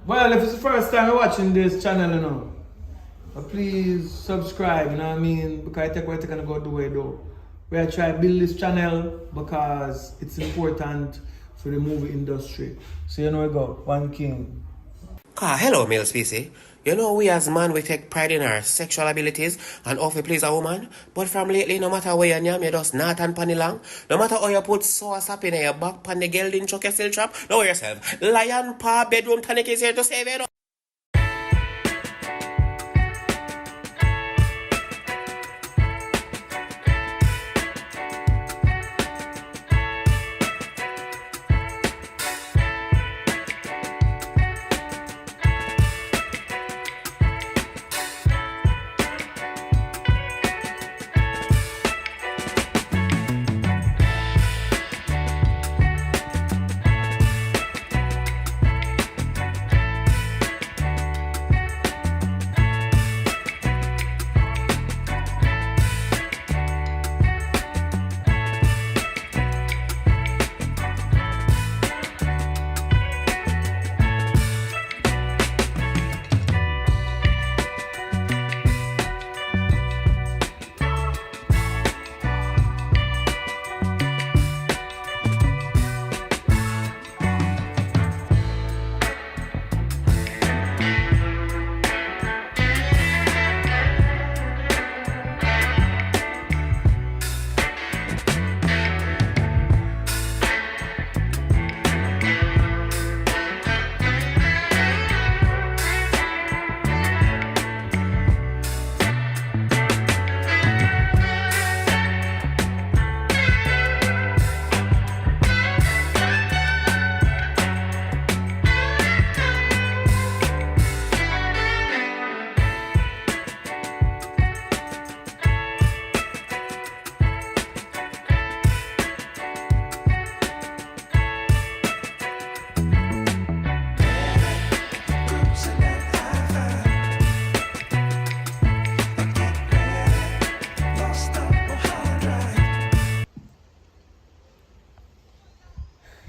Well, if it's the first time you're watching this channel, you know, please subscribe, you know what I mean? Because I think we're going to go do it though. We are trying to build this channel because it's important for the movie industry. So you know we go, one king. Hello, male species. You know, we as man, we take pride in our sexual abilities and often please a woman. But from lately, no matter where you are, you just not and panny long. No matter how you put sauce up in your back pan the girl didn't chuck your still trap. Know yourself. Lion paw bedroom tonic is here to save it.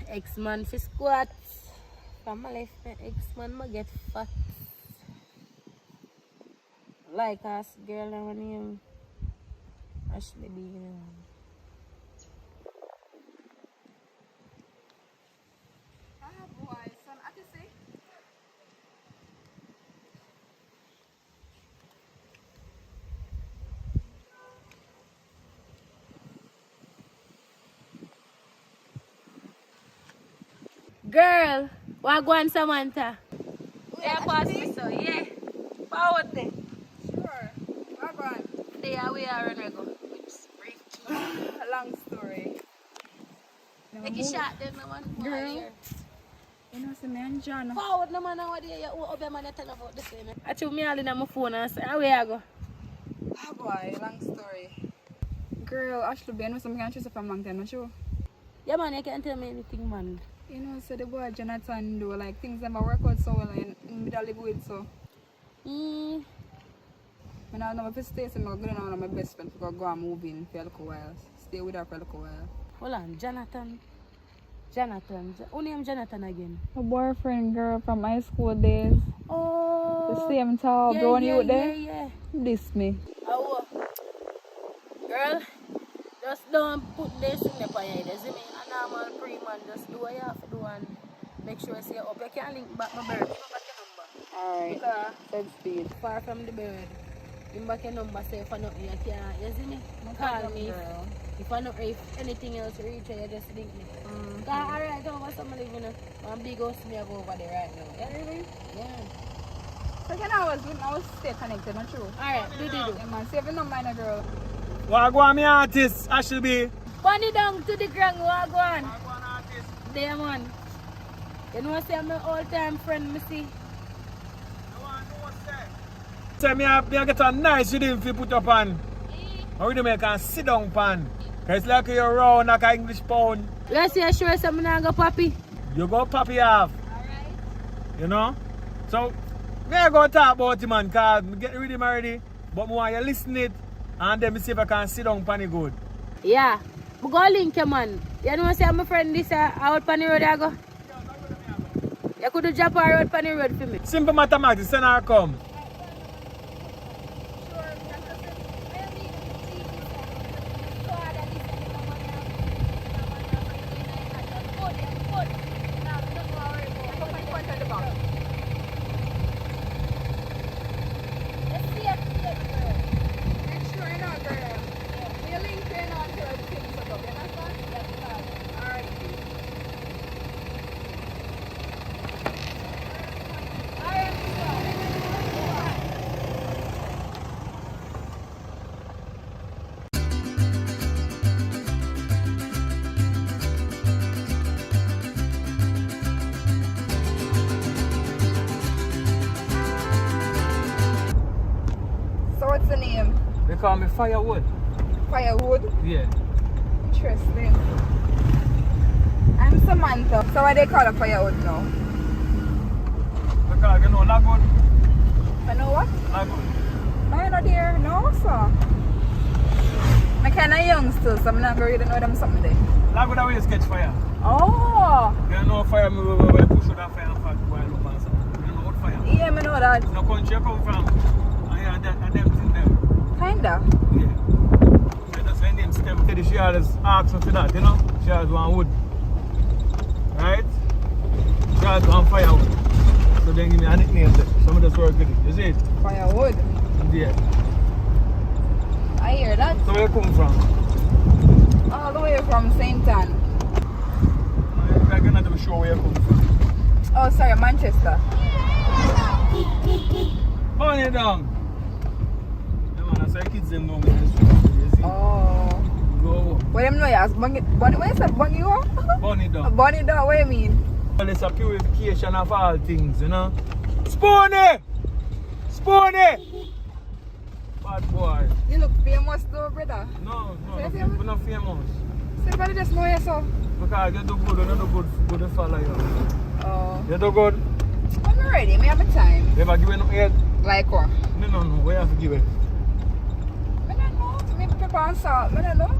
X-man for squats. From my life, my X-man ma get fat. Like us girl and one name Ashley B. Boy, son, I can see. Girl, wagwan Samantha. Yeah, pass me so, yeah. Forward there. Sure. Wagwan. There we are and we go. Long story. Take a shot then, no man. Girl. You know, see me and John. Forward no man, what do you open man tell about the same? I took me all in my phone and say, how we I go? Ah boy, long story. Girl, Ashley B, I know something I choose from long time, not sure. Yeah man, you can't tell me anything man. You know, so the boy Jonathan do like things never work out so well in middle live with so. When I know if I stay, so I'm going to my best friend to go and move in for a little while. Stay with her for a little while. Hold on, Jonathan. Who name Jonathan again? My boyfriend girl from high school days. Oh. The same tall yeah, brown yeah, you there. Yeah. Diss me. Oh. Girl, just don't put this in the fire. You see me? A normal pre-man, just do what you have to do and make sure you say up. You can't link back my bird. Give me back your number. Alright. Because Said speed. far from the bird. Give me back your number, say if I know you can't. You see me? Call me. Girl. If I know if anything else reach you, you just link me. Alright, over somewhere living in one big house me I go over there right now. Yeah, really? Yeah. So again, I was stay connected, not true. Alright, do. Yeah, man, save your number, in a girl. Wagwan me artist, Ashley B. Pan it down to the ground, wagwan. Wagwan artist. There man. You know say I'm my all-time friend, me see. Say me I get a nice rhythm if you put up on. How do you make a sit down pan? It's like you're round like an English pound. Let's see, sure something I go poppy. You go poppy off. Alright. You know? So, me I go talk about it, man, because I get the rhythm already. But I want you listen it and then me see if I can sit down pan it good. Yeah. I go link you, man. You know say my friend this out pan the road I go? You could drop her out on the road for me. Simple mathematics, send her come. What's the name? They call me Firewood. Firewood? Yeah. Interesting. I'm Samantha. So why they call her Firewood now? Because you know Lagwood? I know what? Lagwood. No, you're not there. No, sir. I'm kind of young still, so I'm not going to really know them something there. Lagwood how you catch fire. Oh! You know fire me where push out that fire and fire while up and something. You know what fire? Yeah, I know that. No country you come from. And them thing them. Kinda. Yeah. So that's when them step. She always asks me for that, you know? She always want wood. Right? She always want firewood. So then give me a nickname there. Some of the work with it. You see it? Firewood. Yeah. I hear that. So where you come from? All the way from St. Anne. I'm going to be sure where you come from. Oh, sorry, Manchester. Burn it down. Yeah, man, that's why kids them know me in the street. You see? Oh. Go. What them know you ask? What you said? Bung you up? Burn it down. Burn it down, what you mean? Well, it's a purification of all things, you know? Spoony! Spoony! Bad boy. You look famous though, brother. No, Say we're not famous. So everybody just know you so. Because you do good, you do good to follow you. Oh. You do good? I'm ready, me have a time. You ever give it no head? Like what? No, where you have to give it? I don't know. Maybe pepper and salt, I don't know.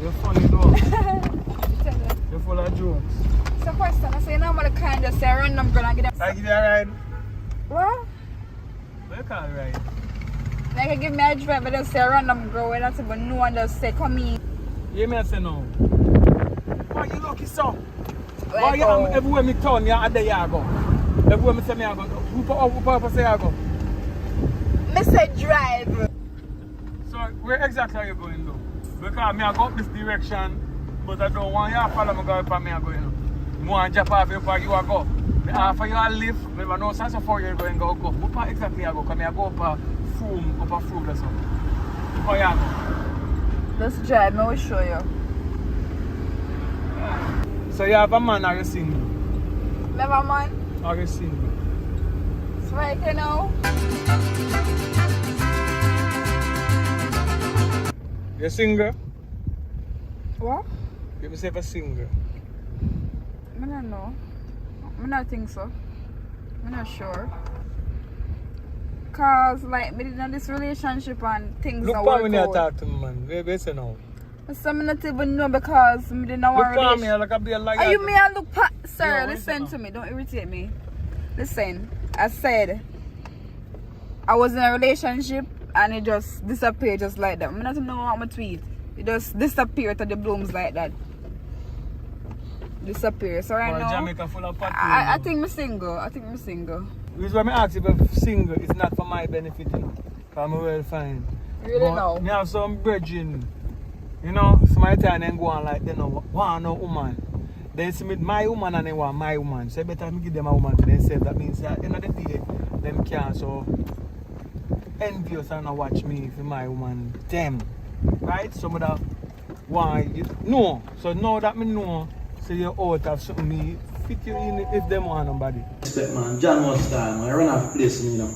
You're funny though. Tell you. You're full of jokes. It's a question. I say, no, I'm going to kind of say a random girl and get them. I give you a ride. What? What you call a ride? Like, I give me a drive, but just say a random girl when that's even no one just say, come in. You hear me say no? Why you lucky so? Why Like, you everywhere me turn, you are there you go. Everywhere me say me I go. Who purpose say I go? Me say drive. So where exactly are you going though? Because me I go up this direction, but I don't want you to follow me go up and me I go, you know. I want to jump off you for you I go. Me offer you a lift, I never know so far you're going to go. What part exactly I go? Because I go up a Froome or something. How you go? Just drive, me will show you. So you have a man or you single? Never man. Or you single? It's right, you know. You single? What? You say a single? I don't know. I don't think so. I'm not sure. Cause like me in this relationship and things Look don't for work me when you out. talk to me, man. Where say now? So I'm not even know because me didn't want Look for me relationship. like I be a liar. Are you me and look sir, Yeah, what listen is it to me. Don't irritate me. Listen. I said I was in a relationship and it just disappeared just like that. I don't know what my tweet. It just disappeared to the blooms like that. Disappear. So right now Jamaica full of party. I think I'm single. I think I'm single. This is why I ask if I'm single. It's not for my benefit, you know. Because I'm well fine. Really but now? me have some brethren, you know, so my time then go on like they know want no woman. Then see me my woman and they want my woman. So I better me give them a woman to themselves. That means at the end of the day, them can't so envious and not watch me for my woman. Them. Right? Some of that want you no. So now that me know, so you're out of something me fit you in if them want nobody. Respect man, John was time, I run off the place, you know.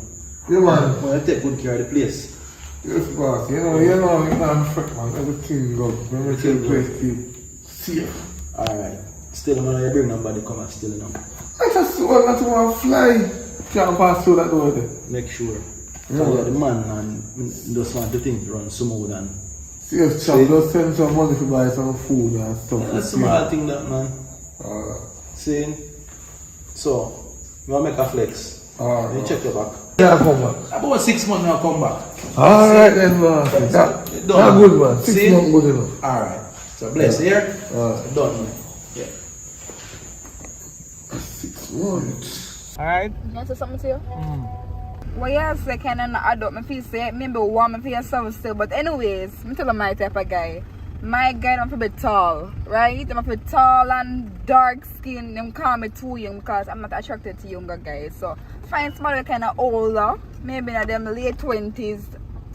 Yeah, man. Well, I take good care of the place. Yes, boss. You know, I'm fresh, man. Everything good. Everything place keep safe. Alright. Still, man, I bring nobody come and still, you know. I just want to want to fly. Can't pass through that door there. Make sure. Yeah. So, the man and just want the things run smooth and... Safe chop, just send some money to buy some food and stuff. That's a small thing that, man. Alright. See? So, you want to make a flex? Alright. You check your back. Yeah, come back. About 6 months now, come back. Alright then, man. That good, man. 6 See? months good enough. Alright. So, bless here. Alright. Done, man. Yeah. 6 months. Alright? You want to say something to you? Well, yeah, say kind of not adult. I feel say maybe warm. I feel yourself still. But anyways, I'm telling my type of guy. My guy don't feel be tall, right? I'm feel tall and dark skin. Them call me too young because I'm not attracted to younger guys. So find somebody kind of older, maybe in them late 20s.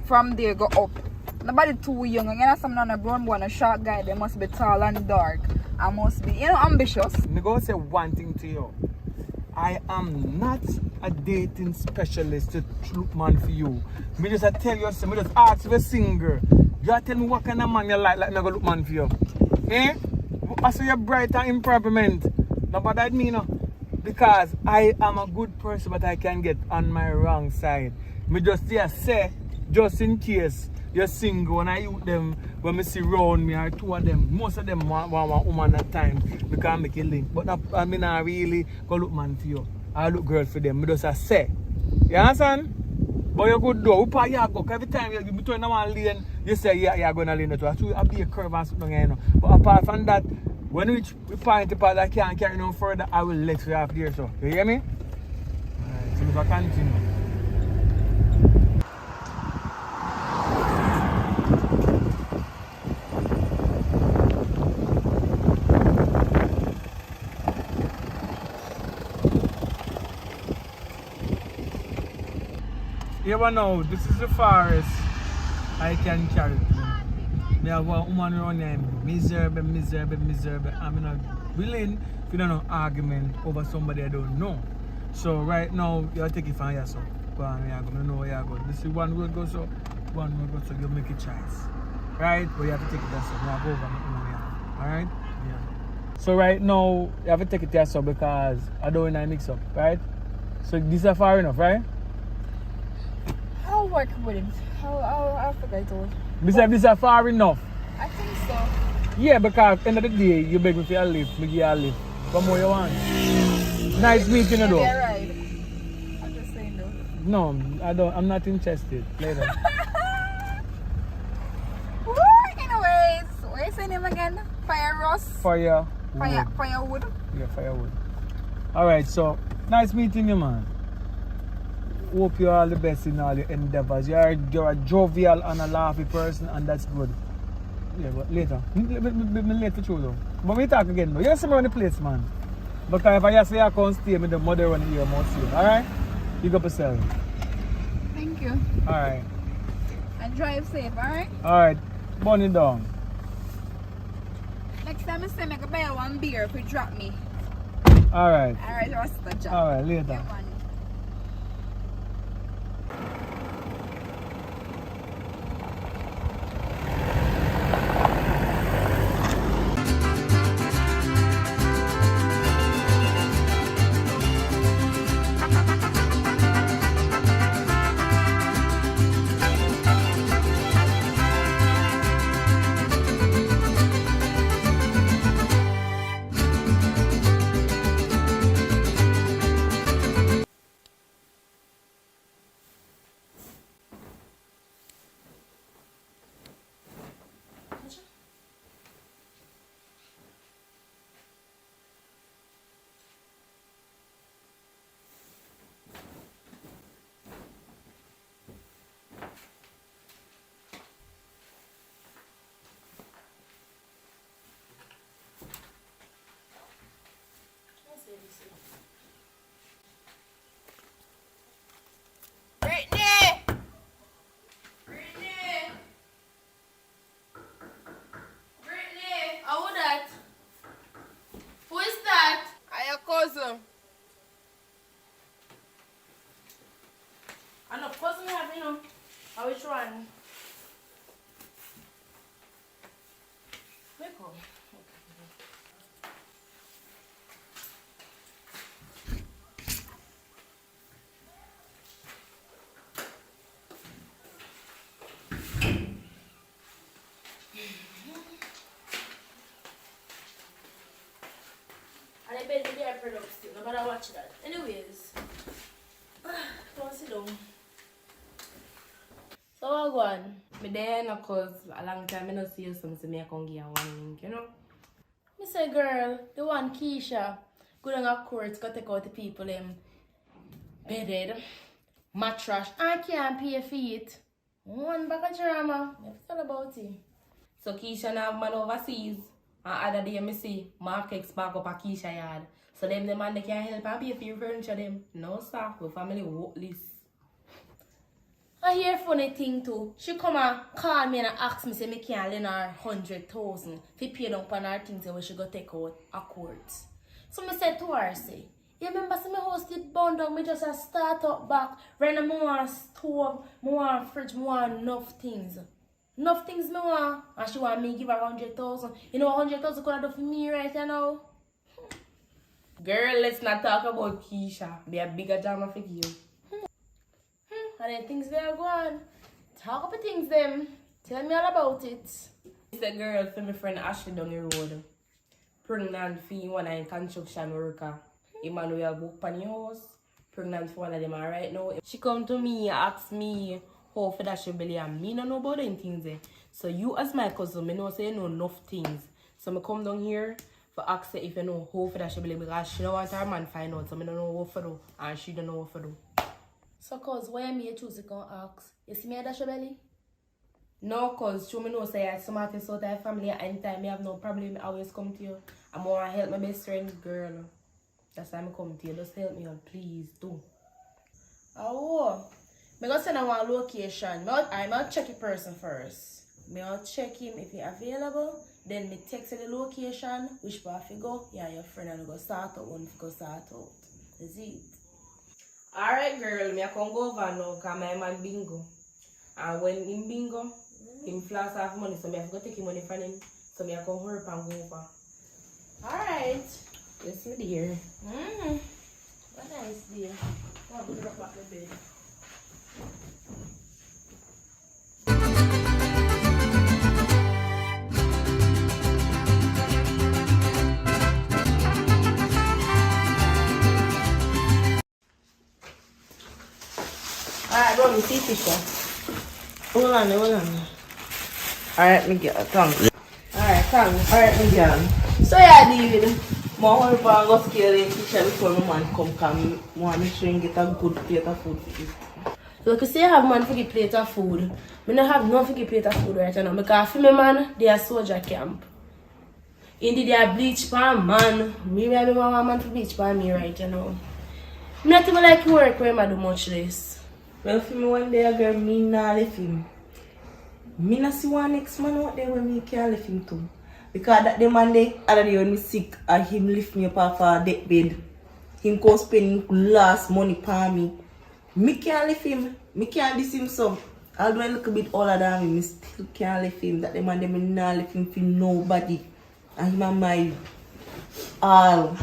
From there go up. Nobody too young. You know, someone on a brown boy and a short guy. They must be tall and dark. I must be, ambitious. I'm going to say one thing to you. I am not a dating specialist to look man for you. Me just tell you, me just ask if you're single. You tell me what kind of man you like me go look man for you. Eh? I say you're bright and impermanent. No, but that mean because I am a good person, but I can get on my wrong side. Me just say, just in case you're single and I use them when me see round me or two of them. Most of them want one woman at a time because I make a link. But I mean I really go look man for you. I look girl for them. Me just say. You understand? But you could do. Every time you between the one lane, you say you're going to lane it. So I'll be a curve and something, you know. But apart from that, when we find the part I can't carry no further, I will let you off there. So you hear me? Alright, so if I continue. You ever know, this is the farthest I can carry. Me have a woman around here, miserable. I'm not willing to no argument over somebody I don't know. So right now, you take it from yourself. Go on, you know where you go. This is one road go so, one road go so, you make a choice. Right? But you have to take it yourself. You have to go over my Alright? Yeah. So right now, you have to take it yourself because I don't want to mix up. Right? So this is far enough, right? I'll work with him. I'll forget it all. Besides, this is far enough. I think so. Yeah, because at the end of the day, you beg me for a lift, me give you a lift. What more you want? Nice meeting you though. Yeah, right. I'm just saying though. No, I don't. I'm not interested. Later. Woo, anyways, what's your name again? Fire Ross? Firewood. Firewood? Yeah, firewood. Alright, so nice meeting you, man. Hope you're all the best in all your endeavors. You're a jovial and a laughy person, and that's good. Yeah, but later. Me later too though. But we talk again though. You see me on the place, man. Because if I say I can't stay, me the mother on here must see. Alright? You go yourself. Thank you. Alright. And drive safe, alright? Alright. Burn it down. Next time I say I can buy one beer if you drop me. Alright. Alright, what's the job? Alright, later. Yeah, man. bed with their products still. Nobody watch that. Anyways, don't sit down. So I go on. Me there no cause a long time I no see you something me I come give you one link, you know. Me say girl, the one Keisha, go down a court, go take out the people them bedded, mattress, I can't pay for it. One bag of drama. Me tell about it. So Keisha now have man overseas. And other day me see Mark X back up a Keisha yard. So them the man they can help and pay for your furniture them. No sir, we family worthless. I hear funny thing too. She come and call me and ask me say me can lend her 100,000 to pay down on her things when she go take out a court. So me said to her say, you remember see me house it bound down, me just a start up back. Right now me want stove, me want fridge, me want enough things. Enough things me want. And she want me give her 100,000. You know 100,000 could have done for me right now? Girl, let's not talk about Keisha. Be a bigger drama for you. And then things there go on. Talk about things them. Tell me all about it. It's a girl for my friend Ashley down the road. Pregnant for one in construction worker. Emmanuel book pan your house. Pregnant for one of them right now. She come to me and ask me how for that she belly and me no know about them things there. So you as my cousin, me know say you know enough things. So me come down here for ask her if you know how for that she belly because she don't want her man find out. So me don't know what for do and she don't know what for do. So cause why me choose to come ask? You see me at that belly? No, cause show me know say I Samantha sort of family at any time. I have no problem. I always come to you. I'm more help my best friend girl. That's why I come to you. Just help me out, please do. Oh, I'm gonna send one location. I'm gonna check the person first. I'll check him if he's available. Then me text the location, which path you go. Yeah, your friend and go start out one go start out. That's it. Alright girl, me I come go over now because my man bingo. And when him bingo, him flash off money, so me have to take him money from him. So me I come hurry up and go over. Alright. Yes, my dear. What nice dear. I'm going to drop back the bed. Alright, go me see Fisher. Hold on. Alright, me get thanks. Alright, thanks. Alright, me girl. So yeah, David. More help and go scale the Fisher before my man come want me sure get a good plate of food for eat. Look, you see I have man for the plate of food. I don't have no for the plate of food right now because for my man, they are soldier camp. Indeed, they are bleach pan man. Me and my man for bleach pan me right now. I'm not even like work where I do much less. Well, for me one day, a girl, me not left him. Me not see one next man out there when me can't left him too. Because that the man day, other day when me sick, and him lift me up off a deathbed. Him go spend last money for me. Me can't left him. Me can't diss him some. Although I look a bit older than me, me still can't left him. That the man day, me not left him for nobody. And him and my all.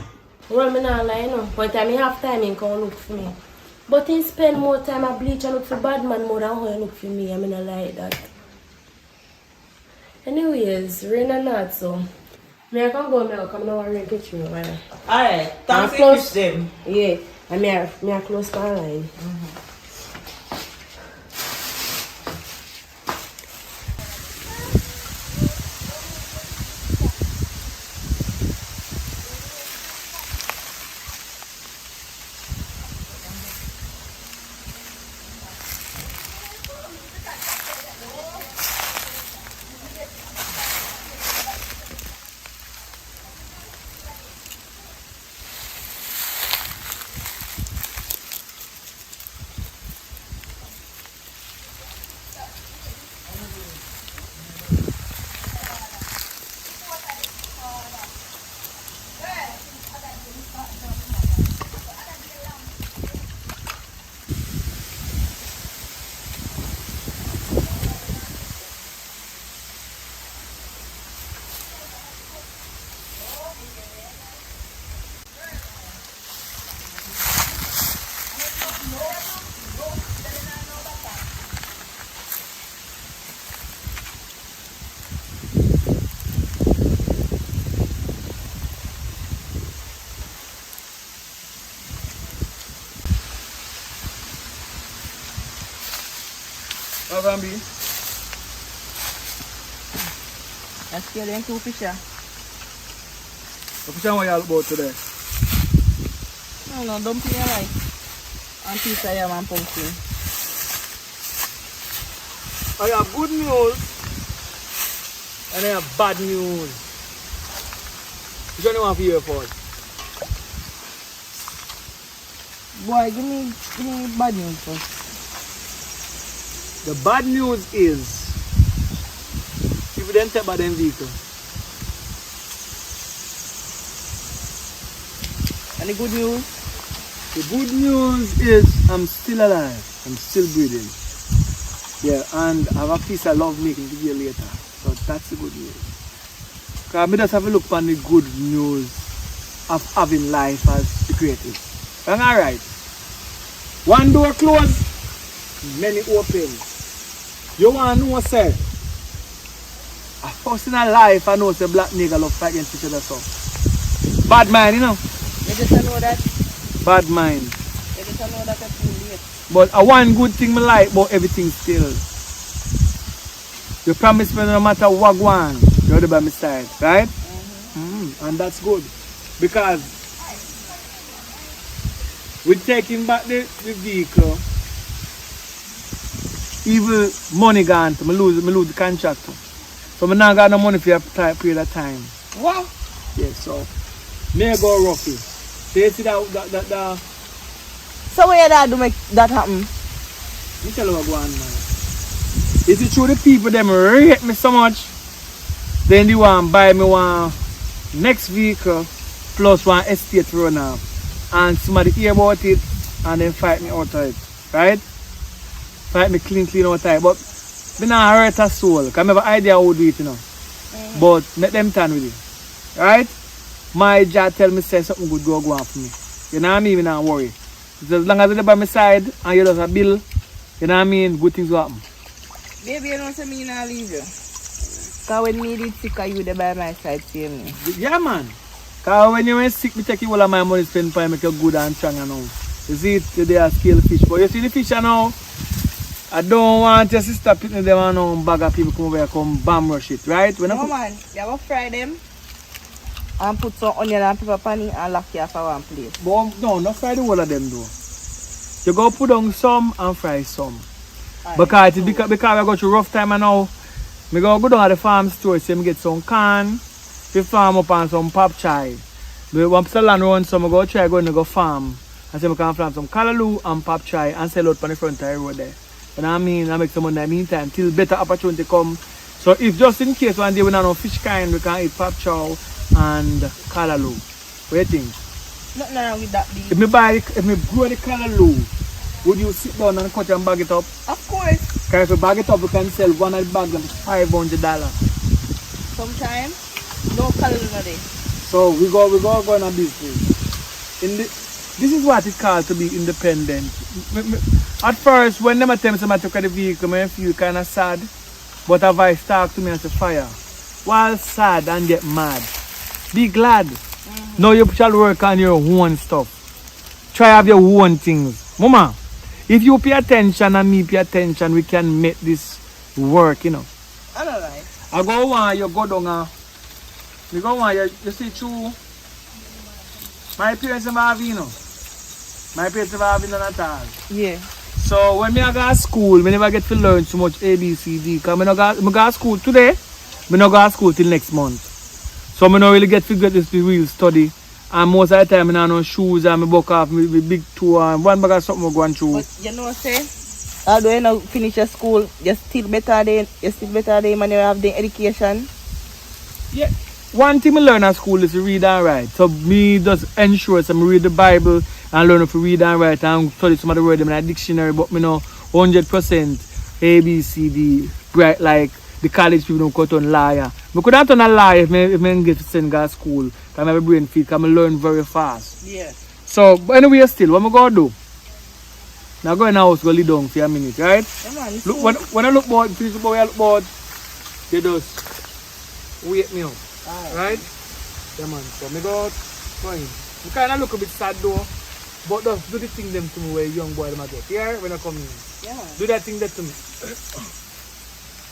Well, me not lie, no. One time he have time, he come look for me. But he spend more time at bleach and look for bad man more than how he look for me. I mean, I like that. Anyways, rain or not, so I can go now. Come now and rain catch me. Alright, thanks for fish them. Yeah, and me are close to our line. How can be? Let's get into picture. The picture what you all about today? No, dumpling I like. And pizza yam and pumpkin. I have good news and I have bad news. Which one you want to hear first? Boy, give me bad news first. The bad news is if you don't take about them vehicle. And the good news? The good news is I'm still alive. I'm still breathing. Yeah, and I have a piece I love making to you later. So that's the good news. Because I just have a look on the good news of having life as the greatest. And alright. One door closed, many open. You want to know, sir? A first in a life I know the black nigga love fight against each other so. Bad mind, you know? You just know that. Bad mind. You just know that it's too late. But one good thing I like about everything still. You promise me no matter what one, you're the by my side, right? And that's good. Because with taking back the vehicle, even money gone, I lose the contract. So I not got no money for a period of time. What? Yeah, so may I go roughly. So you see that So what you that do make that happen? let me tell you what go on, man. Is it true the people them rate me so much? Then they want to buy me one next vehicle plus one estate runner and somebody hear about it and then fight me out of it. Right? Fight me clean out of it. But me not hurt a soul. Because I have an idea how to do it, you know. But make them turn with it. Right? My job tell me say something good go on for me. You know what I mean? Me not worry. As long as you're by my side and you just a bill, you know what I mean? Good things will happen. Baby, you don't say me not leave you. Because when me did sick, you there by my side, see me. Yeah, man. Because when you were sick, me take you all of my money spend for make you good and strong and all. You see it, they are scale fish. But you see the fish now, I don't want your sister picking them and now bag of people come over here come bam rush it, right? When No, man. You have to fry them and put some onion and pepper pan it and lock you for one plate. But no, not fry the whole of them though. You go put on some and fry some. Because we go through rough time and now, I go down at the farm store, see me get some corn, we farm up and some pop chai. We want to land around some, I go try going to go farm. And say I can farm some callaloo and pop chai and sell out on the front of the road there. You know what I mean? I make some money in the meantime till better opportunity come. So if just in case one day we don't have no fish kind, we can eat pop chow and callaloo. What do you think? Nothing wrong with that, baby. If me grow the callaloo, would you sit down and cut and bag it up? Of course. Because if we bag it up, we can sell one of the bags for $500. Sometimes, no color in there. So we go on a business. This is what it calls to be independent. At first, when them attempt to take the vehicle, I feel kind of sad. But a voice talk to me and say, fire. While sad and get mad, be glad. Now you shall work on your own stuff. Try have your own things. Mama, if you pay attention and me pay attention, we can make this work, you know. I don't like. I go on, you go down and you go on, you see true. My parents never have, you know. My parents never have none at all. Yeah. So when I go to school, I never get to learn too much ABCD. Because I go to school today, I don't go to school till next month. So I don't really get to get this real study. And most of the time I don't have no shoes and I buck off my big toe and one bag of something I'm going through. But you know what I'm saying? Although you now finish your school, you're still better than when you have the education. Yeah. One thing I learn at school is to read and write. So me just ensure I read the Bible and learn to read and write and study some of the words in the dictionary, but me know 100% ABCD, right, like the college people don't cut on liar. I could have done a lie if I get to send to school. Because I have a brain fit, because I learn very fast. Yeah. So, but anyway, still, what am I going to do? Now go in the house, go lay down for a minute, right? Yeah, man, Look, when I look bored, finish the boy, I look bored, they just wake me up. Right? Yeah, man. So, I go in. I kind of look a bit sad though. But just do the thing them to me where young boy them a get. Yeah, when I come in. Yeah, man. Do that thing that to me.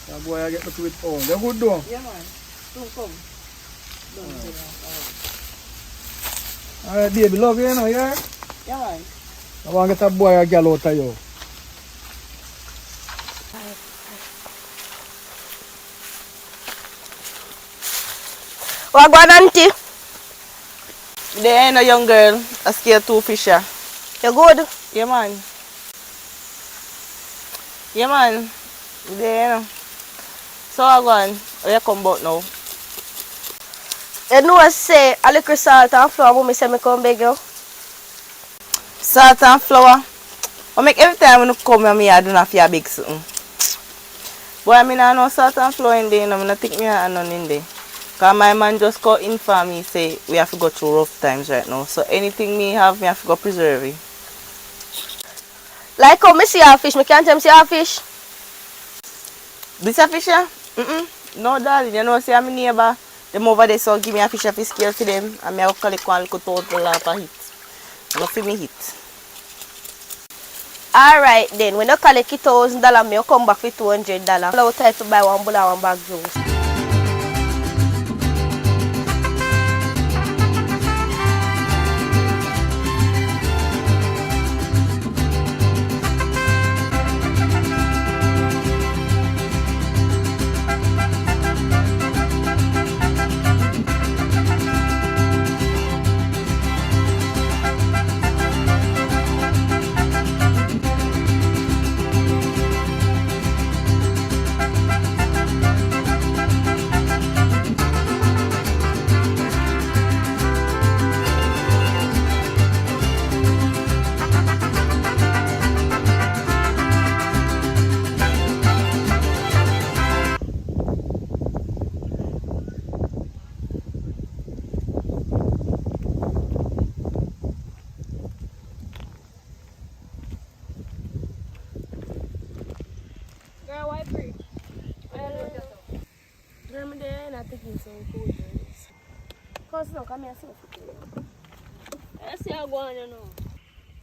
That boy I get to it all. They're good though. Yeah, man. Don't come. Don't Alright, baby, love you, you know, yeah? Yeah, man. I want to get a boy or girl out of you. What going on, auntie? There ain't a young girl, a scared two fisher. You good? Yeah, man. Yeah, man. There ain't. So I gone. Where you come back now? You know, say a little salt and flour, mommy say me come beg you. Salt and flour. I make every time when you come here, I do not feel big something. Boy, I mean, I know salt and flour in there, I don't think me have none in there. Because my man just got in for me, say we have to go through rough times right now. So anything me have, me have to go preserve it. Like how me see a fish, me can't tell me see a fish. This a fish, yeah? No, darling, you know, say I'm a neighbor. Them over there, so give me a fish of scale for them. And I will collect one little total of a hit. Not for me hit. Alright then, when you collect $1,000, me you come back with $200. Allow time to buy one bowl and one bag juice. Girl, why free? Girl, me there not taking some food. Cause no, come here, see. I see her going, you know.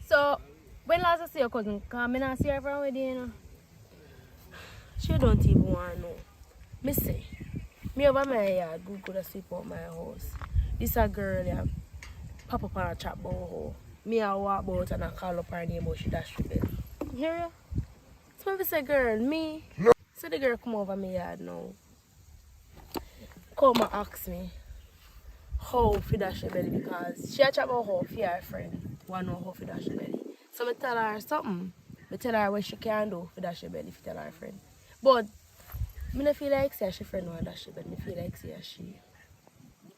So, when last I see your cousin, come I not see her from wedding, you know. She don't even want to know. Me say, me over my yard, go to sleep out my house. This a girl, yeah, pop up on a chat about her. Me I walk about and I call up her name, but she dash the bell. Hear you? So me say, girl, me. So the girl come over my yard now. Come and ask me how to dash the belly because she a chat about how for her friend want to know how to dash the belly. So I tell her something. I tell her what she can do for dash the belly if you tell her friend. But I don't feel like say she friend want dash the belly. I feel like say she.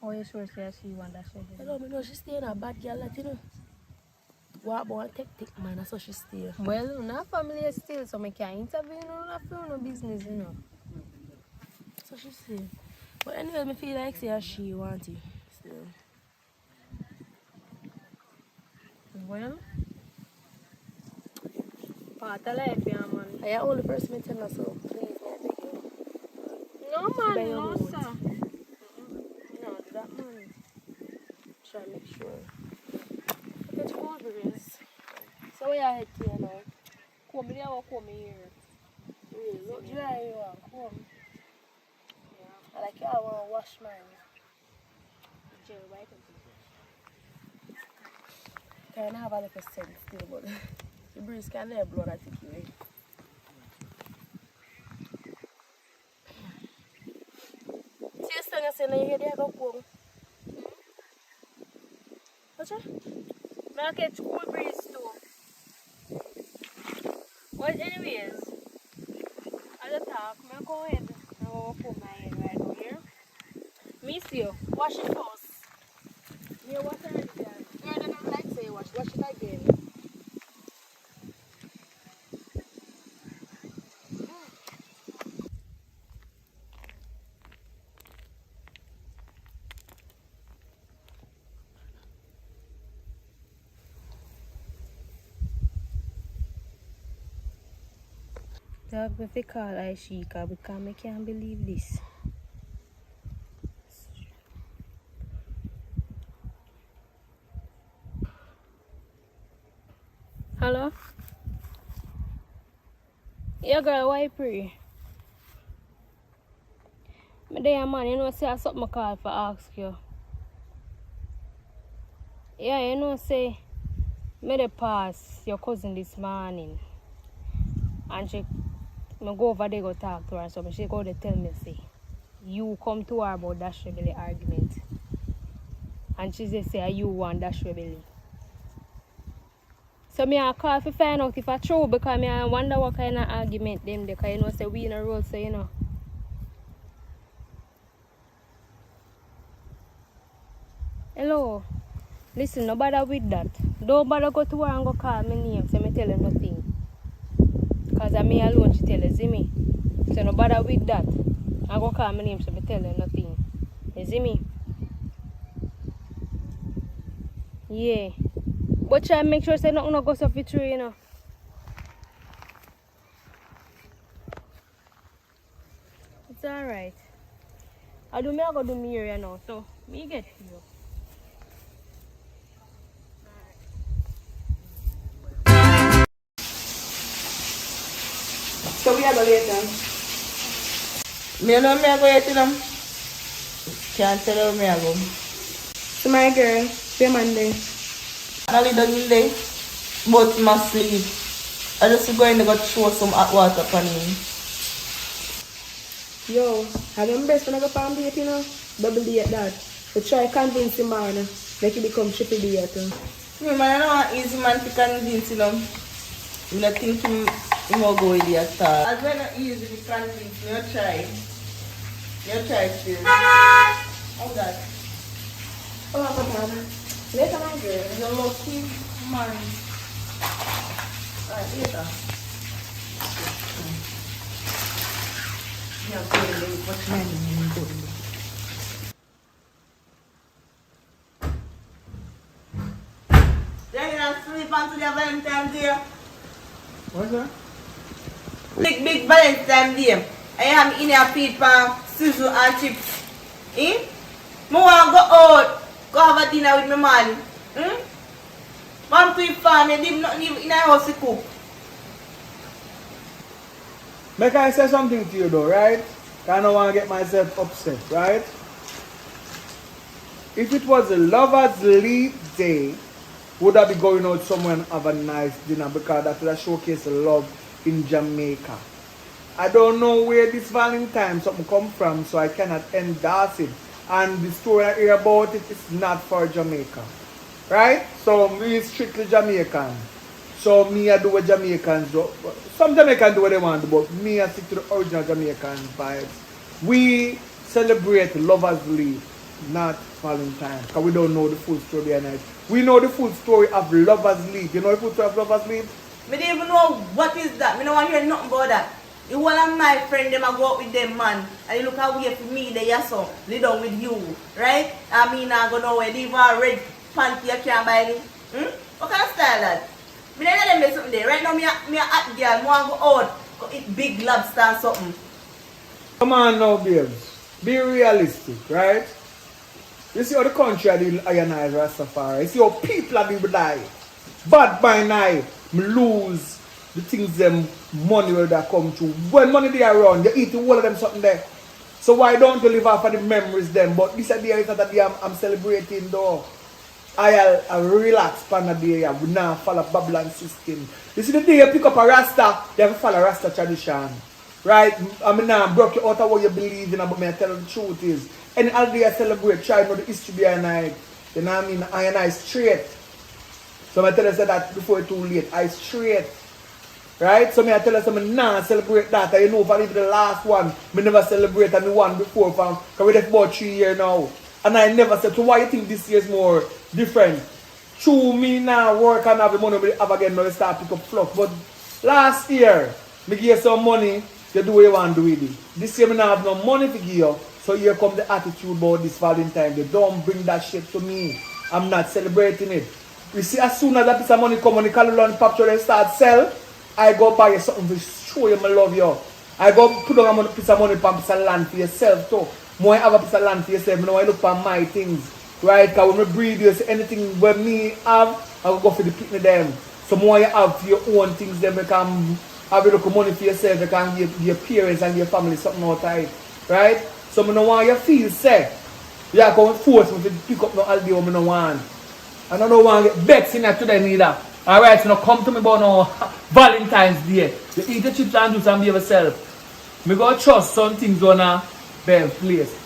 Oh, you sure say she want that shit? I don't know, she stay in a bad girl that you know. Walk about take man, that's how she stay. Well, not family still, so I can't interview, not feel no business, So she say. But anyway, I feel like say she want it still. Well, part of life, yeah, man. I am the only person I tell her so please, I beg you. No, By man, your no, road. sir. No, do that man. Try to make sure. Look at cold breeze. So where you head to you now? Come here or come here? Really, look dry you are. Come. Yeah. I like you, I want to wash mine. Jail, right? Can I have a little scent still, but the breeze can never blow that take you away. See you sing and say, now you hear there go come. What's that? I catch cool breeze too. But anyways, at the top, I go ahead and go for my head right now here. Miss you. Wash it first. Me wash it again. Girl, I don't like say wash it again. Dog, if they call Aishika because I can't believe this. Hello? Yeah, girl, why you pray? Me there, man, you know, say I something I call for ask you. Yeah, you know, say, me dey pass your cousin this morning. And me go over there go talk to her, so she go to tell me, say, you come to her about that Rebelli argument. And she say, you want that Rebelli. So me I call to find out if it's true, because me I wonder what kind of argument them they, because you know say we in a role, so you know. Hello. Listen, no bother with that. Don't bother go to her and go call me name, so me tell her nothing. Because I me alone she tell her, see me. So no bother with that. I go call my name, so me tell her nothing. You see me? Yeah. But try and make sure say nothing no goes off with you, you know. It's alright. I go do me area now, so me get you. So we are going later. Me know me I go yet, you know. Can't tell you me I go. So my girl, say Monday. I only done in there, but must leave. I just going to go throw some hot water on him. Yo, have you best when I go farm date, you know? Double date that. But try convince him, man. Make it become triple date. Me man, I don't want easy man to convince him. I don't think he will go with it at all. As well not easy to convince me, you try. You try to. How's that? Oh, Papa. Later, my girl. You're lucky man. Alright, later. Yeah, what's my name? Then you sleep until the Valentine Day. What's that? Big Valentine Day. I am in a feed for sizzle and chips. Eh? I want to go out, go have a dinner with my man. Mom to farm, I live not live in a house to cook. Make I say something to you though, right? I don't want to get myself upset, right? If it was a lover's leave day, would I be going out somewhere and have a nice dinner, because that would showcase love in Jamaica. I don't know where this Valentine something come from, so I cannot endorse it. And the story I hear about it is not for Jamaica. Right? So me strictly Jamaican. So me I do what Jamaicans do. Some Jamaicans do what they want, but me I stick to the original Jamaican vibes. We celebrate Lovers Leave, not Valentine, because we don't know the full story behind it. We know the full story of Lovers Leave. You know the full story of Lovers Leave? I don't even know what is that. I don't want to hear nothing about that. The whole of my friend, them I go out with them, man. And you look away for me, they are so lay down with you. Right? I mean, I go nowhere. They even a red panty you can't buy me. What kind of style that? I don't let them do something there. Right now, me a hot girl. I want to go out, go eat big lobster and something. Come on now, babes. Be realistic, right? You see how the country are the ionized Rastafari. You see how people are the die. Bad by night, me lose the things them money where they come to. When money they are around, you eat all of them something there. So why don't you live off of the memories then? But this idea is not a day I'm celebrating though. I relax pan a day, we now follow Babylon system. You see the day you pick up a Rasta, you have to follow Rasta tradition. Right? I mean now broke you out of what you believe in, but me I tell you the truth is. Any holiday I celebrate, try to know the history behind it. You know what I mean? I and I straight. So I tell you that before it's too late. I straight. Right? So I tell you something, nah, celebrate that. And you know, if I leave the last one, I never celebrate and the one before, because we're there for about 3 years now. And I never said, so why you think this year is more different? True, me now work and have the money, we have again, now you start pick up flux. But last year, I gave you some money, you do what you want to do with it. This year, I don't have no money to give you. So here come the attitude about this Valentine. They don't bring that shit to me. I'm not celebrating it. You see, as soon as that piece of money come on the calendar and picture and start sell, I go buy you something to show you I love you. I go put down a piece of money for a piece of land for yourself too. More have a piece of land for yourself, I look for my things. Right? Because when I breed you, anything where me have, I will go for the picnic them. some more you have for your own things, then you can have a little money for yourself, you can give your parents and your family something out of it. Right? So I don't want you to feel sad. You are going to force me to pick up no holiday when I don't want. And I don't want to get vexed in that today neither. Alright, so now come to me about no Valentine's Day. You eat the chips and juice and be yourself. Me go trust some things on a bare place.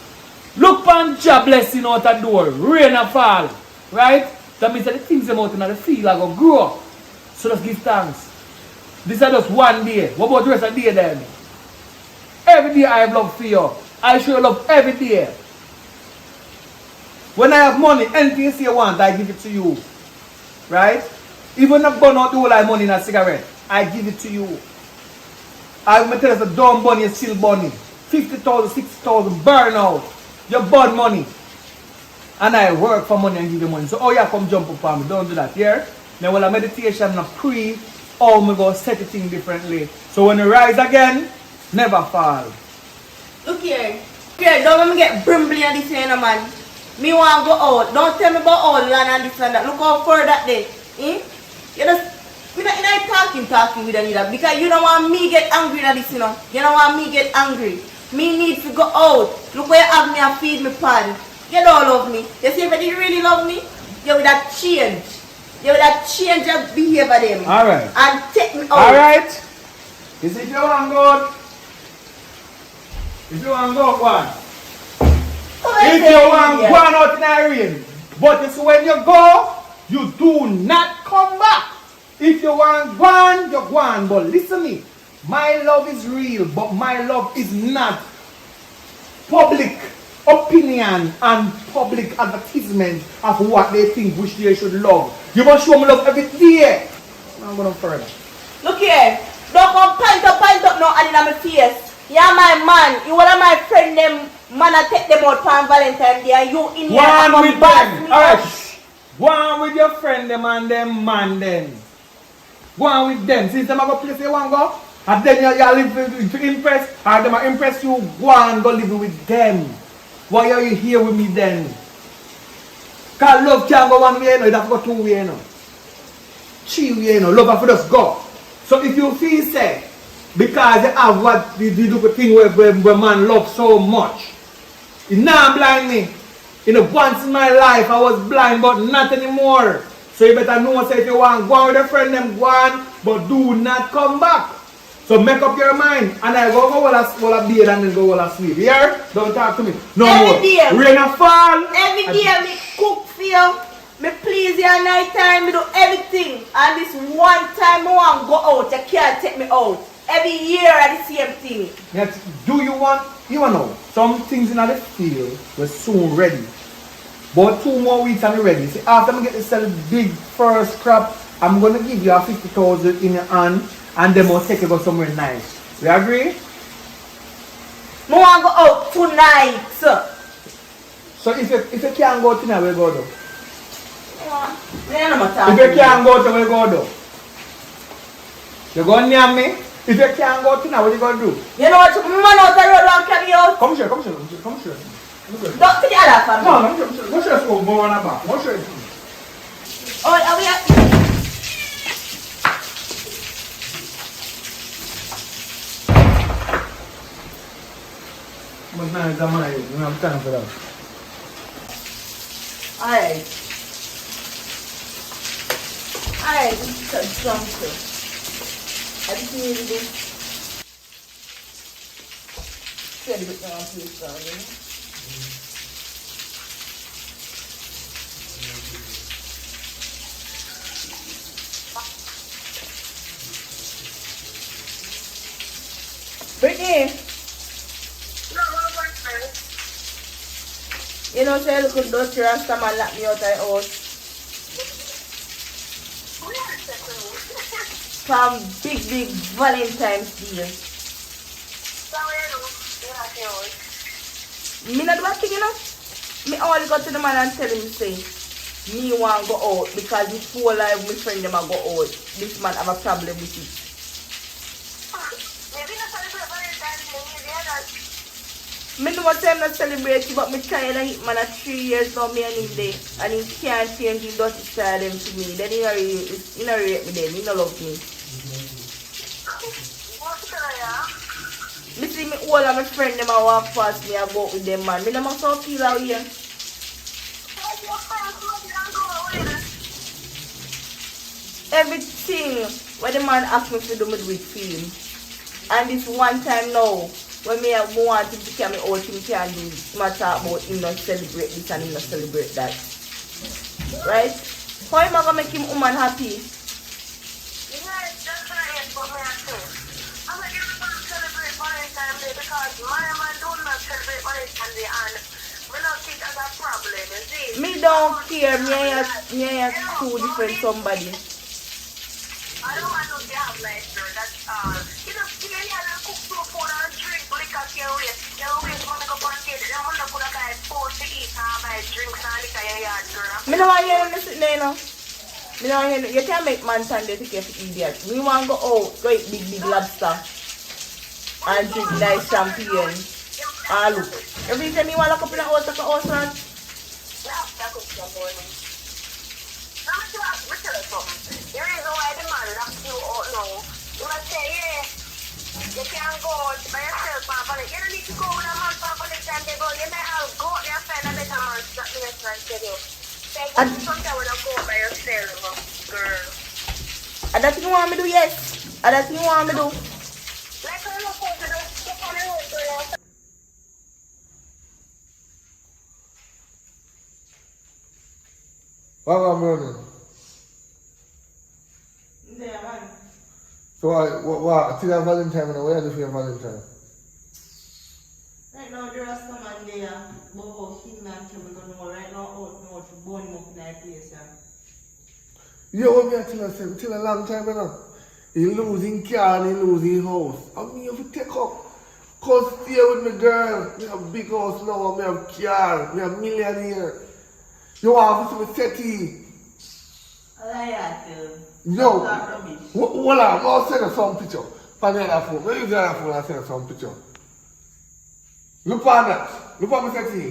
Look on job blessing out the door. Rain and fall. Right? That means that the things them out in the field are going to grow. So let's give thanks. This is just one day. What about the rest of the day then? Every day I have love for you. I show you love every day. When I have money, anything you say you want, I give it to you. Right? Even if I burn out the whole of money in a cigarette, I give it to you. I'm going to tell you, a dumb bunny is still bunny. 50,000, 60,000, burn out. You burn money. And I work for money and give you money. So, oh yeah, come jump up on me. Don't do that, yeah? Now, while I meditation and pray, oh, I'm going to set the thing differently. So, when you rise again, never fall. Look here. Okay, don't let me get brimbly and this here, man. Me want to go out. Don't tell me about all land and this and that. Look how far that day. Eh? You just, we're not talking with another because you don't want me get angry at this, you know. You don't want me get angry. Me need to go out. Look where you have me and feed me pan. You don't love me. You see if you really love me, you would have change. You would have change your behavior them. Alright. And take me out. Alright. Is if you want to go, if you want to go, go on. If you want to go out in the rain, but it's when you go, you do not come back. If you want one, you go on. But listen to me. My love is real, but my love is not public opinion and public advertisement of what they think which they should love. You must show me love every day. I'm going further. Look here. Don't come pint up now and in my face. You're my man. You are my friend them. Man, I take them out on Valentine Day and you in here. One with them. Alright. Go on with your friend them and them man them. Go on with them. Since them have a place you want to go, and then you live to impress, or them are impress you, go on go live with them. Why are you here with me then? Because love can't go one way, you know, it has to go two ways, you know. Three ways, you know, love has to just go. So if you feel sad, because you have what you do the thing where man loves so much, it now blind me. You know, once in my life I was blind, but not anymore. So you better know, say if you want, go on with a friend, them go on, but do not come back. So make up your mind, and I go while I bathe and then go while I sleep. Here, don't talk to me. No every more. Day, rain or fall. Every day me cook for you, me please you at night time, me do everything. And this one time I want to go out, you can't take me out. Every year I the same thing. Yes. Do you want, you know, some things in the field were soon ready. But 2 more weeks and we're ready. See, after I get to sell the big first crop, I'm going to give you a 50,000 in your hand. And then we'll take it go somewhere nice. You agree? I want to go out tonight, sir. So if you can't go tonight, we'll go though. If you can't go tonight, we'll go though. You go near me? If you can't go tonight, what you going to do? You know what? Man out the road and carry out. Come here. Don't take the other family. No, come here. Let's go on the back. Let's show you. Oh, are we at... But now it's a man, you don't have time for that. Alright, this is a drum too. I just need to do. Set it down to this down, you know? Brittany! You know, say look at those rasta man lock me out of the house. From big Valentine's Day. Me not do a thing, you know. Me only go to the man and tell him say, me want go out because this whole life my friend them a go out. This man have a problem with it. Me know what time not celebrate, but me tired of him man at 3 years now, me and him there. And he can't change his dirty style them to me. Then he not rate me then, he not love me. Me see me all of my friend them a walk past me, I go out with them man. Me no must so feel out here. Everything what the man asked me to do me do it for him. And this one time now, when me want him to carry me out, him can do matter about him not celebrate this and him not celebrate that. Right? How am I gonna make him woman happy? Valentine Day because my man do not celebrate Valentine Day and we don't think as a problem, you see? Me don't care, me have two different somebody. I don't want to have like girl, that's you know, cook food and drink liquor can't wait. Can't wait to go on date. Then I'm gonna put a buy food to eat and buy drinks and liquor in your yard, girl. Me no want hear them sitting there, no. Me no want hear you can't make man stand there to care for idiot. Me want go out, go eat big lobster. And drink nice champagne. Ah, look. Every time you want to look up in the house, like a house, man. The reason why the man locks you out now, you must say, yeah, you can't go out by yourself, Papa. You don't need to go with a man, Papa, next time they go. You may have go out there and find a better man to that the next man said you. Sometimes when you go by yourself, girl. And that thing you want me to do, yes. And that thing you want me to do. What am I running? Yeah, man. So what? Till Valentine, and where are you for your Valentine? Right now, there are some man there, but how him and him don't know. Right now, out to burn him up in that place, yeah. You want me to tell us, till a long time, you know? He losing car and he losing house. I mean, you have to take up. Cause stay with me, girl. We have big house now, we have car, we have millionaire. You want to see me setty? I like that, No. Hold on, I'll send you some picture. From the other phone. Let me use the other phone and send you some picture. Look on that. Look on me setty.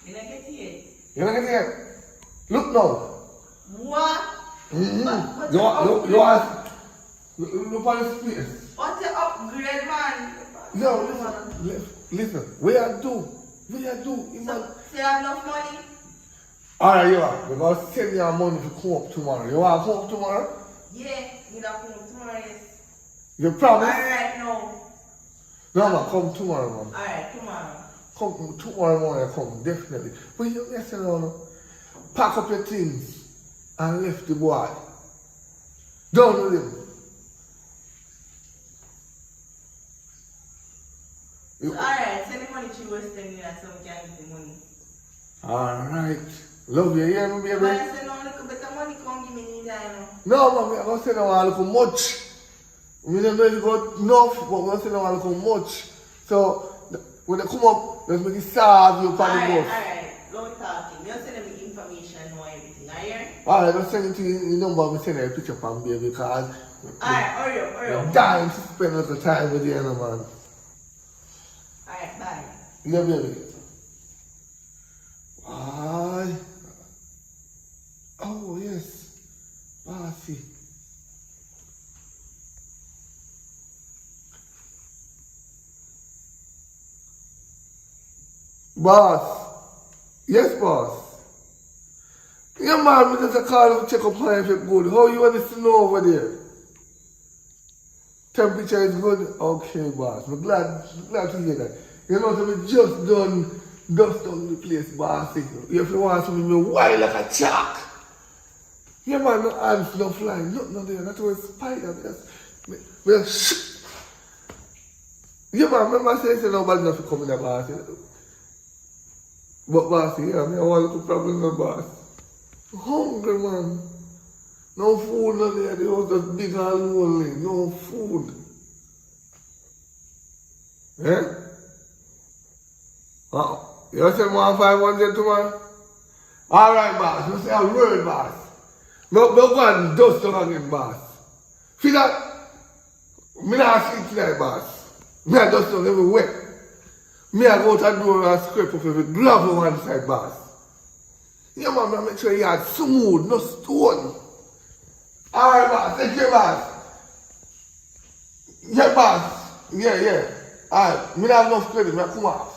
You don't get it. You don't get it? Look now. What? Mm-hmm. You want... Look on the space. What's the upgrade, man? No, listen. Where I do? So, you have enough money? Alright, you are. We're going to send your money to come up tomorrow. You want to come up tomorrow? Yeah, you don't come up tomorrow, yes. You promise? Alright, no. No, man, come tomorrow, man. Alright, tomorrow. Come tomorrow morning, come, definitely. But you listen, pack up your things and left the boy. Done with him. Alright, send the money to Western Union so we can get the money. Alright. Love you, yeah, baby? But I said no little bit of money come give me neither, No, man, I'm going to say no a little much. We don't know if you got enough, but we're going to say no a little much. So, when they come up, let's make it serve you for the bus. Alright, don't talking. You're sending me information and everything, alright? Alright, I'm sending to you the number, I'm sending a picture from baby because... Alright, hurry up. I'm dying to spend a little time with you, man. Alright, bye. Yeah, baby. Why? Oh, yes. Bossy. Boss. Yes, boss. Yeah, man, we just call to check up how you feel good. How you want us to know over there? Temperature is good? Okay, boss. I'm glad to hear that. You know, so we just done dust down the place, boss. If you want something, me wild like a shark. Yeah, man, no ants, no flying, nothing there. That's why it's spider. Shh. Yeah, man, remember I said nobody enough to come in the boss. But boss, yeah, I want to problem with boss. Hungry, man. No food, no there. They was just big and lonely. No food. Yeah? Oh, you say more 500 tomorrow? Alright, boss. You say a word, boss. No go and dust down again, boss. See that? Me not sleep tonight, boss. Me not dust down everywhere. Me I go out the door and scrape up every gravel one side, boss. Yeah, man, I make sure you are smooth, no stone. Alright, boss. Take care, boss. Yeah, boss. Yeah. Alright, me not have enough credit, me come off.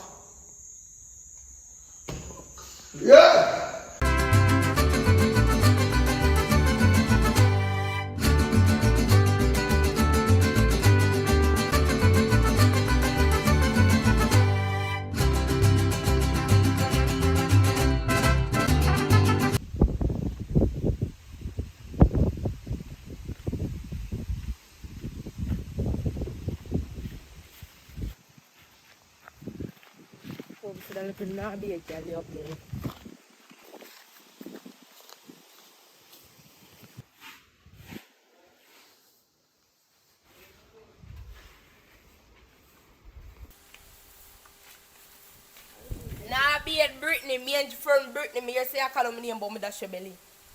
Yeah! Nah, be at Brittany, me and from Brittany, me say I call me name but me dash your belly.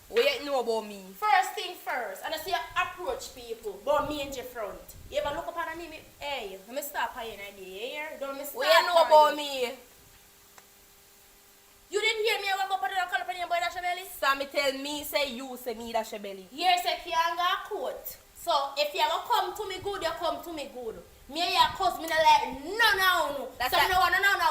What you know about me? First thing first, and I see you approach people, but me and your front. You ever look up at me, hey, let me stop paying an idea, yeah? Don't me stop. What you know about me? You didn't hear me, I walk up and call up on your boy dash your belly? Sammy tell me, say you, say me dash your belly. Here say can't go court. So if you ever come to me good, you come to me good. Me and your cousin, me not like no. That's so a- no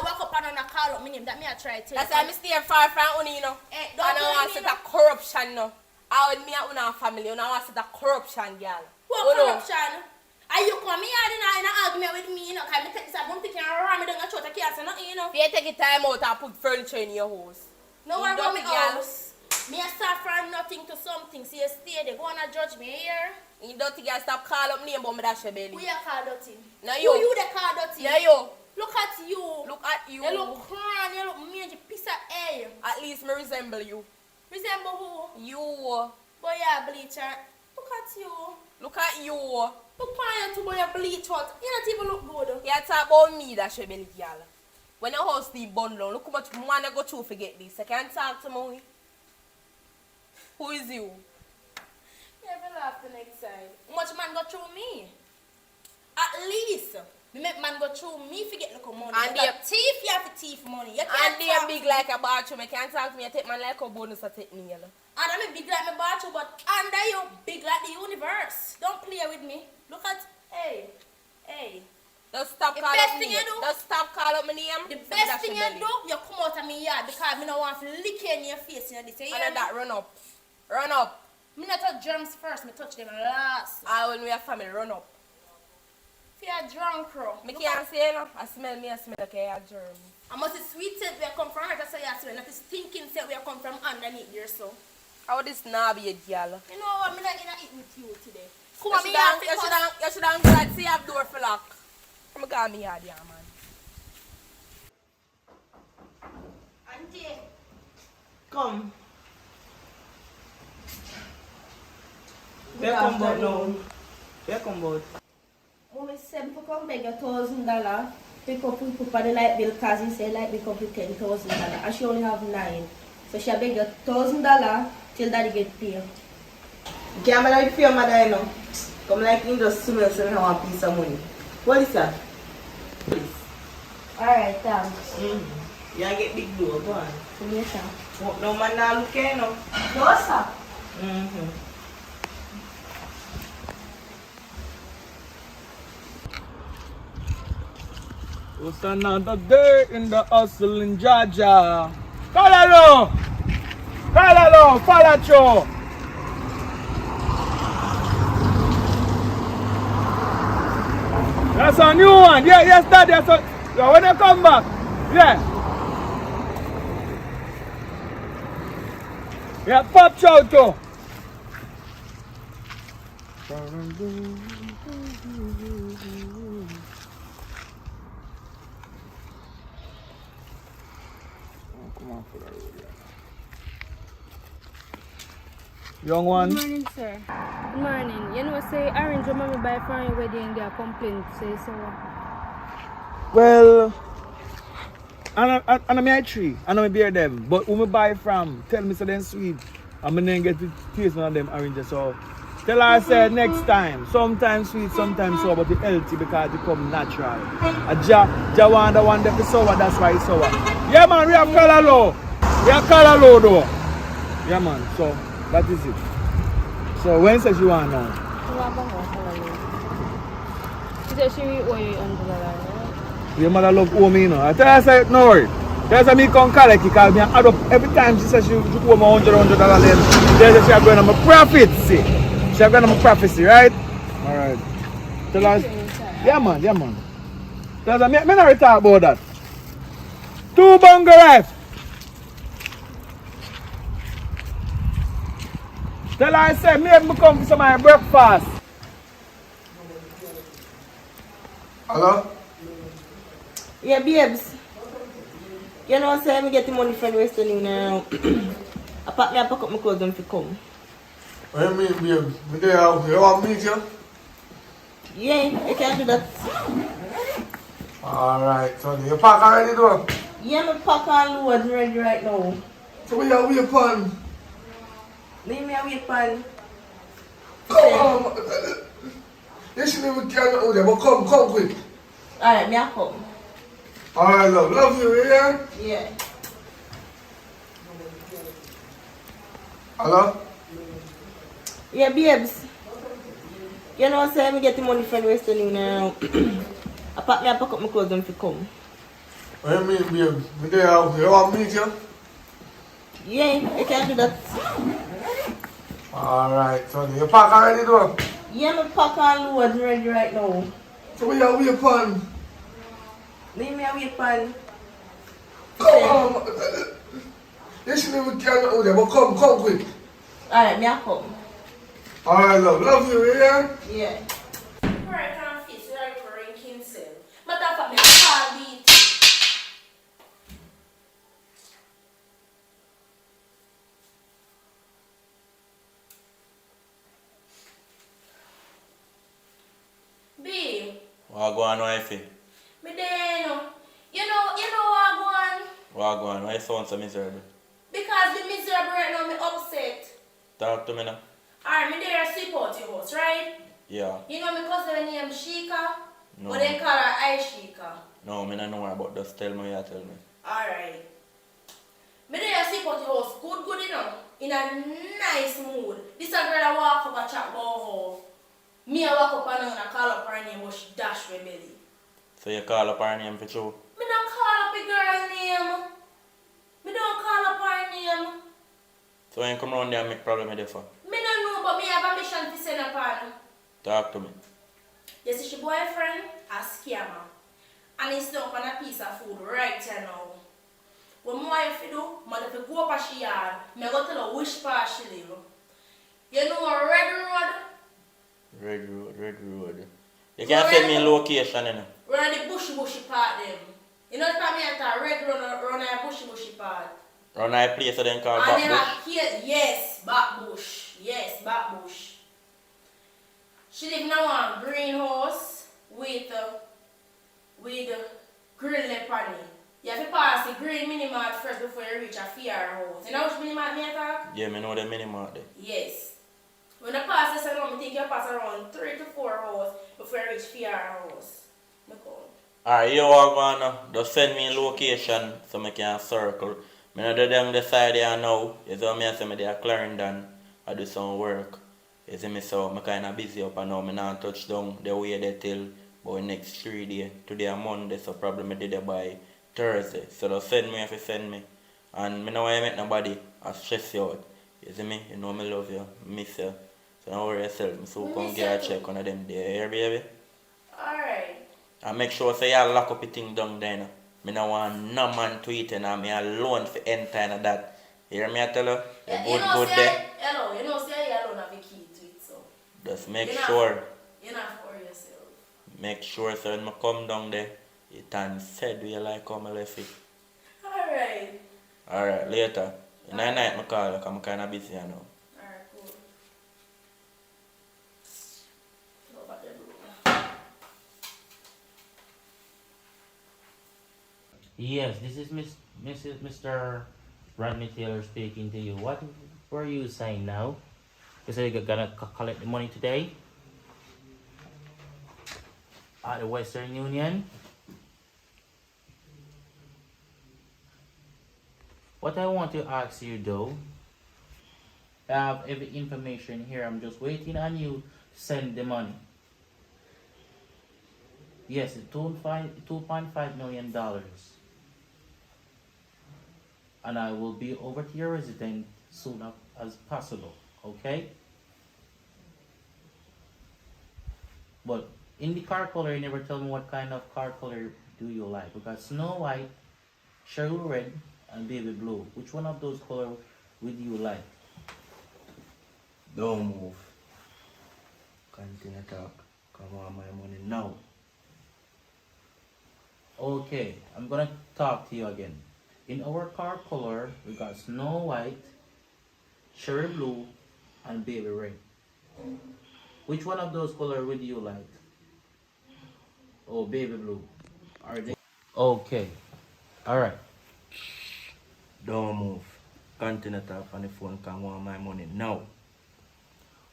walk up and call up me name. That me I try to. That's why I stay far from Uni, you know. Eh, I don't want to set a corruption, no. I would me and una family, you know, I want to set a corruption, girl. What corruption? Are you come here in an argument with me, you know? Cause me take this a bump, can ram me down a throat, I can't say nothing, you know. If you take your time out and put furniture in your house. No You one dirty want me girl. house. Me a start from nothing to something. See you stay there, go on and judge me here. You dirty girl, stop call up name but me dash your belly. Who you call dirty? No, Who you. you the call dirty? No, you. Look at you. Look at you. You look crying, you look mangy piece of air. At least me resemble you. Resemble who? You. Boy, you bleacher. Look at you. Look at you. Look at you to boy, you bleach out. You not even look good. You talk about me, dash your belly, girl. When your house need bundle, look how much money I go through to get this. I can't talk to me. Who is you? You ever laugh the next time? How much man go through me? At least, me make man go through me to get little money. And And they- the thief, you have to thief money. You And can't they talk big to like a bathroom. I can't talk to me. I take man like a bonus. I take me, yellow. And I'm big like my bathroom, but under you, big like the universe. Don't play with me. Look at, hey. Just stop The calling best up thing me. you do- Just stop calling up my name. The Dash best thing your you belly. do, you come out of me yard because me don't want to lick you in your face. You know this. You And hear then me? that run up. Run up. Me not touch germs first, me touch them last. I when we have family, run up. If you're drunk, bro. Me can't say no. I smell like a germ. I must be sweet scent where I come from, that's why you smell. Not the stinking scent where I come from underneath there, so. How this snobby a girl? You know what, I'm not gonna eat with you today. Come You on, me have to you should have glad see have door for lock. I'm gonna me hard, yeah, man. Auntie. Come. Where come about now? Where come about? Mommy said to come beg $1,000. Pick up we put on the light bill because he said light bill come to $10,000. And she only have 9. So she beg $1,000 till daddy get paid. You can't manage with your mother, you know. Come like you just smell so you want a piece of money. What is that? Alright, thanks. You get big door, go on. Yes, sir. No man now look at you know. No, sir. It's another day in the hustle in Georgia. Kalalo! Falacho! That's a new one. Yeah, yes, that. That's a. Yeah, when they come back. Yeah. Yeah, pop chow too. Young one. Good morning, sir. Good morning. You know, say orange your mommy buy from your wedding, they are complaint, say so. Well, I may tree, I know me bear them, but who me buy from, tell me so them sweet, and me then get to taste one of them oranges, so Tell her I said next time. Sometimes sweet, sometimes sour, but it's healthy because it come natural. Ja want the one that is sour, that's why it's sour. Yeah man, we have color low. We have color low though. Yeah man, so that is it. So when says you want now? She said she will owe you $100, Your mother love owe me, you know. I tell her, I say, no worry. Tell her, me come collect it because me add up every time she says she owe me $100 then she are going on my profit, see. She are going on my prophecy, right? Alright. Tell her, yeah man. Tell her, me not talk about that. 2 bunga rice. Tell her, I say, me come for some of my breakfast. Hello? Yeah, babes. You know, say me get the money from the Western Union. I pack up my clothes and fi come. What do you mean, babe? Me there, you want me to? Yeah, I can do that. Alright, Sonny. You pack already though? Yeah, me pack and load ready right now. So we are wait on. Leave me a wait pan. Come on. You shouldn't even care nothing there, but come quick. Alright, me a come. Alright, love you, yeah? Yeah. Hello? Yeah, babes. You know, say me get the money from the Western Union. I pack up my clothes and fi come. What do you mean, babe? Me there, you want me to? Yeah, I can do that. Alright, Sonny. You pack already though? Yeah, me pack and load ready right now. So we are wait on. Leave me a wait pan. Come on. You shouldn't even care nothing there, but come quick. Alright, me a come. Alright, love you, yeah? Yeah. Right, can't fix it, I'm ranking himself. Matter of fact, me call beat. B, What go on, wifey? me there, no. You know what go on? What go on? Why you sound so miserable? Because me miserable right now, me upset. Talk to me now. Alright, me there sleep out your house, right? Yeah. You know my cousin named Shika? No. But they call her Aishika. No, me don't know her, but just tell me what you tell me. Alright. Me there sleep out your house, good, you know. In a nice mood. This a girl I walk up and chat about how me I walk up and I call up her name, but she dash my belly. So you call up her name for true? Me don't call up a girl name. Me don't call up her name. So when you come around there and make problem with you for? Me don't know, but me have a mission to send upon her. Talk to me. You see, she boyfriend a scammer. And he's stuck on a piece of food right here now. What my wife do, I have to go up a she yard. I go tell her which part she live. You know a red road? Red road. You can't send me location, you know. Run the bushy part them. You know what I mean? A red road run a bushy part. Run a place so then call And back they bush. have here, yes, back bush. Yes, back bush. She live now in a greenhouse with grill lepony. You have to pass the green minimart first before you reach a fair house. You know which minimart me talk? Yeah, me know the minimart there. Yes. When I pass this around, I think you pass around 3 to 4 hours before you reach fair house. Me come. Alright, you walk on now. Just send me location so I can circle. I know them the side there now. You see me I say me there Clarendon. I do some work. You see me so I'm kinda busy up and now. I not touch down the way they till about next 3 days. Today a Monday, so probably I did it by Thursday. So just send me if you send me. And I know I met nobody I stress you out. You see me? You know me love you, miss you. So don't worry yourself. So come get a check on them there, here, baby. Alright. And make sure say you lock up the thing down there. No. Me no want no man tweeting and me alone for enter and that. You hear me I tell you? Yeah, Good, you know, good say there. hello, you know, say you alone have a key to it, so. Just make You're sure. You're not for yourself. Make sure so when I come down there, you turn said do you like how I left it. Alright. Alright, later. In the night I call you because I'm kinda busy now. Alright, cool. Go back there, bro. Yes, this is Mr. Rodney Taylor speaking to you. What were you saying now? You said you're gonna collect the money today at the Western Union. What I want to ask you though, I have every information here. I'm just waiting on you to send the money. Yes, it's $2.5 million. And I will be over to your residence soon as possible, okay? But in the car color, you never tell me what kind of car color do you like. Because Snow White, Cherry Red, and Baby Blue. Which one of those colors would you like? Don't move. Continue talk. Come on, my money now. Okay, I'm gonna talk to you again. In our car color, we got Snow White, Cherry Blue, and Baby Red. Which one of those colors would you like? Oh, Baby Blue. Are they? Okay. Alright. Don't move. Continue talk on the phone. Come on, my money now.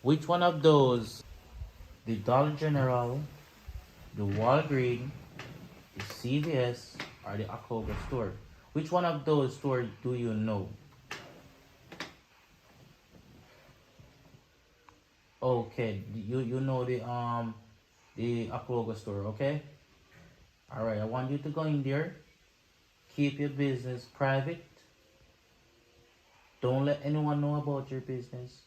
Which one of those? The Dollar General, the Walgreens, the CVS, or the Aqua store? Which one of those stores do you know? Okay, you know the Aqua store, okay? Alright, I want you to go in there. Keep your business private. Don't let anyone know about your business.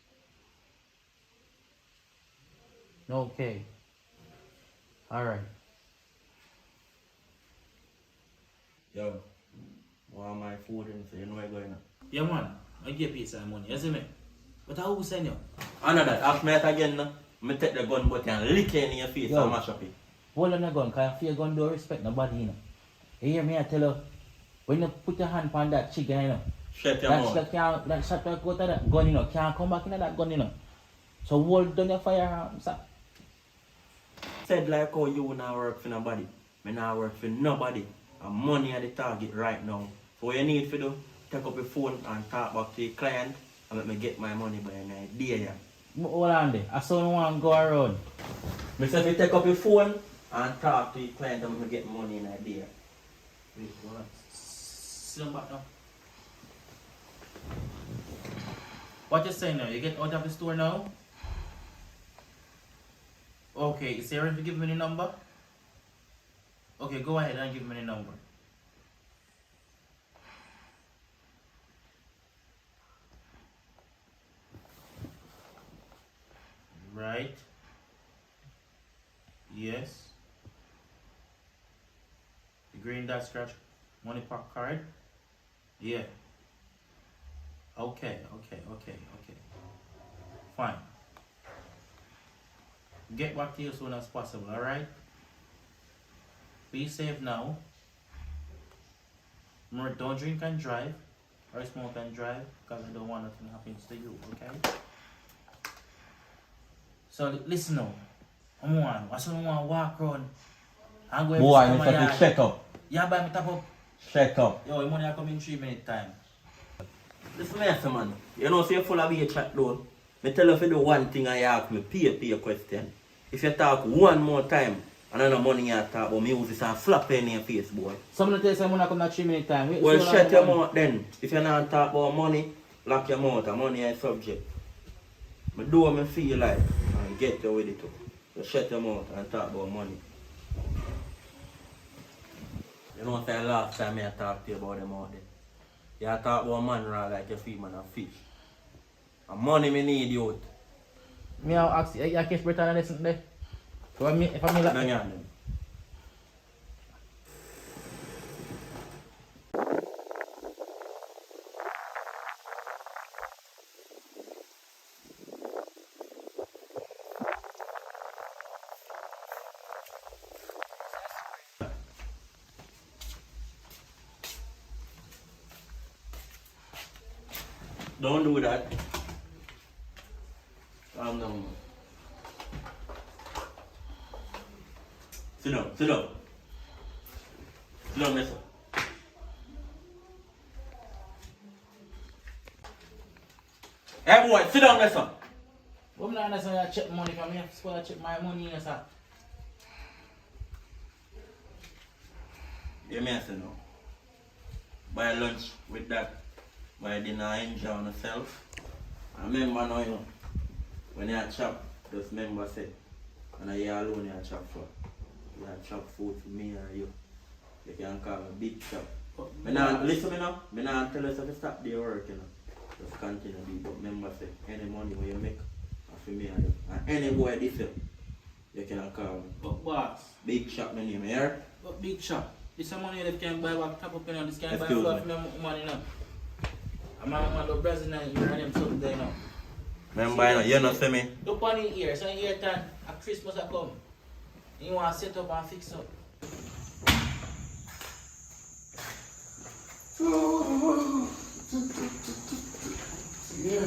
Okay. Alright. Yo, want my food and so you know where going on. Yeah man, I get a piece of money, you see me? But how will send you? I know that. Ask me that again now. Me take the gun but and lick it in your face and mash up it. Hold on a gun, cause if your gun don't respect nobody, you know. You hear me? I tell you, when you put your hand on that chicken, you know. Shut your mouth. That shot will go to that gun, you know. Can't come back into that gun, you know. So hold down your firearm, sir. Said like how you not work for nobody. Me not work for nobody. And money at the target right now. So what you need to do, take up your phone and talk back to your client and let me get my money by an idea. Yeah. Hold on there. I saw no one go around. Me say if you take up your phone and talk to your client and let me get money in idea. Wait, hold on. Sit back now. What you saying now? You get out of the store now? Okay, is there ready to give me the number? Okay, go ahead and give me the number. Right. Yes. The green dot scratch money park card. Yeah. Okay. Fine. Get back to you as soon as possible, alright? Be safe now. Remember, don't drink and drive, or smoke and drive, because I don't want nothing happens to you, okay? So listen now. I'm on. I still want to walk around. I'm going Boy, to you have to shut up. Yeah, buy me top up. Shut up. Yo, the money I come in 3 minutes time. Listen me answer, man. You know, so you're full of a chat though. Me tell you if you do one thing and you ask me, pay a question. If you talk one more time, and I know money you talk about, me use this and flap in your face, boy. Someone tell you I'm going to come in 3 minutes time. Well, shut your mouth then. If you're not talk about money, lock your mouth. And money is subject. I do what I feel like and get you with it too. So shut your mouth and talk about money. You know what the last time I talked to you about them out there? You talk about man rather like you feed man a fish. And money me need you. Me I'll ask you, I catch better than this there. So if I like... Hang on then. Don't do that. Calm down. Sit down. Sit down, mister. Hey boy, sit down, mister. I'm not necessarily check money from me. I'm supposed to check my money, yes, sir. You may say no. Buy lunch with that. Buy dinner, enjoy on yourself. And remember now, you know, when you chop, just remember say, and you alone you chop for. You chop food for me or you. You can call me big chop. Listen me now, I not tell you to stop the work, you know. Just continue to do it. But remember say, any money when you make, for me and you. And any boy this you can call me. But boss. Big chop my name, here. But big shop. This is money that can buy back top up, you know. This can buy Excuse fluff me. money, you know. I'm a little president, you know, them something there, you know. Remember, you know, you know, see me. Look on the ear, so in year time, a Christmas will come. You want to set up and fix up. Yeah.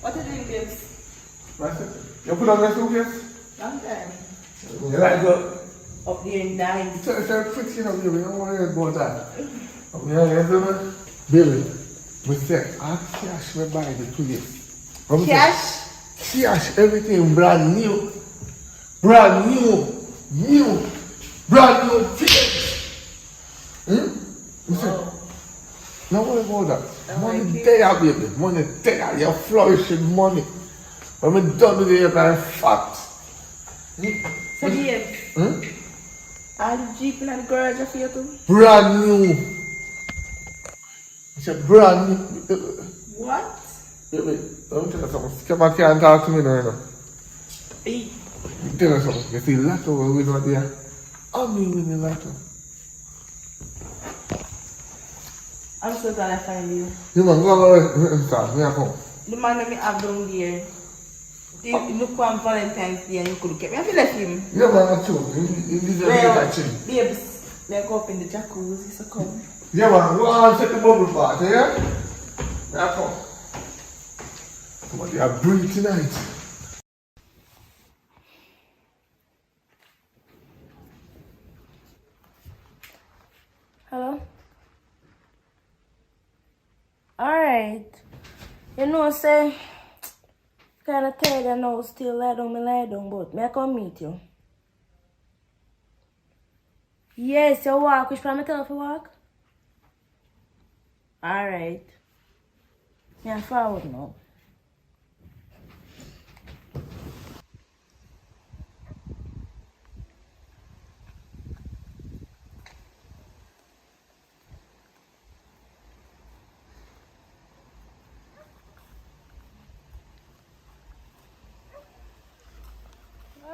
What are you doing, babes? You put on your suitcase? Long time. You like go? Up there in nine. It's a fixing up here, we don't want to hear about that. Yeah, you know, baby, we say, I cash me buy the place. Cash? Cash, everything brand new. Brand new. Brand new place. Listen, now what about that? Money there, baby. Money there. You're flourishing money. When we done with it, you're fat. So, babe, all the Jeep and the garage are for you too? Brand new. It's a brand new. What? Baby, let me tell you something. Come back here and talk to me now, you know. Hey. Let me tell you something. You see Lotto will win out there. I'm winning Lotto. I'm so glad I find you. You man, go away. Start. Me a come. The man that me have down there, look on Valentine's Day and you could get me. I feel like him. Yeah, man, that's true. You deserve to get that chin. Babes, let's go up in the jacuzzi, so come. Yeah, man, go on and set the bubble party, yeah? Yeah, come. Come on, you are breathe tonight. Hello? Alright. You know, say, kind of tired and now still lie down, but may I come meet you? Yes, you walk. Which part me tell you to walk? Alright. Yeah, forward now.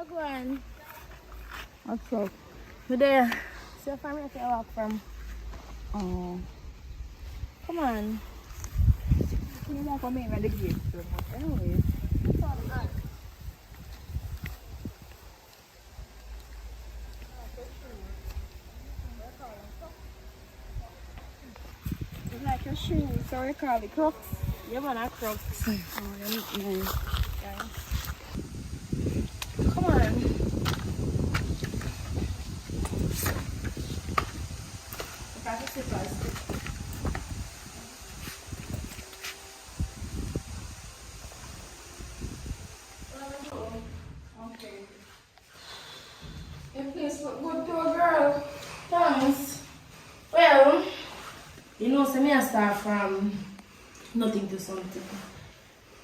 Go on. What's up? But there. See if I'm here walk from. Oh. Come on. You walk on me when the gate so much. Anyway. It's all right. It's like your shoes, so we call it Crocs. Yeah, man, I Crocs. Oh, you look nice. Yeah. Come on. If I can sit first. Okay. Your place look good to a girl. Thanks. Well, you know, so me I start from nothing to something.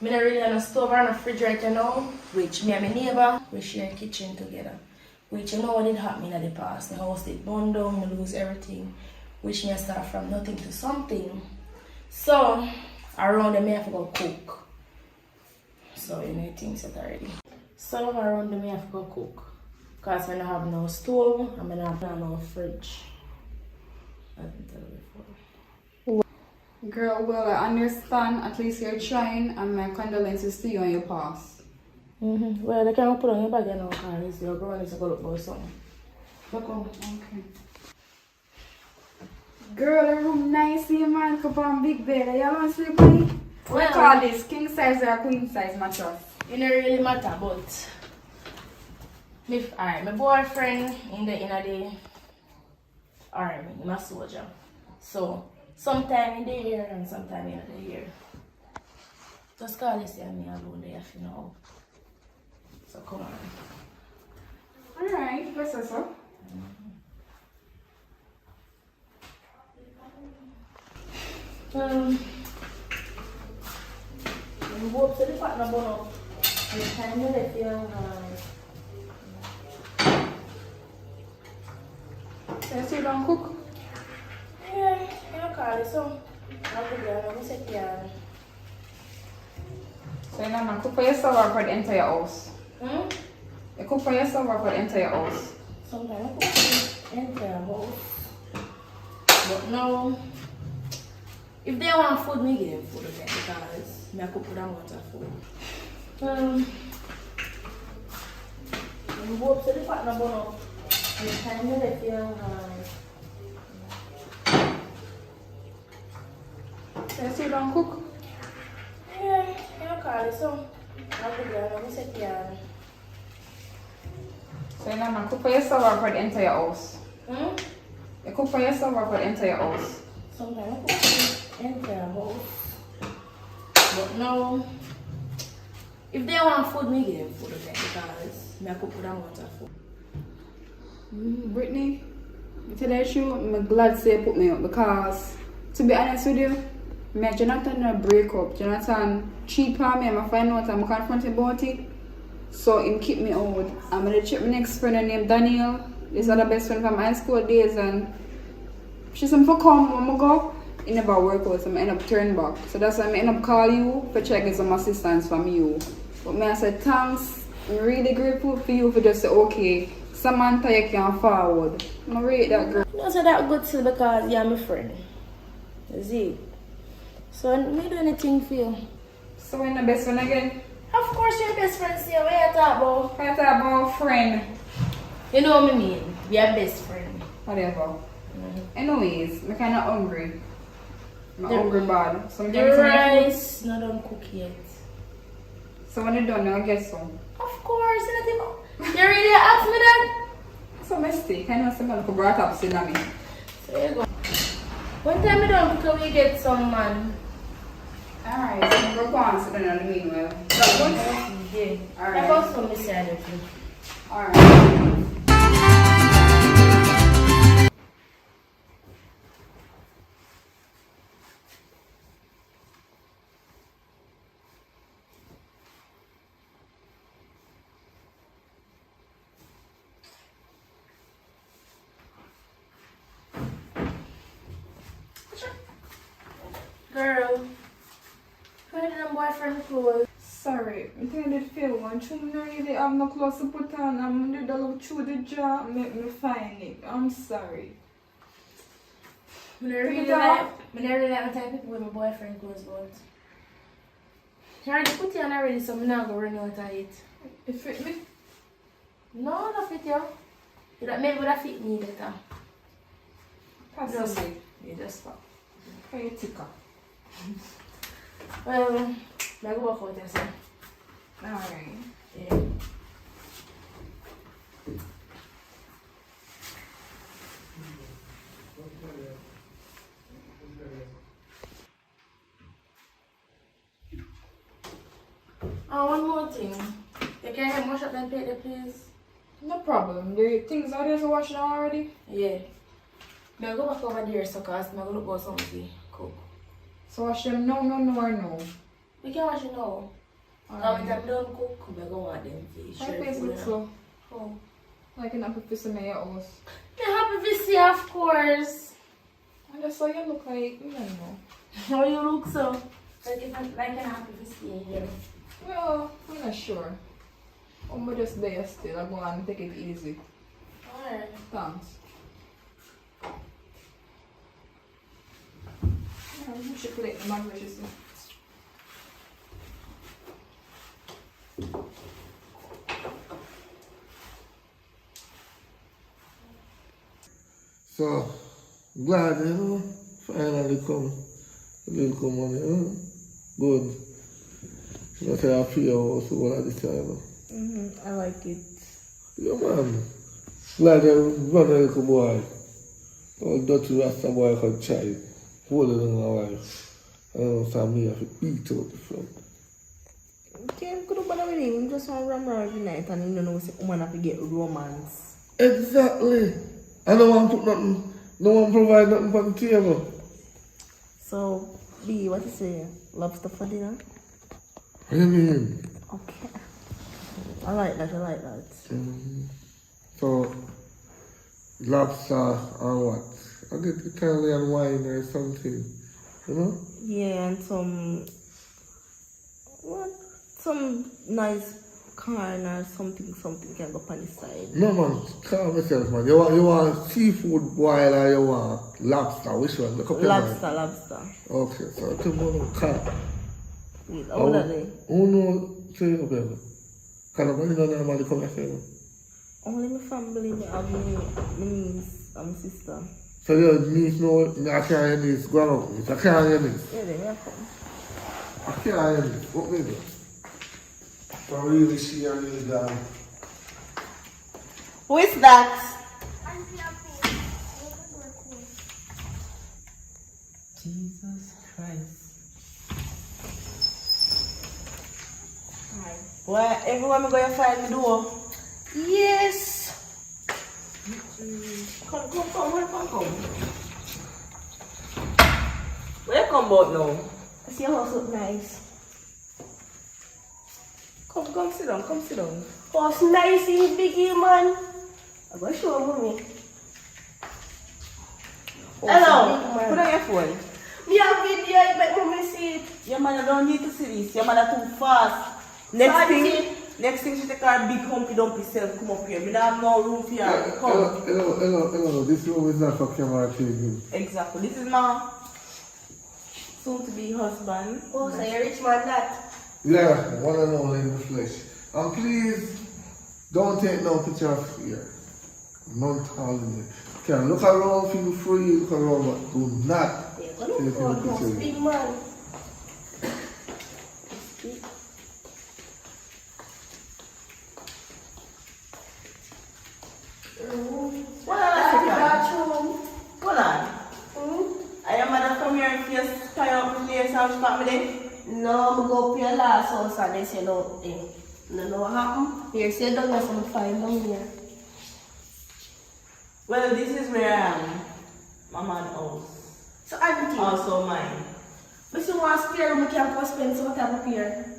Me not really on a stove or on a refrigerator now, which me and my neighbor, we share a kitchen together. Which you know what did happen in the past. The house did burn down, me lose everything. Which me I start from nothing to something. So, around them me have to go cook. So, you know things that already. So, around them me have to go cook. Because I don't have no stove, and I don't have no fridge. I didn't tell you before. Girl, well, I understand. At least you're trying, and my condolences to you on your past. Well, they can't put on your bag now, because your girl needs to go look for something. Look on. Okay. Girl, the room nice here, man. Come on, big bed. You want to sleep on it? What you call this? King size or queen size mattress? It don't really matter, but alright, my boyfriend in the army, I'm a soldier. So sometime in the year and sometime in the year. Just call this and me alone there, you know. So come on. Alright, what's that, sir? We go up to the partner bono. The time you left your Yes, you don't cook? yeah, you call it so. I'll be there, I'm set here. So you don't cook for yourself or for the entire house? Hmm? You cook for yourself or for the entire house? Sometimes I cook for the entire house. But now, if they want food, me give them food again because I cook for them water food. We go up to the partner bono. The time you left your Yes, you don't cook? yeah, you call it so. I'll be there, I'm set here. So you don't cook for yourself or for the entire house? Hmm? You cook for yourself or for the entire house? Sometimes I cook for the entire house. But now, if they want food, me give them food again because I cook for them water food. Brittany, to tell you the truth, I'm glad say you put me up because, to be honest with you, me and Jonathan a break up. Jonathan cheat on me and I find out I'm confronted about it. So him keep me out. I'm gonna check my next friend named Daniel. This other best friend from high school days and she said for come when I go, it never work out, so I end up turning back. So that's why I end up call you for checking some assistance from you. But me I said thanks, I'm really grateful for you for just say okay, Samantha you can forward. I'm gonna rate that girl. You know, so that good too because you're my friend. You see? So me do anything for you. So we're the best friend again? Of course you're best friend, see what you talk about? I talk about friend. You know what I mean? We are best friend. Whatever. Anyways, I'm kinda hungry. I'm The- hungry bad. So The rice not done cook yet. So when you're done, I'll get some. Of course, you really ask me that? That's a mistake. I know someone could brought up sin me. So you go. One time you don't cook, we get some man. Alright, so I'm going to go on sit down in the meanwhile. That good? Yeah. Alright. I got some beside of you. Alright. Girl, where did my boyfriend clothes? Sorry, I think I did feel one. I don't really have no clothes to put on. I'm going to look through the jar and make me find it. I'm sorry. I really like my type of people with my boyfriend clothes, but I already put it on already, so I'm not going to run out of it. It fit me? No, not fit you. Maybe would have fit me better. Possibly. You just stop. Very thicker. Well, I go back out there, so. Alright. Yeah. One more thing. You can help wash up that plate there, please? No problem. The things are there to wash now already? Yeah. I go back over there, so cause I'm going to go something to cook. So wash them no, or no? We can wash it now. Alright. When I'm done cook, I go want them fish. My face looks so. Oh. Like an apple piece in your house. I'm happy to see, of course. And that's how you look like, you don't know. How you look so? Like an happy to see here. Well, I'm not sure. I'm just there still. I'm going to take it easy. Alright. Thanks. You should plate the mango, you see. So, glad, you know, finally come. Little money, you know. Good. You know, say I feel house all of this time, you know. I like it. Yeah, man. Glad you run a little boy. All dirty rasta boy could try. Hold it on my wife. I don't know, so me have to beat out the front. Can't go to bother with him. Just want to run around every night and you know, say, woman have to get romance. Exactly. I don't want to put nothing, no one provide nothing on the table. So, B, what you say? Lobster for dinner? What do you mean? Okay. I like that. So, lobster or what? I get Italian wine or something, you know? Yeah, and some nice corn or something can go on the side. No man, calm yourself man. You want seafood boil or you want lobster? Which one? Look up your mind. Lobster. Okay, so tomorrow calm. Wait, how old are they? Who knows say you baby? Can nobody know normally come here? Only my family, my niece and my sister. So your niece know I can't hear niece go on with. I can't hear niece. Yeah, they may come. I can't hear niece. What may do? So really she and really gone. Who is that? Jesus Christ. Why everyone go and find the door? Yes. Come. Where come about now? I see your house look nice. Come sit down. House nice in biggie, man. I'm going to show mommy. Hello. Put on your phone. Me have video, I bet mommy see it. Your mother don't need to see this. Your mother too fast. Next thing she take her big humpy dumpy self come up here. We don't have no room for her. Come. Hello. This room is not for camera TV. Exactly. This is my soon to be husband. Oh, so you're rich man that? Yeah, one and only in the flesh. And please, don't take no picture of here. Not telling you. Can look around, feel free, look around, but do not take no picture. Big man. Hold on. I am mother come here and just tie up the place and spot me there? No, I go up your last house and they say no thing. No know what happened. Here say don't let me find down here. Well, this is where I am. My man's house. So everything. Also mine. But you want to spare room, we can't go spend some time up here.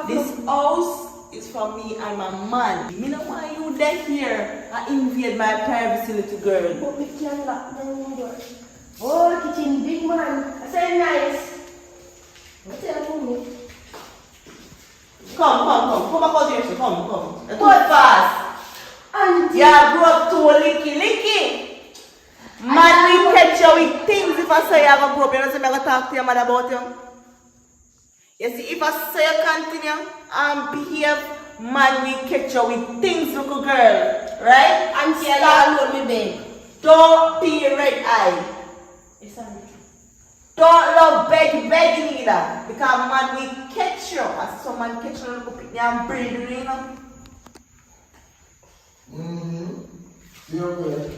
This house is for me and my man. Me don't want you there here and invade my privacy, little girl. But we can't lock down the door. Oh, kitchen big man. I say nice. What's that for me? Come back out here, come. Too fast. Auntie. Yeah, grew up too licky. Man, we catch you with things if I say you have a grow up. You don't say I'm going to talk to your mother about you. You see, if I say you continue and behave, man, we catch you with things, little girl. Right? Auntie, I alone me bed. Don't be red eye. It's Auntie. Don't love begging either. Because man, we catch you. As some man catch you, look pick and breathe, you know. You're good.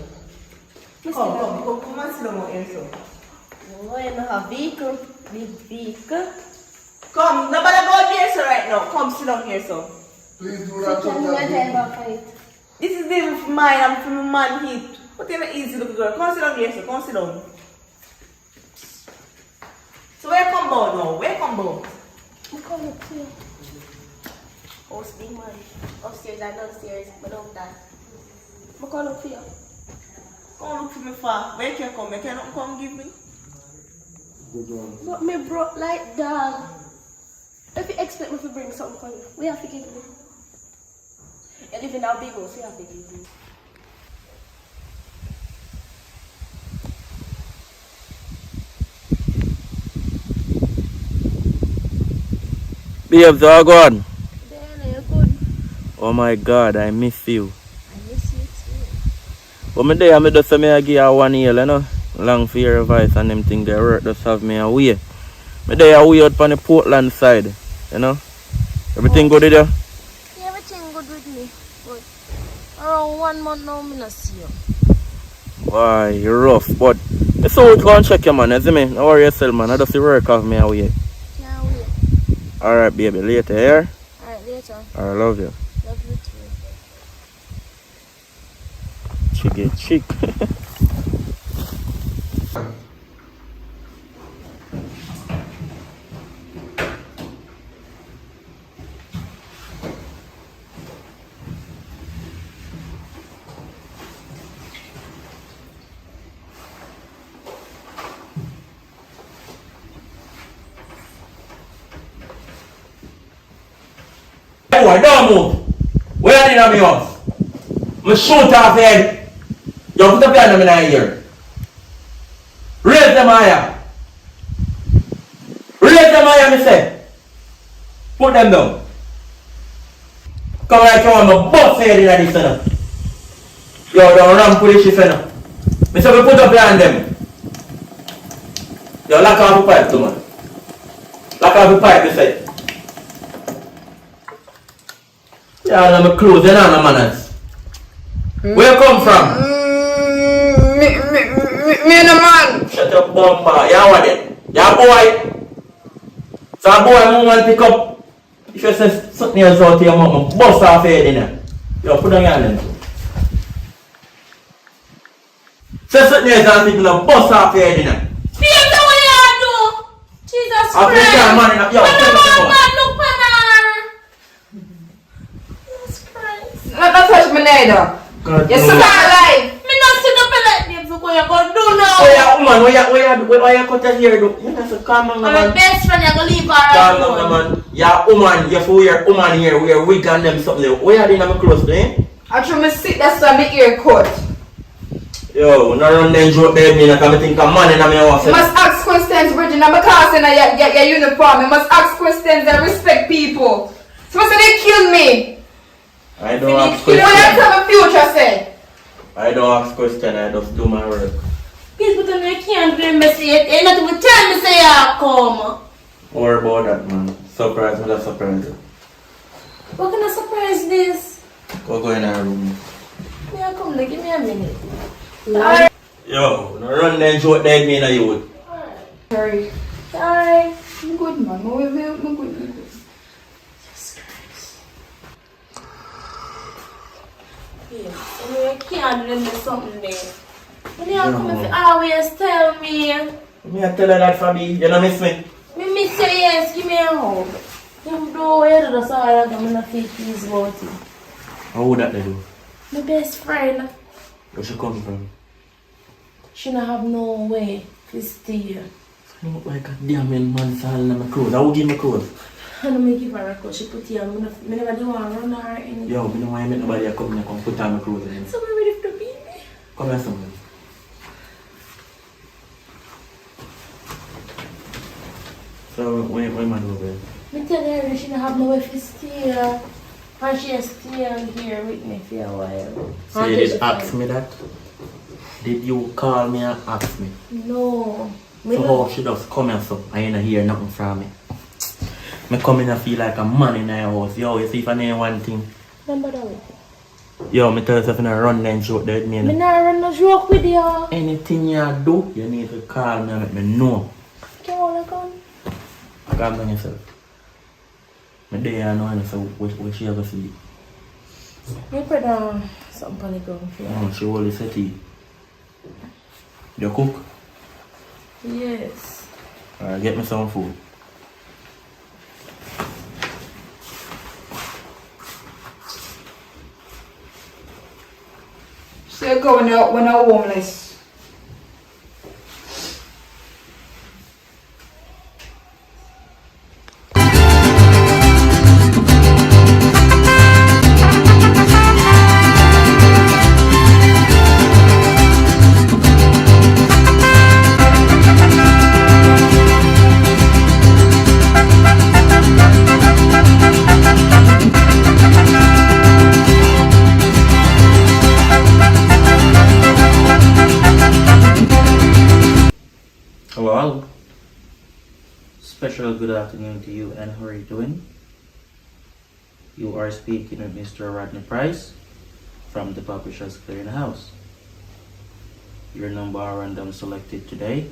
Come and sit down here, so. Oh, you know a vehicle. Big vehicle. Come, nobody go here, so right now. Come sit down here, so. Please do that. This is the mine, I'm from my man heat. What you easy little girl. Come sit down here, so. Come sit down. So where come about now? Where come about? I'm coming up to you. House big man. Upstairs and downstairs, but don't that. I'm calling up for you. Come look for me far. Where can you come? You cannot come give me? Good one. But me broke like dog. If you expect me to bring something for you, we have to give me. You live in our big house, we have to give me. Babes, how gone? Then you're good. Oh my God, I miss you. I miss you too. But me there, I just say me I give you 1 year, you know. Long for your advice and them things they work just have me away. Me there away out on the Portland side, you know. Everything good with you? Yeah, everything good with me. But around 1 month now, I don't see you. Why, you're rough, but it's all go and check your man, you see me? Don't worry yourself, man. I just the work off me away. Can't wait. Alright, baby, later, yeah? Alright, later. I love you. Love you too. She get chick. Boy, don't move. Where are you in my house? I'm shoot off head. You put up your hand in my ear. Raise them higher. Raise them higher, me say. Put them down. Come like you want me bust head in this center. Yo, don't run police shift center. Me say we put up your hand them. Yo, lock off the pipe too, man. Lock off the pipe, me say. Yeah, I'm close, you know, no manners. Where you come from? Me and a man. Shut up, bumper. You what it? You a boy. So a boy, I want to pick up. If you say something else out here, I'm bust off your head in there. Yo, put down your hand then. Say something else and people are bust off your head in there. Feel the way I do. Jesus I Christ. think man in a... Yo, Man, look for her. Jesus Christ. Not touch me neither. God, You're no. super alive. Me not sit up and let them so what you gonna do now? Oh yeah, woman, why you cut your hair do? You know, so calm down, I'm man. my best friend, you're gonna leave her Calm alone. down, man. Yeah, woman, you have to wear woman here, wear wig and them something. Where are they in my clothes, eh? I try to sit, that's why my ear cut. Yo, no run then joke there, me, like I think a man in my house. You must ask questions, Virgin, because in your uniform. You must ask questions and respect people. Supposed to they kill me. I don't ask You know what questions. that's my future say? I don't ask questions, I just do my work. People tell me I can't remember say it. Ain't nothing to tell me say I come. Don't worry about that, man. Surprise me, that's surprise you. What kind of surprise this? Go in our room. May I come there? Give me a minute. Yo, no run then joke there, me in a youth. Sorry. Sorry. I'm good, man. I'm good. Yeah. Anyway, I can't remember something there. When you come if you always tell me. Me I tell her that for me, you know miss me? Me miss you, yes, give me a hug. You know, you do that's all I got, I'm not feel pleased about it. How would that they do? My best friend, Where she come from? she don't have no way to stay here. You look like a damn man all in my clothes. I will give my clothes. I don't give her a clothes, she put here, I never do want to run her or anything. Yo, me don't want to make nobody come and come put on my clothes. So I'm ready to be me. Come here, someone. So, where man over there? Me tell her she don't have no way to stay here. And she stay here with me for a while. So you did ask me that? Did you call me and ask me? No. So how she just come here so I ain't hear nothing from me? Me come in and feel like a man in our house. Yo, you see if I know one thing. Remember that way? Yo, me tell yourself in a run then joke there with me. Me not run no joke with you. Anything you do, you need to call me and let me know. Can you hold a gun? Calm down yourself. Me there I know and so where she ever sleep. You put down something on the ground for you. No, she only said tea. You cook? Yes. Alright, get me some food. Still going out when I'm homeless. Hello. Special good afternoon to you, and how are you doing? You are speaking with Mr. Rodney Price from the Publishers Clearinghouse. your number are random selected today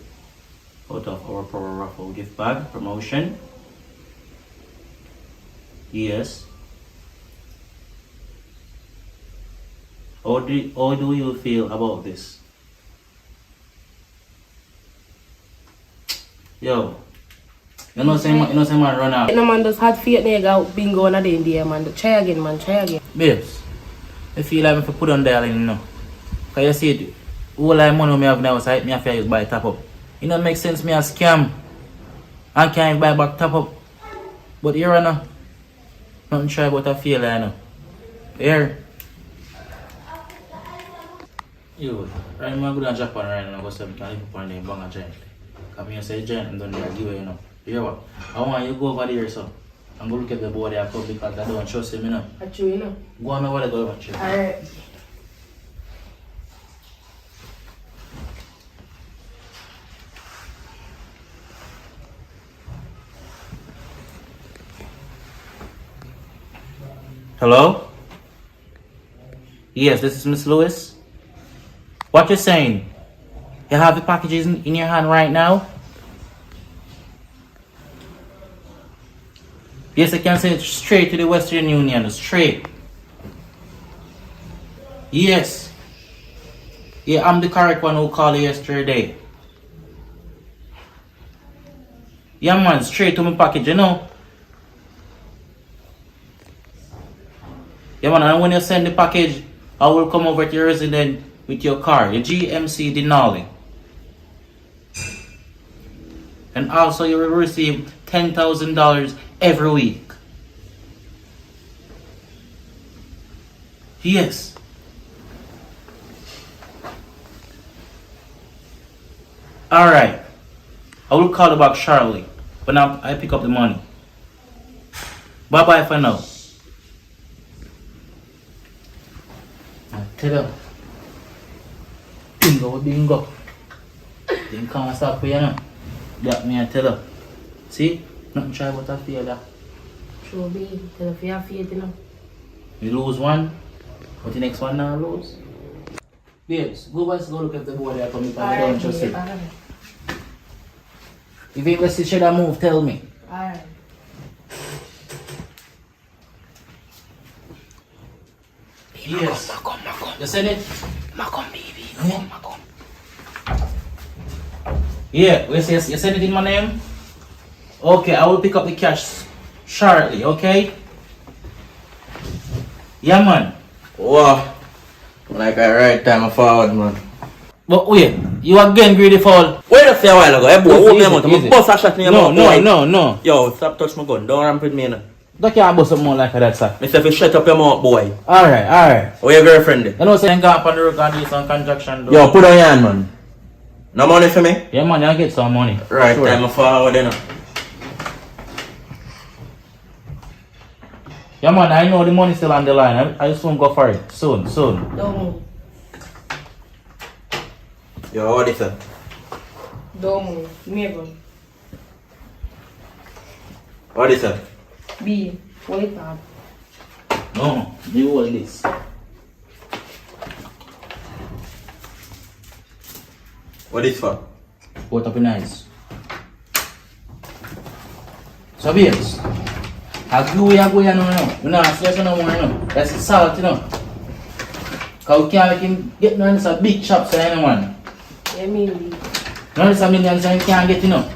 out of our Power Raffle gift bag promotion. Yes. How do you feel about this? Yo, you know say man run out. No man just had faith nigga bingo on a day in there man. Try again man, try again. Babes, I feel like if I put on dialing, you know. Cause you see it, all the money me have now, so me have to use buy top up. It don't make sense me a scam and can't buy back top up. But here I know, nothing try but I feel like I know. Here. Yo, right now I go to Japan right now, go some can live upon the bang giant. Come here say giant and done there give you know. You hear what? I want you go over there so. And go look at the board there because I don't trust him, you know. I true, you know. Go on over there, go over there. Alright. Hello? Yes, this is Miss Lewis. What you're saying? You have the packages in your hand right now? Yes, I can send it straight to the Western Union, straight. Yes. Yeah, I'm the correct one who called you yesterday. Yeah man, straight to my package, you know. Yeah man, and when you send the package, I will come over to your residence with your car, your GMC Denali. And also you will receive $10,000 every week. Yes. Alright. I will call you back shortly when I pick up the money. Bye bye for now. Tell them. Bingo. They can't stop for you now. That me I tell her. See? Nothing try but I feel that. Sure be. Tell if you have faith, you know. You lose one, but the next one now lose. Babes, go look at the board there for me because I don't trust it. If you ever see should move, tell me. Alright. Yes. You said it? Baby. Yeah, you said it in my name? Okay, I will pick up the cash shortly, okay? Yeah, man. Wow. Like a right time forward, man. But wait, you again greedy fool. Wait a few while ago, eh, boy? Hold me a minute. I'm bust a shot in your mouth, boy. No. Yo, stop touch my gun. Don't ramp with me, now. Don't can't bust up more like that, sir. Mr. Fish, shut up your mouth, boy. Alright. Where your girlfriend is? You know, saying go up on the road and do some contraction. Though. Yo, put on your hand, man. No money for me? Yeah, man, you get some money. Right, sure. time forward, you know. Yeah, man, I know the money still on the line. I soon go for it. Soon. Don't move. Yo, what is it? Don't move. Give me a gun. What is it? B. Hold it up. No, you hold this. What is for? Put up in eyes. So, babes, I go here, no. We're not stressing no more, no. That's salt, you know. Because we can't make him get none of this big shops or anyone. Yeah, me. None of this millions and can't get, you know.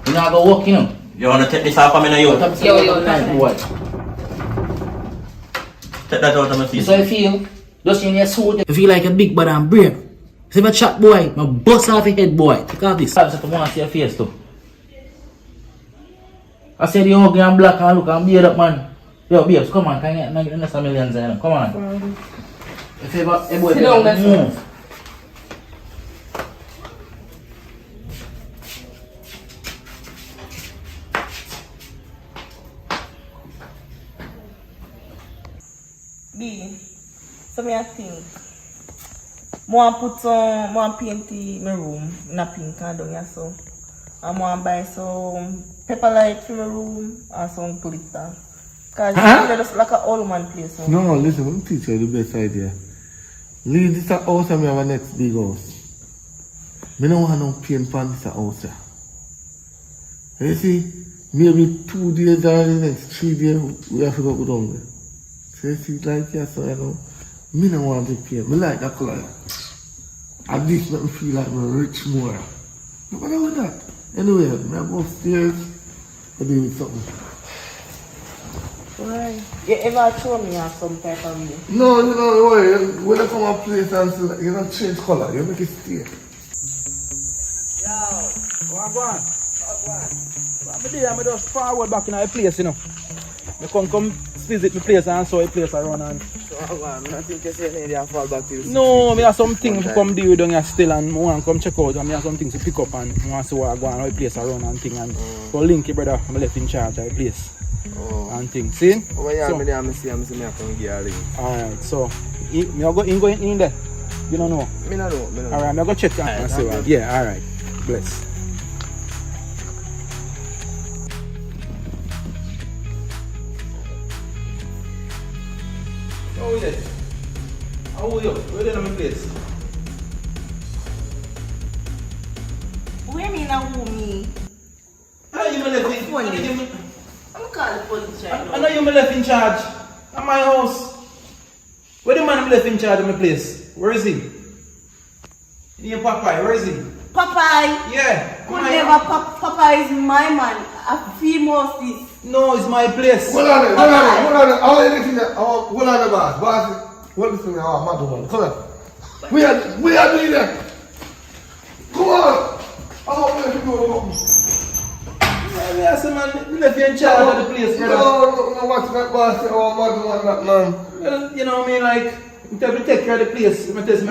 You know, I go walk, you know. You want to take this off of me now, you? Yo, What? Take that out of my face. So I feel, just in your suit, you feel like a big bad and brave. See my chat boy, my bust off your head boy. Take off this. I want to see your face too. I said you ugly and black and look and beard up man. Yo babes, come on, can you get some millions in? Come on. If you ever move. B, so me I think more put some more paint in my room in a pink and down here so. I want to buy some pepper light for my room and some glitter. Because it's just like an old man place. No, listen, let me teach you the best idea. Leave this house and we have a next big house. Me don't want no pain from this house. You see, maybe 2 days or the next 3 days we have to go down there. So you see, like yeah, so you know, me don't want to pay. Me like that color. At least make me feel like I'm rich more. What about that? Anyway, I go upstairs and do with something. Why? You ever show me some type of me? No, when I come up place and see, you don't change color, you make it stay. Yo, what on? I'm just forward back in our place, you know. I come visit my place and saw a place around and... I think you say you fall back to you. No, I have some things to come do down here still and I want to come check out and I have some things to pick up and I want to see what I go on our place around and thing and so link it, brother, I'm left in charge of the place and thing. See? Oh yeah, so, I see me come give a link. Alright, so me go in there? You don't know? Me don't know. Alright, I go check and see what. Yeah, alright. Bless. Oh yeah. How are you? Where are my place? Where me now who me? How you left in? I'm calling the police right now. I know you left in charge at my house. Where the man left in charge of my place? Where is he? In your Popeye, where is he? Popeye? Yeah. Could never Popeye is my man. A female this. No, it's my place. Hold on. I want anything that hold on the boss. What is the mad woman? Come on. We are doing that. Come on. I want to go. Yes, man, you left you in charge of the place, brother. No, what's that boss? Oh, mad woman, that man. Well, you know what I mean, like, you tell me to take care of the place. I tell you,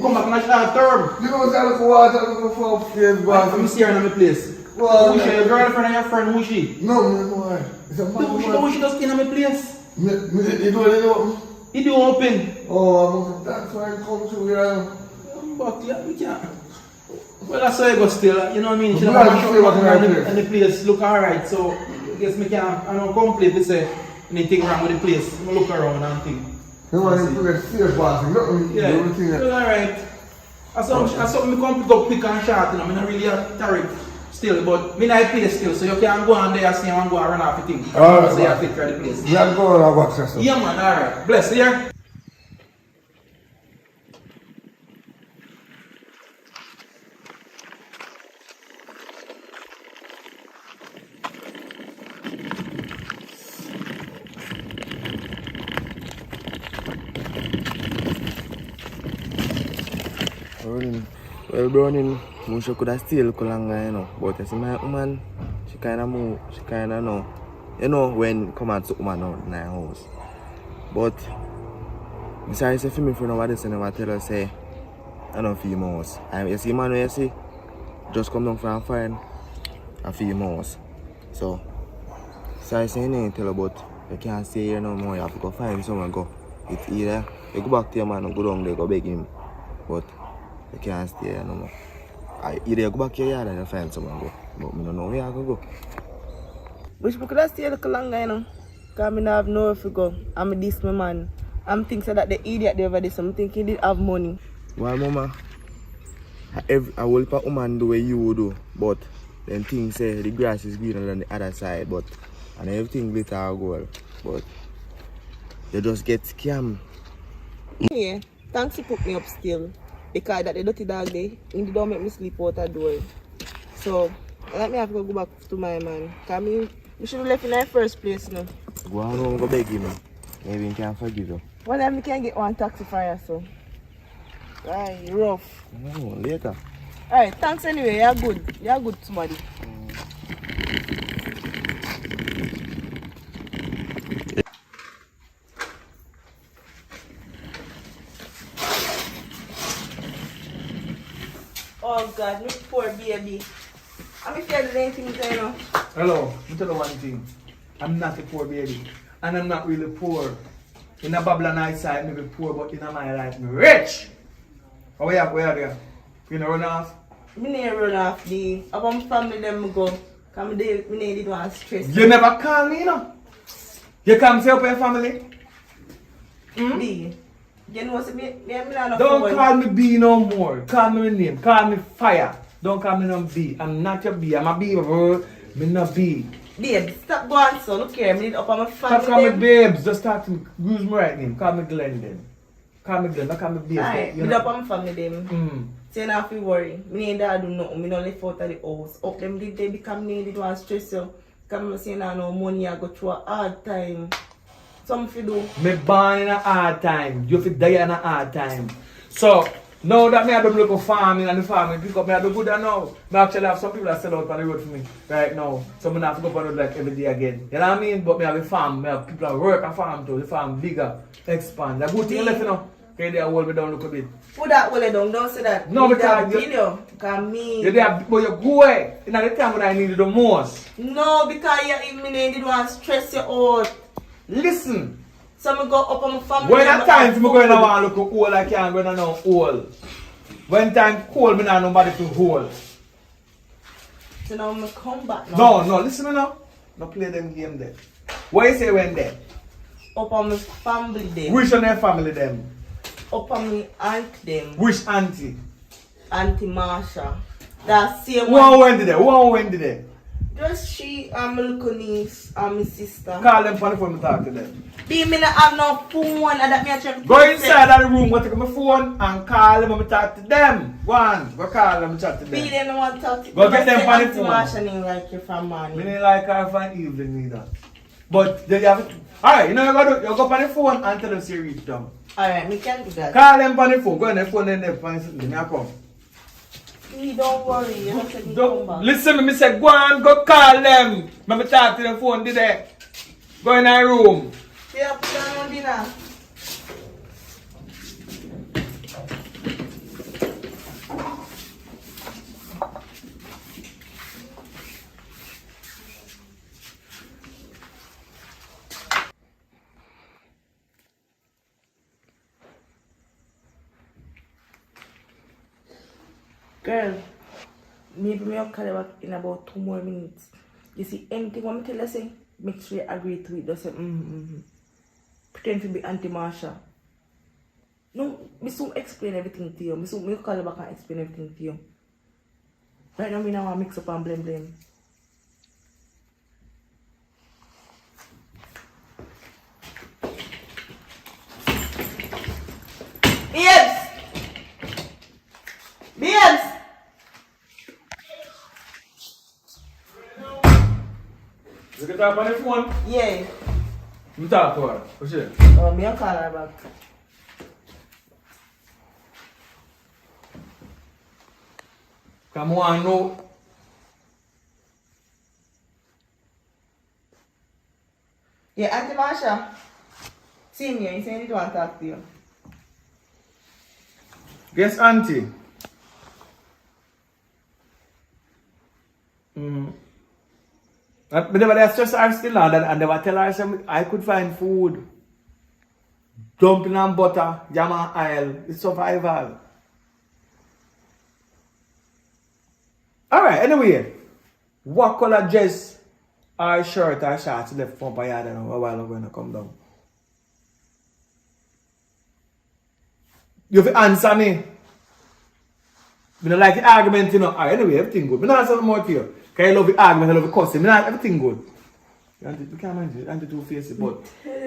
come back in a short term. You know what's that look water, look for upstairs, boss. I'm staring at my place. Well, who's she? Your girlfriend or your friend? Who's she? No, why? It's a mad woman. Who she just in my place? You do it open? It do open. Oh, that's why I come to here. But yeah, we can't. Well, that's how I go still. You know what I mean? She I'm don't glad you say what and right the place look alright. So I guess I don't complain if say anything wrong with the place. I look around and think. You want to put a serious boss, yeah, everything. Well, alright. That's something I come pick up quick and short. You know, I'm not really a tariff still, but I'm not a place still. So you can go on there and see and go and run off the thing. Alright, so you take care of the place. Yeah, go on and watch yourself. Yeah, man, alright. Bless you. Yeah? Well, Browning, Musha could have still Kulanga, you know. But you see, my woman, she kind of move, she kind of know. You know, when come out to woman out in her house. But, I'm sorry, say, for me, for nobody, so never tell her, say, I don't feel mouse. You see, man, you see, just come down from find a few mouse. So, sorry, say, you need to tell her, but you can't stay here no more. You have to go find someone, go. It's either you go back to your man and go down there, go beg him. But, you can't stay here no more. Either you go back to your yard and you find someone go. But I don't know where I can go. Wish we could have stayed a little longer, you know. Because I don't have nowhere to go. I'm this my man. I'm thinking that the idiot over this, I'm thinking he did have money. Well, Mama, I will put a woman the way you do. But then things say the grass is greener than the other side. But and everything glitter or gold. But you just get scammed. Yeah, thanks for put me up still. Because that the dirty dog there, he don't make me sleep out the door. So, let me have to go back to my man. Because we should have left in the first place now. Go on home, go beg him. Maybe he can forgive you. Well, then we can get one taxi for you, so. Right, rough. No, later. Alright, thanks anyway. You're good. You're good, somebody. Oh God, my poor baby. I'm afraid of anything there now. Hello, I'll tell you one thing. I'm not a poor baby. And I'm not really poor. In a Babylon side, maybe poor, but in my life, I'm rich. Oh, where are you? You know run off? I never run off. I want family them go. Because I didn't want to stress. You never call me, you know? You come say up your family? Hmm? You know, me not Don't call me B no more. Call me my name. Call me Fire. Don't call me no B. I'm not your B. I'm a B, bro. Me not B. Babe, stop going so. Look here, I need up on my family. Stop calling me babes. Just start to use my right name. Call me Glenn then. Call me Glenn. Don't call me babes. Alright, me up on my family them. So you don't have to worry. Me ain't that do nothing. Me don't live out of the house. Up them did they become needed one stress you. Come I'm saying I no money I go through a hard time. Something do. Me born in a hard time. You fit die in a hard time. So now that me have them local farming and the farming pick up, me have the good now. Me actually have some people that sell out on the road for me right now. So me have to go up on the road like every day again. You know what I mean? But me have a farm. Me have people that work a farm too. The farm bigger, expand. The good thing left you know. Okay, they hold me down look a bit. Put that hold it down, don't say that. No, because Because me. You're there, but you go away. In the time when I needed the most. No, because you me needed one stress you out. Listen. So I go up on my family. When at times I go in and look old, I can't go in now old. When time cold, I don't nobody to hold. So now I come back now. No, listen now. No play them game there. What you say when there? Up on my family them. Which on their family them? Up on my aunt them. Which auntie? Auntie Marsha. That same Who went there? Who went there? Just she and my little niece and my sister. Call them on the phone and talk to them. Be me not have no phone and that me a check. Go inside of the room, go take my phone and call them and talk to them. Go call them and chat to them. Be them want to talk to them. Go get them on the phone. Marsha didn't like you from morning. Me didn't like her from evening neither. But they have to. Alright, you know you go on the phone and tell them to reach down. Alright, me can do that. Call them on the phone, go on the phone and then find something. I come. Please don't worry, you don't take me come back. Listen, me say go on, go call them. Me talk to the phone today. Go in our room. Yeah, put down dinner. Girl, maybe me will call you back in about 2 more minutes. You see, anything what me tell you say, make sure you agree to it. Just say, Pretend to be Auntie Marsha. No, me soon explain everything to you. Me soon call you back and explain everything to you. Right now, me now want to mix up and blame. Babes! You can talk on the phone? Yeah. You talk to her. For sure. Oh, me will call her back. Come on, no. Yeah, Auntie Marsha. See me, you say you don't want to talk to you. Yes, auntie. But they were stressed her still on and they were telling her I could find food. Dumpling and butter, jam and oil. It's survival. Alright, anyway. What color dress or shirt or shorts left from my yard and a while ago when I come down? You have to answer me. I don't like the argument, you know. Alright, anyway, everything good. I don't answer no more to you. Because I love the argument, I love the cussing. Everything good. You can't mind it. Auntie two-faced, but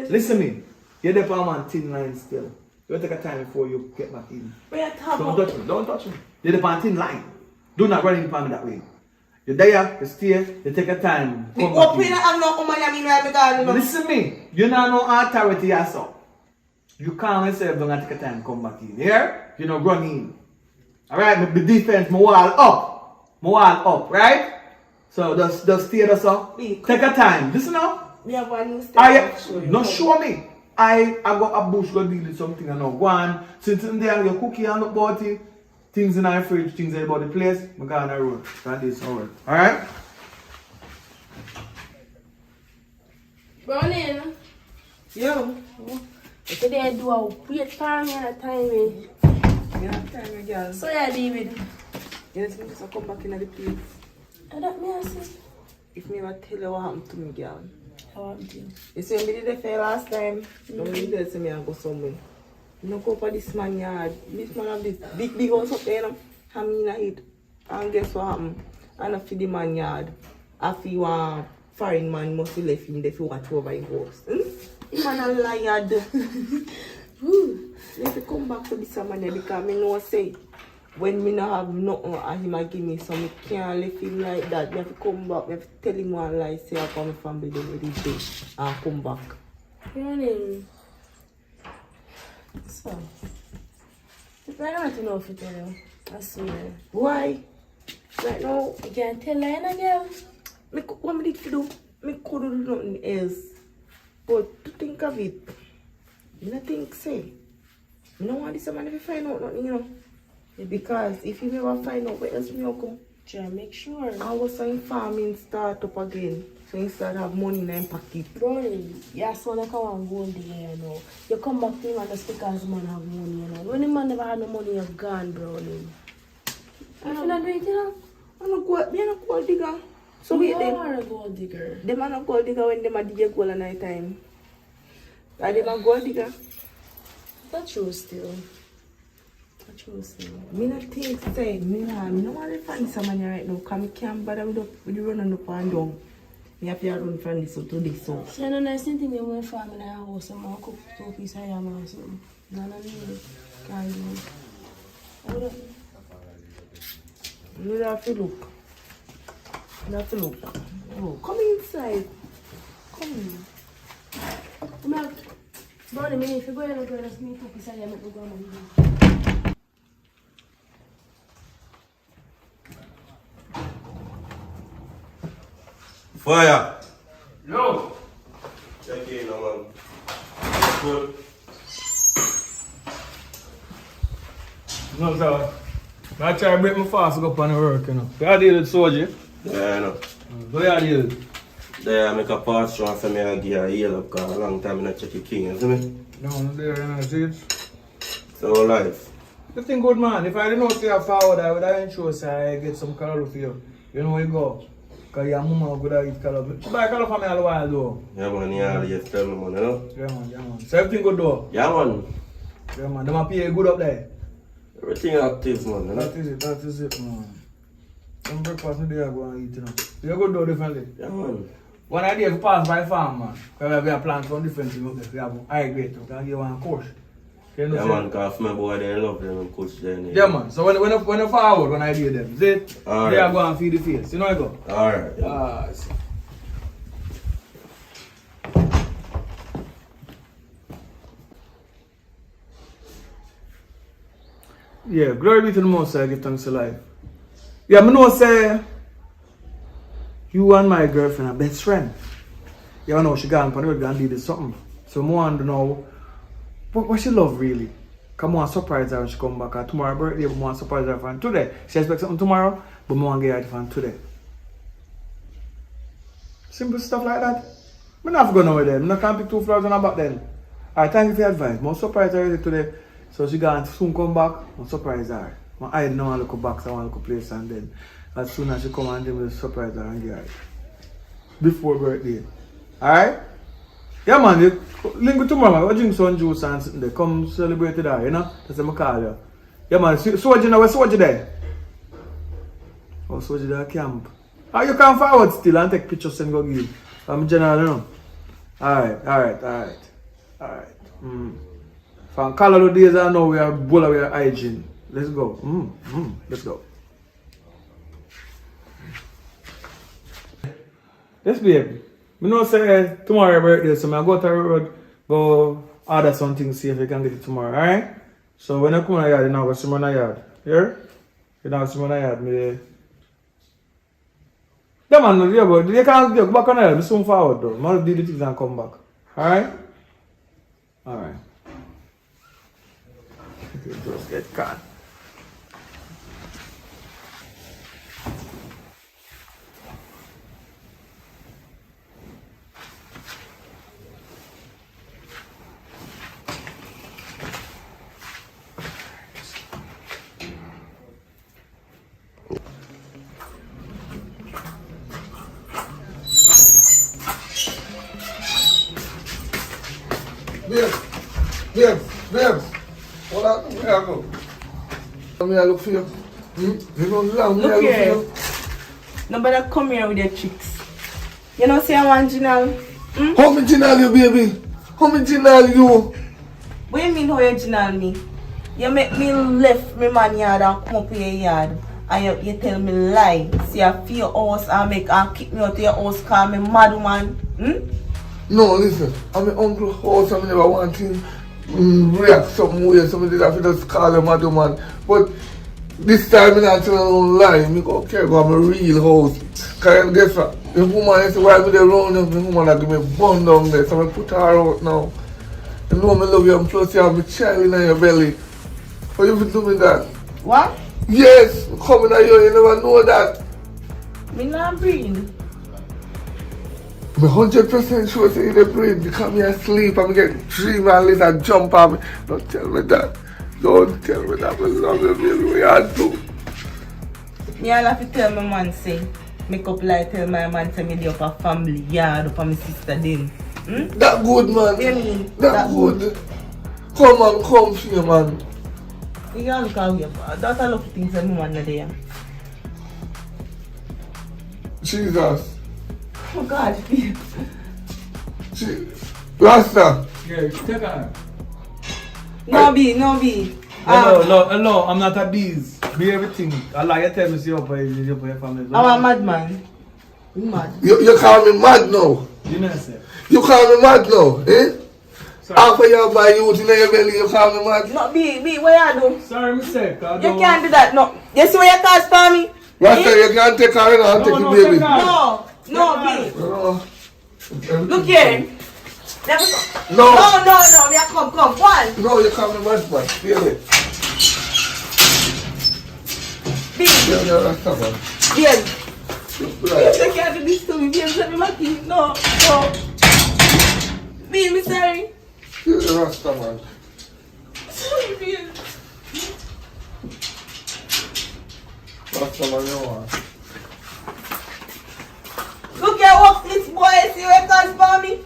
listen me. You're there for on thin line still. You take a time before you get back in. Don't touch me. Don't touch me. You're there on thin line. Do not run in upon me that way. You're there, you stay, you take a time. Come back in. Listen me. You don't know authority yourself. You calm yourself down and take a time come back in. Here, you know, run in. Alright, my defense, my wall up. My wall up, right? So just stay there, so. Take a time. Listen now. We have one new step. No, show me. I got a bush go deal with something and now. One, since in there your cookie and the body, things in our fridge, things about the place, I'm going on the road. That is alright. Alright? Browning. Yo. Today I do a weird time and timing. You have time, girl. So yeah, David. You just to come back in the place. I don't know, I see. If me ever tell you what happened to me, girl. How happened to you? You see, me did the fair last time. Don't me did to me and go somewhere. No go for this man yard. This man have this big house up there, you know. I mean, I eat. And guess what happened? I don't feed the man yard. I feel one foreign man must be left him there to watch over his house. The man a liar. Let me come back to this man here because I know say when me not have nothing and him a give me so me can't leave him like that. Me have to come back. Me have to tell him one lie, say I come from the day and come back. Your name? So, I don't want to know if you tell you. I swear. Why? Right now, You can't tell her, girl. what me did to do? Me could do nothing else. But to think of it, I don't think say. I don't want this man to find out nothing, you know. Because if you ever find out where else me come, Try to make sure. I was saying farming start up again. So you start have money in your pocket. Brownie, your son come and go there, you know. You come back to him and just because the man have money, you know. When the man never had no money, you're gone, Brownie. You feel like doing it, you know? I'm not gold digger. So You wait them. are a gold digger. Them are not gold digger when them are dig gold at night time. Are them a gold digger? That's true still. That's true still. Me not think say, me no want to find someone right now because I can't bother with the running up and down. Me have to run from this to this so. So you know, nice thing when we farm in our house and I cook 2 pieces of yam or something. No, can't do it. You have to look. You have to look. Oh, come inside. Come in. Come out. Brownie, me, if you go and look at us, me 2 pieces of yam, I go and Fire! Yo! Check in, man. Good. No, sir. I try to break my fast to go up on the work, you know. You deal with soldier? Yeah, I know. What you deal? There I make a pass through and for me I give a heal up because a long time I not check your king, you see me? No, there, you know, see it? So life. You think good, man. If I didn't know say you forward, I would have ensure say I get some color for you. You know where you go. Because your mama would have eat color. She buy color for me a while though. Yeah man, you always tell me man, you know? Yeah man. So everything good though? Yeah man. Yeah man, them a pay good up there. Everything active man, you know? That is it man. Some breakfast today I go and eat, you know. You good though differently? Yeah man. One idea to pass by farm man. Because we have plants from different things up there. We have high grade too. Can give one course. You know Yeah man, because my boy they love them and coach them. Yeah man, so when you forward, when I do them, is it? All they right. are going to feed the face. You know I go? Alright. Ah, see. Yeah, glory be to the Most High, give thanks to life. Yeah, I know say you and my girlfriend are best friend. You know she gone for the road and did something. So I want to know what she love really. Come on, surprise her when she come back. And tomorrow birthday, but I want to surprise her from today. She expects something tomorrow, but I want to get her from today. Simple stuff like that. I'm not going nowhere then. I'm not going to pick 2 flowers on her back then. Alright, thank you for your advice. I'm surprise her today. So she going to soon come back. I'm surprise her. I don't want to look back, so I want to look place and then as soon as she come and then we'll surprise her and get her. Before birthday. Alright? Yeah man, you link with tomorrow, man. Go drink some juice and sitting there. Come celebrate it there, you know? That's what I call you. Yeah man, soldier now, where's soldier there? Oh, soldier there camp. Oh, you can forward still and take pictures and go give. I'm general, you know? Alright. From Colorado days I know we are bull away hygiene. Let's go. Let's go. Yes, babe. I know say tomorrow your birthday, so I go to the road, go order something, see if you can get it tomorrow, alright? So when I come to the yard, you know, go see me in the yard. Here? You know, see me in the yard, me. Yeah man, yeah, but you can't go back on the yard, I soon forward though. I'll do the things and come back. Alright? Alright. Just get caught. Babes. Here I go. Come here, look for you. You know, long Look here. Nobody come here with your tricks. You know, say I want Ginal. How me Ginal you, baby? How me Ginal you? What do you mean how you Ginal me? You make me left my man yard and come up to your yard. And you tell me lie. See I feel your house and make and kick me out of your house call me mad woman. No, listen. I'm my uncle's house. I never want him react something weird. Somebody that just call him mad woman. But this time I not tell no lie. I go okay, go to my real house. Cause guess what? The woman is why me there round up. The woman that give me bun down there. So I put her out now. You know I love you and plus you have my child in your belly. Why you do me that? What? Yes, coming at you never know that. Me not breathe. I'm 100% sure say you breathe because me asleep and I get dream and later jump on me. Don't tell me that. Don't tell me that. I love you, baby. What you do? Me all have to tell my man say, make up like tell my man say me dey up a family yard up a my sister them. That good, man. What do you mean? That good. Come on, come here, man. You can't look out here. That's a lot of things that my man not there. Jesus. Oh God, Rasta. Yeah, take her. No be. No, I'm not a bees. Be everything. Allah, you tell me see up for your family. I'm a madman. You mad? You call me mad now. You know say. You call me mad now, eh? After you buy youth in your belly, you call me mad. No, be, what you do? Sorry, mistake. You can't do that, no. You see what you cause for me? Rasta, you can't take her in and take the baby. No, be. Look here. Let me go. No. No, yeah, come, one. No, you call me mad, man. Feel it. Be. Yeah, Rasta, man. Bien. Right. You can't do this to me, bien. Let me make it. No. Be, me sorry. Feel the Rasta, man. Sorry, bien. Rasta, man, you want. Look at what this boy see what it does for me.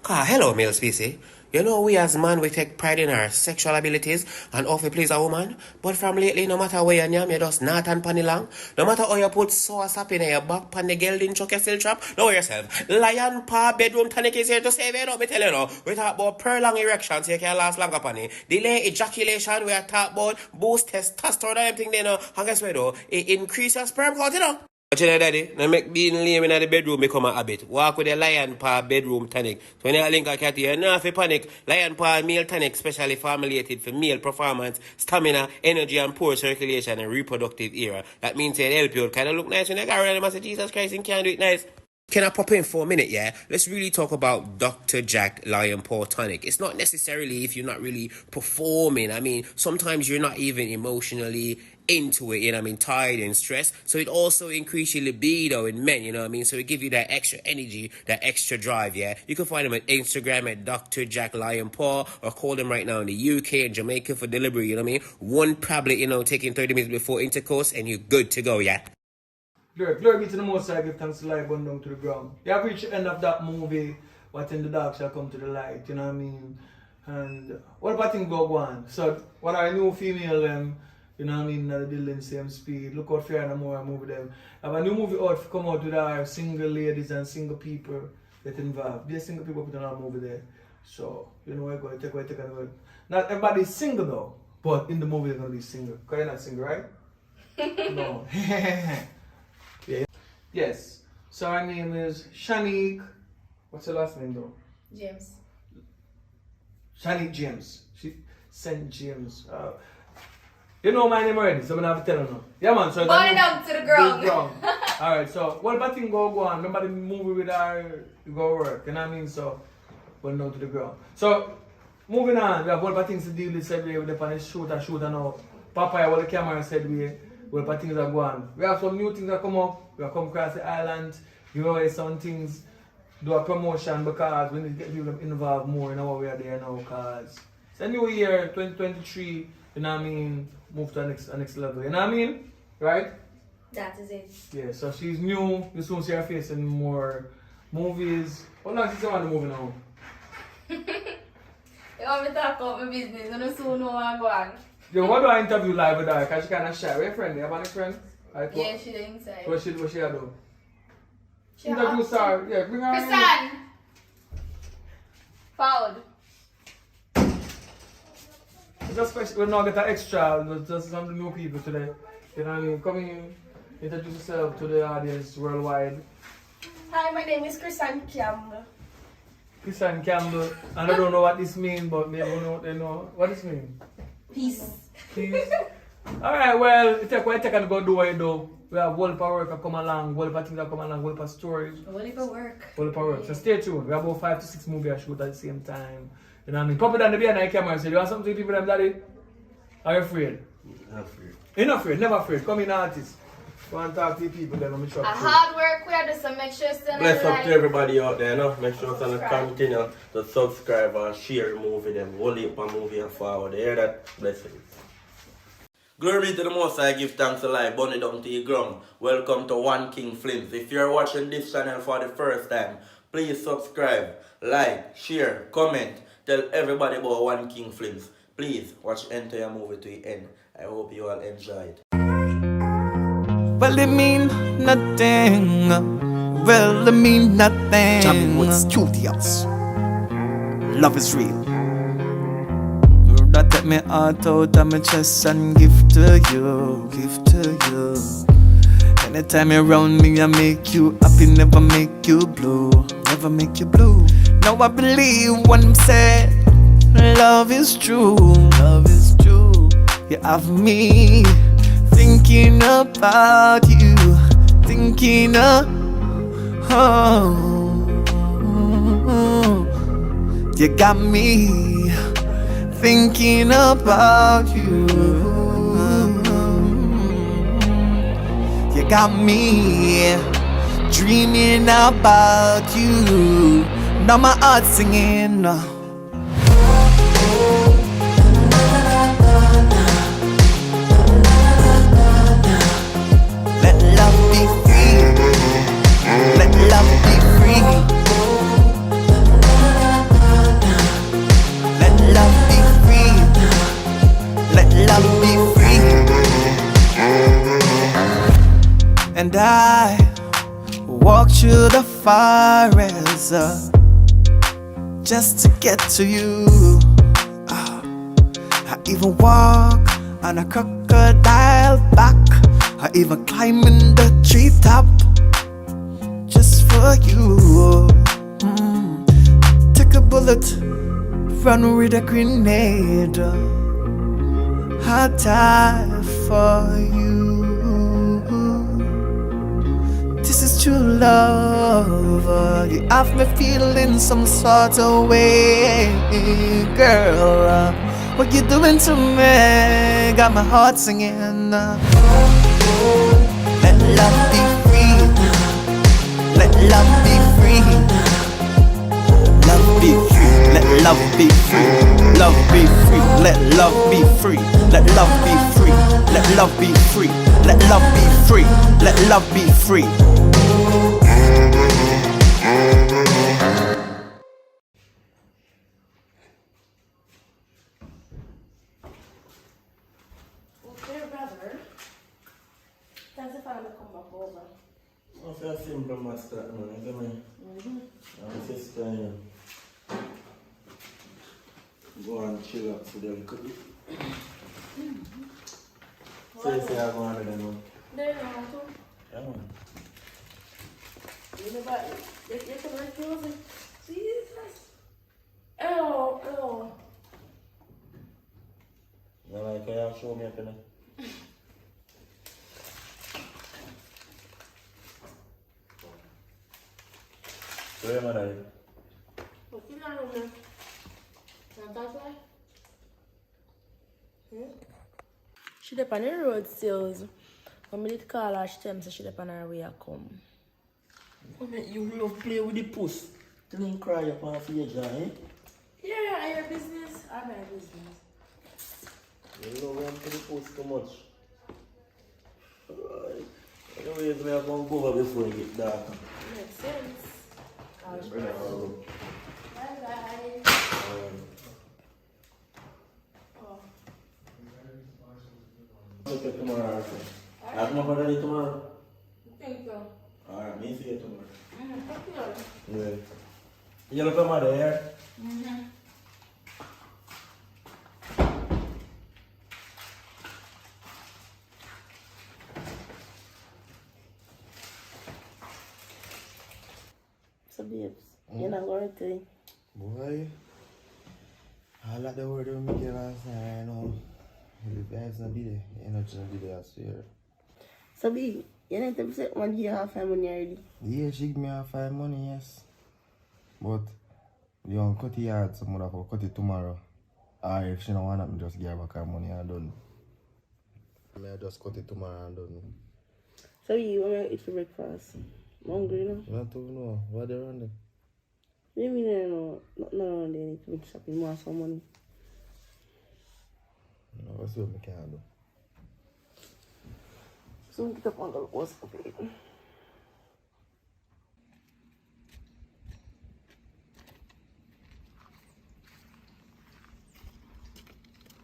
Hello, male species. You know, we as man, we take pride in our sexual abilities and often please a woman. But from lately, no matter where you are, you just not and panny long. No matter how you put sauce up in your back, pan the girl didn't chuck your still trap. Know yourself. Lion paw bedroom tonic is here to save you. Me tell you now. We talk about prolonged erection so you can last longer panny. Delay ejaculation, we are talk about boost testosterone and everything they know. And guess what though? It increase your sperm count, you know. But you know, daddy, now make being lame in the bedroom become a habit. Walk with a lion paw bedroom tonic. So when you link a cat, you know if you panic. Lion paw meal tonic specially formulated for male performance, stamina, energy and poor circulation and reproductive era. That means it help you kind of look nice when you go around and say, Jesus Christ, you can't do it nice. Can I pop in for a minute, yeah? Let's really talk about Dr. Jack Lion Paw Tonic. It's not necessarily if you're not really performing. I mean, sometimes you're not even emotionally into it, you know what I mean, tired and stressed. So it also increases your libido in men, you know what I mean? So it gives you that extra energy, that extra drive, yeah? You can find them on Instagram at Dr. Jack Lion Paw or call them right now in the UK and Jamaica for delivery, you know what I mean? One tablet, you know, taking 30 minutes before intercourse and you're good to go, yeah? Glory be to the Most High, give thanks to light burn down to the ground. You have reached the end of that movie, What in the Dark Shall Come to the Light, you know what I mean? And what about things go on? So, what are new female you know what I mean, the building same speed. Look out for and more movie them. I have a new movie out to come out with our single ladies and single people get involved. There's single people put on our movie there. So, you know, we're going to take it. Not everybody's single though, but in the movie they're going to be single. Because you're not single, right? No. Yeah. Yes. So her name is Shanique. What's her last name though? James. Shanique James. St. James. You know my name already, so I'm gonna have to tell her now. Yeah man, so burn it down to the ground. Alright, so what about thing go on? Remember the movie with her go work, you know what I mean? So burn down to the ground. So moving on, we have one of things to deal with every with the shoot and now. Papa, what the camera said what of things are going. We have some new things that come up. We have come across the island. You know, some things do a promotion because we need to get people involved more in what we are there now because it's a new year, 2023, you know what I mean? Move to the next level, you know what I mean? Right? That is it. Yeah, so she's new. You soon see her face in more movies. How long since you want the movie now? You want me to talk about my business? You don't soon know what I'm going. Yo, what do I interview live with her? Because she kind of shy. Where your friend? You have any friend? Yeah, she's inside. What she do? She Interview up- sir. Yeah, bring her in. Christian! Forward. Just special. We're not get an extra. Just some new people today. You know what I mean? Come in, introduce yourself to the audience worldwide. Hi, my name is Christian Campbell. Christian Campbell. And I don't know what this means, but maybe you know what they know. What this mean? Peace. Peace. Alright, well, it's like what I can go do what you do. We have whole work that come along, whole things that come along, whole stories. Whole work. Whole work. So stay tuned. We have about 5 to 6 movies I shoot at the same time. You know what I mean? Pop it on the behind the camera and say, you want something to people them daddy? Are you afraid? I'm afraid. You're not afraid, never afraid. Come in artist. Go and talk to the people then I'm A hard work we are doing, so make sure you stay Bless up like. to everybody out there, no? Make sure you continue to subscribe and share the movie, them. Hold it for movie and forward. You hear that? Blessings. Glory be to the Most High, give thanks to life, burn it down to your ground. Welcome to One King Films. If you're watching this channel for the first time, please subscribe, like, share, comment, tell everybody about One King Films. Please watch the entire movie to the end. I hope you all enjoy it. Well, it mean nothing. Well, it mean nothing. Jamaican Studios. Love is real. That take me heart out of my chest and give to you. Give to you. Anytime you're around me, I make you happy, never make you blue. Never make you blue. Now I believe when I'm said, love is true. Love is true. You have me thinking about you, thinking of, you got me thinking about you. You got me dreaming about you. Now my heart's singing. Let love be free. Let love be free. Let love be free. Let love be free. And I walk through the forest just to get to you. I even walk on a crocodile back. I even climb in the treetop just for you. Take a bullet, run with a grenade. I'll die for you. This is true love. You have me feeling some sort of way, girl. What you doing to me? Got my heart singing. Let love be free. Let love be free. Love be free. Let love be free. Love be free. Let love be free. Let love be free. Let love be free. Let love be free. Let love be free. Okay, brother. That's if I'm gonna come back over. What's that simple master, man? You know, I'm sister, you know. Go and chill up to them. So you say I go on with them, man? They know how to. Yeah, man. You know what? You can refuse it. Jesus. Oh. You like how you show me up in there? Where am I at? What's in that room there? Not that way? She up on the road still. When I did call her, she tell me she up on her way to come. You love play with the puss. Then you cry up off your jaw, eh? Yeah, your business or my business. You love run to the puss too much. Alright. Anyways, we are going to go over before it get dark. Makes sense. Bye bye. come up with it tomorrow? I think so. Alright, me see you tomorrow. Mm-hmm. Yeah. You look at my there? Mm-hmm. So babes, you're not going to Boy, I like the word we make it last night, you know. The vibes not be there, energy not be there, I swear. So B, you need to say 1 year half my money already. Yeah, she give me half my money, yes. But, you don't cut it hard, some mother for cut it tomorrow. Or if she don't want it, me just give her back her money and done. I just cut it tomorrow and done. So you want to eat for breakfast? I'm hungry, you know? You want to know what they run there? What do you mean I know? Nothing around there, I need to make shopping, more some money. No, what's what I can do? So get up on the what's up it.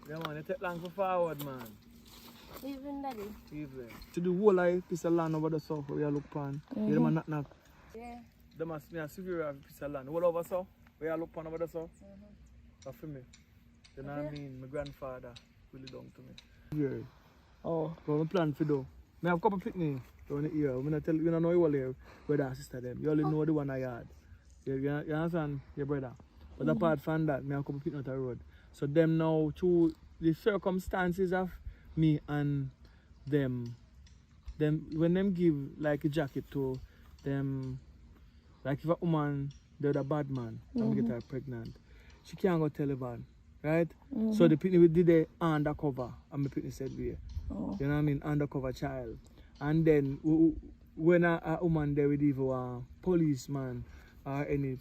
Yeah, man, you take long for forward, man. Even daddy. Even. To the whole life, piece of land over the south where you look pan. You them a knock. Yeah. Them must be a severe piece of land. All over south, where you look pan over the south. That's for me. You know what I mean? My grandfather really down to me. Yeah. Oh. So I plan for do. I have a couple picnic down the area. I tell you, don't know you all here, brother and sister them. You only know the one I had. You understand? Your brother. But apart from that, I have a couple picnic on the road. So them now, through the circumstances of me and them when them give like a jacket to them, like if a woman, they're a bad man, and get her pregnant, she can't go tell a man, right? So the picnic we did the undercover, and my picnic said we, you know what I mean, undercover child. And then when a woman there with even a policeman or any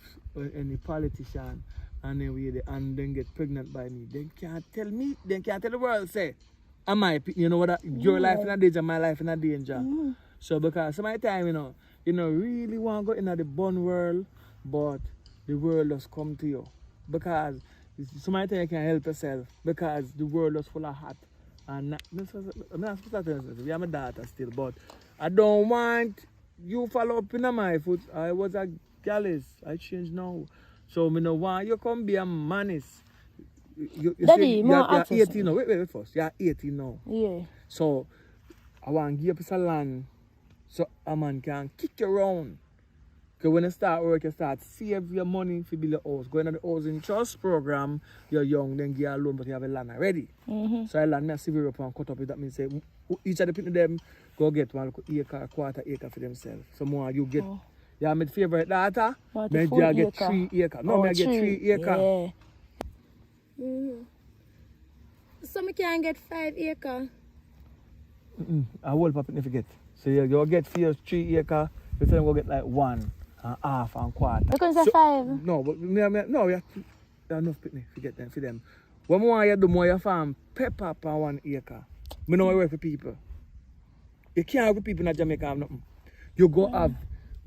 politician, and then and then get pregnant by me, they can't tell me, they can't tell the world, say, am I, you know what, your life in a danger, my life in a danger. So because some of the time, you know, really want to go into the born world, but the world just come to you. Because some of the time you can't help yourself, because the world is full of hot. And I'm not supposed to tell you, we have a daughter still, but I don't want you follow up in my foot. I was a gallus, I changed now. So I don't want you come be a manis. Daddy, you're 18 now. Wait first. You're 18 now. Yeah. So I want to give you a piece of land so a man can kick you around. Because when you start work, you start save your money to build a house. Going to the housing trust program, you're young, then give you a loan, but you have a land already. So I land me a civil up and cut up it. That means say, each of the people them go get 1 acre, quarter acre for themselves. So more you get. Yeah, my favorite daughter, maybe I get 3 acres. No, I get 3 acres. Yeah. So I can get 5 acres. I whole papa if you get. So you get for your 3 acres, you can go get like 1 and half and quarter. You can say 5? No, but no, we have enough picnic to get them for them. When more you do more you farm pepper per 1 acre. I know I work for people. You can't work with people in Jamaica have nothing. You go have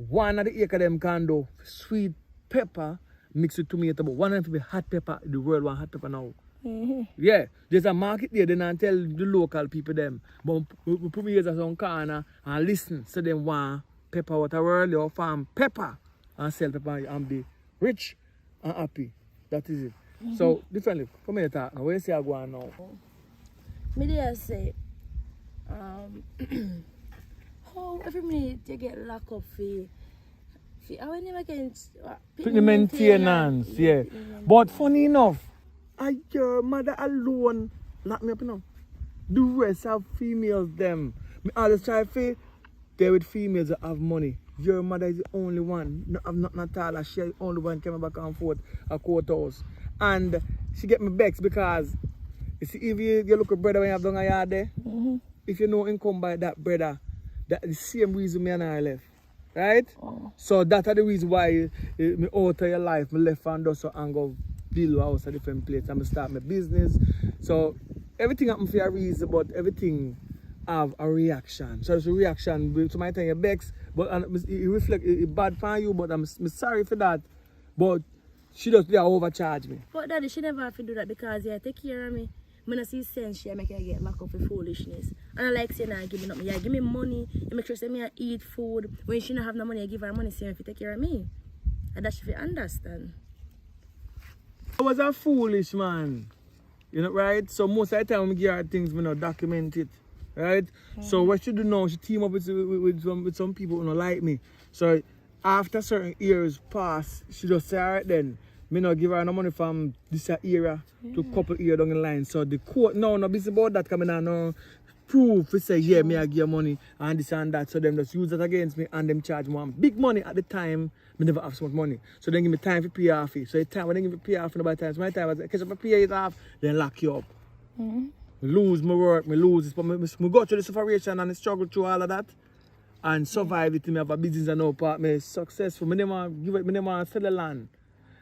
1 of the acre them can do sweet pepper mixed with tomato, but 1 of them be hot pepper. The world want hot pepper now. Yeah, there's a market there, then I tell the local people them. But we put me here as some corner and listen. So them want pepper what a world, they farm pepper and sell pepper and be rich and happy. That is it. So differently, come here talk now. Where you see I go on now? Me there say, how every minute you get locked up for how many against maintenance, yeah. But funny enough, your mother alone lock me up now. The rest have females them. Me always try to stay with females that have money. Your mother is the only one. No, I'm not Natalia. She the only one coming back and forth a courthouse. And she get me vexed because you see if you look at brother when you have done a yard there, if you know income by that brother, that's the same reason me and I left. Right? So that's the reason why me alter your life. Me left and do so and go build a house at a different place and me start my business. So everything happen for a reason, but everything have a reaction. So it's a reaction to my time you vex, but it reflect it bad for you, but I'm sorry for that. But she just overcharge me. But daddy, she never have to do that because you take care of me. I don't see sense she make you get locked up for foolishness. And I like saying, nah, give me nothing. Yeah, give me money. You make sure say me I eat food. When she don't have no money, I give her money, say if you take care of me. And that she feel understand. I was a foolish man. You know, right? So most of the time when I give her things, I don't document it. Right? So what she do now, she team up with some people who don't like me. So after certain years pass, she just say, alright then, me not give her no money from this era to a couple years down the line. So the court now no busy about that coming on no proof to say yeah me I give you money and this and that. So them just use that against me and them charge me big money at the time. Me never have so much money. So they give me time for pay off it. So the time when they give me pay off for the time, so my time was catch up for pay it off, then lock you up. Me lose my work, me lose it, but me go through the separation and the struggle through all of that. And survive it. Me have a business and no part. Me successful. Me never give it. Me never sell the land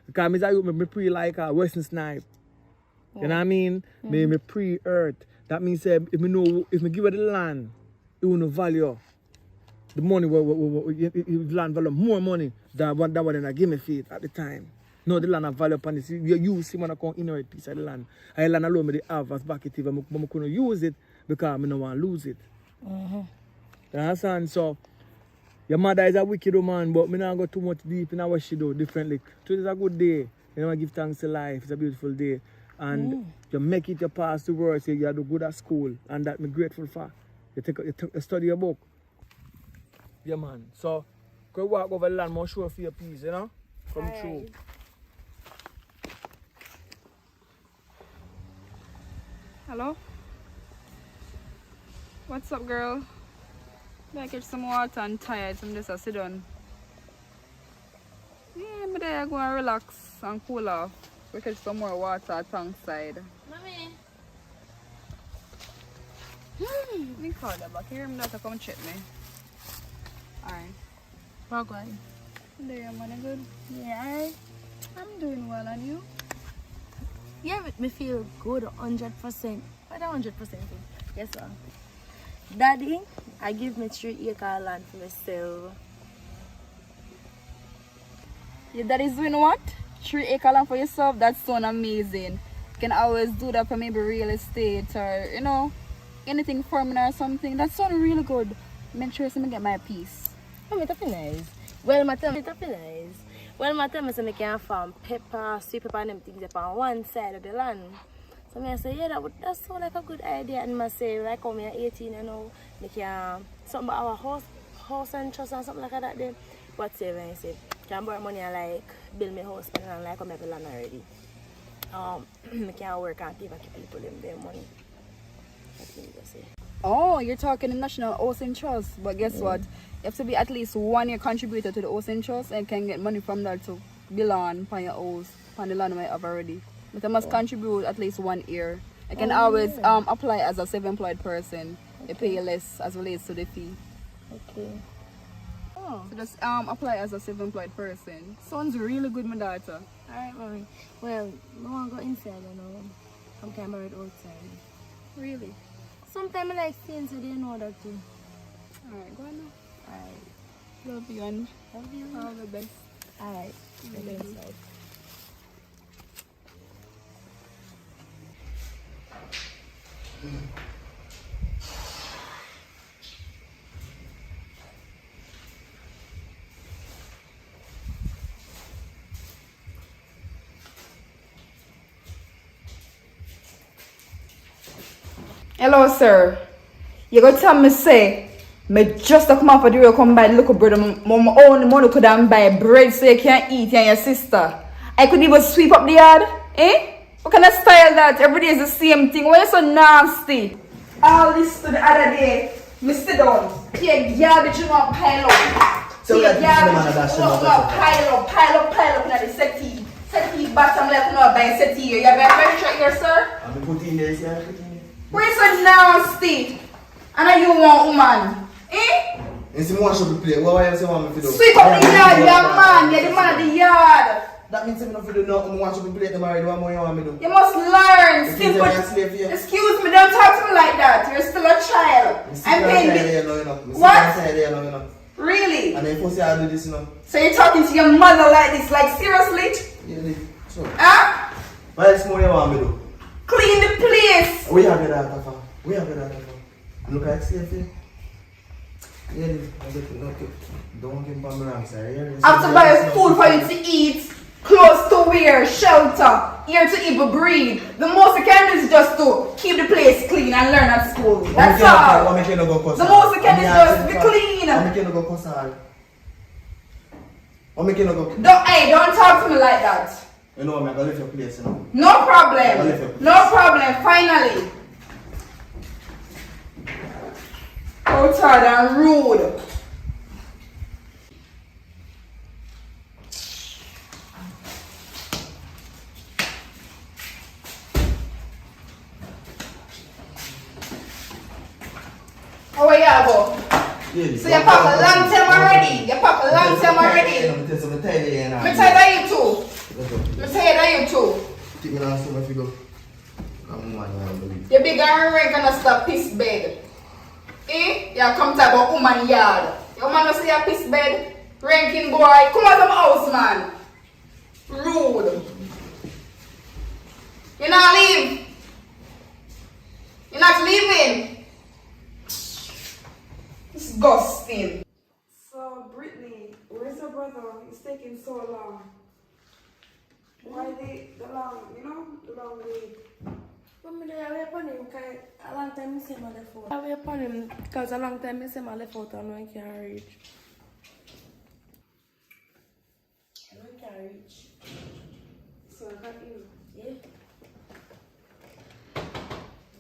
because me pre like a Western Snipe. You know what I mean? Me pre Earth. That means if me give it the land, it will no value. The money will land value more money than what they give me for it at the time. No, the land have value upon this. You see when I come inherit piece of the land. I land alone me the have as back it if I couldn't use it because I don't want to lose it. You understand? So, your mother is a wicked woman, but me not go too much deep in what she do differently. Today is a good day. You know, give thanks to life. It's a beautiful day. And you make it, you pass the word, say you do good at school. And that I'm grateful for. You study your book. Yeah, man. So, go walk over the land, more sure for your peace, you know? Come through. Hello? What's up, girl? I get some water and tired, so I'm just sit down. Yeah, but then I go and relax and cool off. We catch some more water at tongue side. Mommy. Me call her back. Hear him not to come check me. Alright. How going? There, man, good? Yeah, I'm doing well, and you? Yeah, me feel good 100%. What 100%? Yes, sir. Daddy, I give me 3 acres of land for myself. Your daddy's doing what? 3 acres land for yourself? That's so amazing. You can always do that for maybe real estate or, you know, anything farming or something. That sounds really good. Make sure I get my piece. Oh, it feel nice. Well, my tell me it feel nice. Well, my tell me so I can farm pepper, sweet pepper and them things up on one side of the land. So I say, yeah, that sounds like a good idea. And I say, like, I'm 18 and now, I can something about our house and trust and something like that. Then, whatever I say, can borrow money and like build my house and like I'm have land already. I can work and pay back people their money. That's what I say. Oh, you're talking the National Housing Trust, but guess what? You have to be at least 1 year contributor to the Housing Trust and can get money from that to build on your house, on the land you have already. But I must contribute at least 1 year. I can always apply as a self-employed person. You pay less as relates to the fee. Okay. Oh. So just apply as a self-employed person. Sounds really good, my daughter. Alright, mommy. Well, I want to go inside, you know. I'm kind of worried outside. Really? Sometimes I like seeing so they know that too. Alright, go on now. Alright. Love you and love you. All the best. Alright. Go inside. Hello, sir. You go tell me say, me just come off of the road come buy the little bread. My own money could have buy bread so you can eat, you and your sister. I could even sweep up the yard. Eh? What kind of style that? Every day is the same thing. Why you so nasty? All this to the other day. Me sit down. Take garbage you want pile up. So Take garbage pile up in the settee. Settee bottom left now by settee here. You have a furniture here, sir? I'm put in there, sir. Why you so nasty? And now you want woman? Eh? It's the one should be playing. What you say want me to do? Sweep up the yard, you're the man of the yard. That means I'm not to do nothing. I want you to play them already. What more you want me to do? You must learn. Excuse me, don't talk to me like that. You're still a child. I'm paying you. What? Really? And then you say I do this, you know. So you're talking to your mother like this? Like seriously? Yeah, so. Huh? What else more you want me to do? Clean the place. We have your daughter for. We have your daughter for. Look at safe here. Yeah, don't give me the wrong side. I have to buy food for you to eat, clothes to wear, shelter, here to even breathe. The most you can do is just to keep the place clean and learn at school. That's all. The most you can do is just be clean. Don't talk to me like that. You know, I'm going to leave your place, you know. No problem. No problem. Finally. Outside and rude. Oh, where you go? So you pack a long time already. You pack a long time already. I'm tired of you too. I'm tired of you too. Take me down so much you go. You big and rank and stop piss bed. Eh? You come talk about woman yard. Your man don't see a piss bed. Ranking boy. Come out of my house, man. Rude. You not leave. You're not leaving. Disgusting. So, Brittany, where's your brother? He's taking so long. Why the long wait? But me I wait upon him because a long time I see him on the phone. I wait upon him because a long time I see him on the phone and I can't reach. I can't reach. So I got you. Yeah.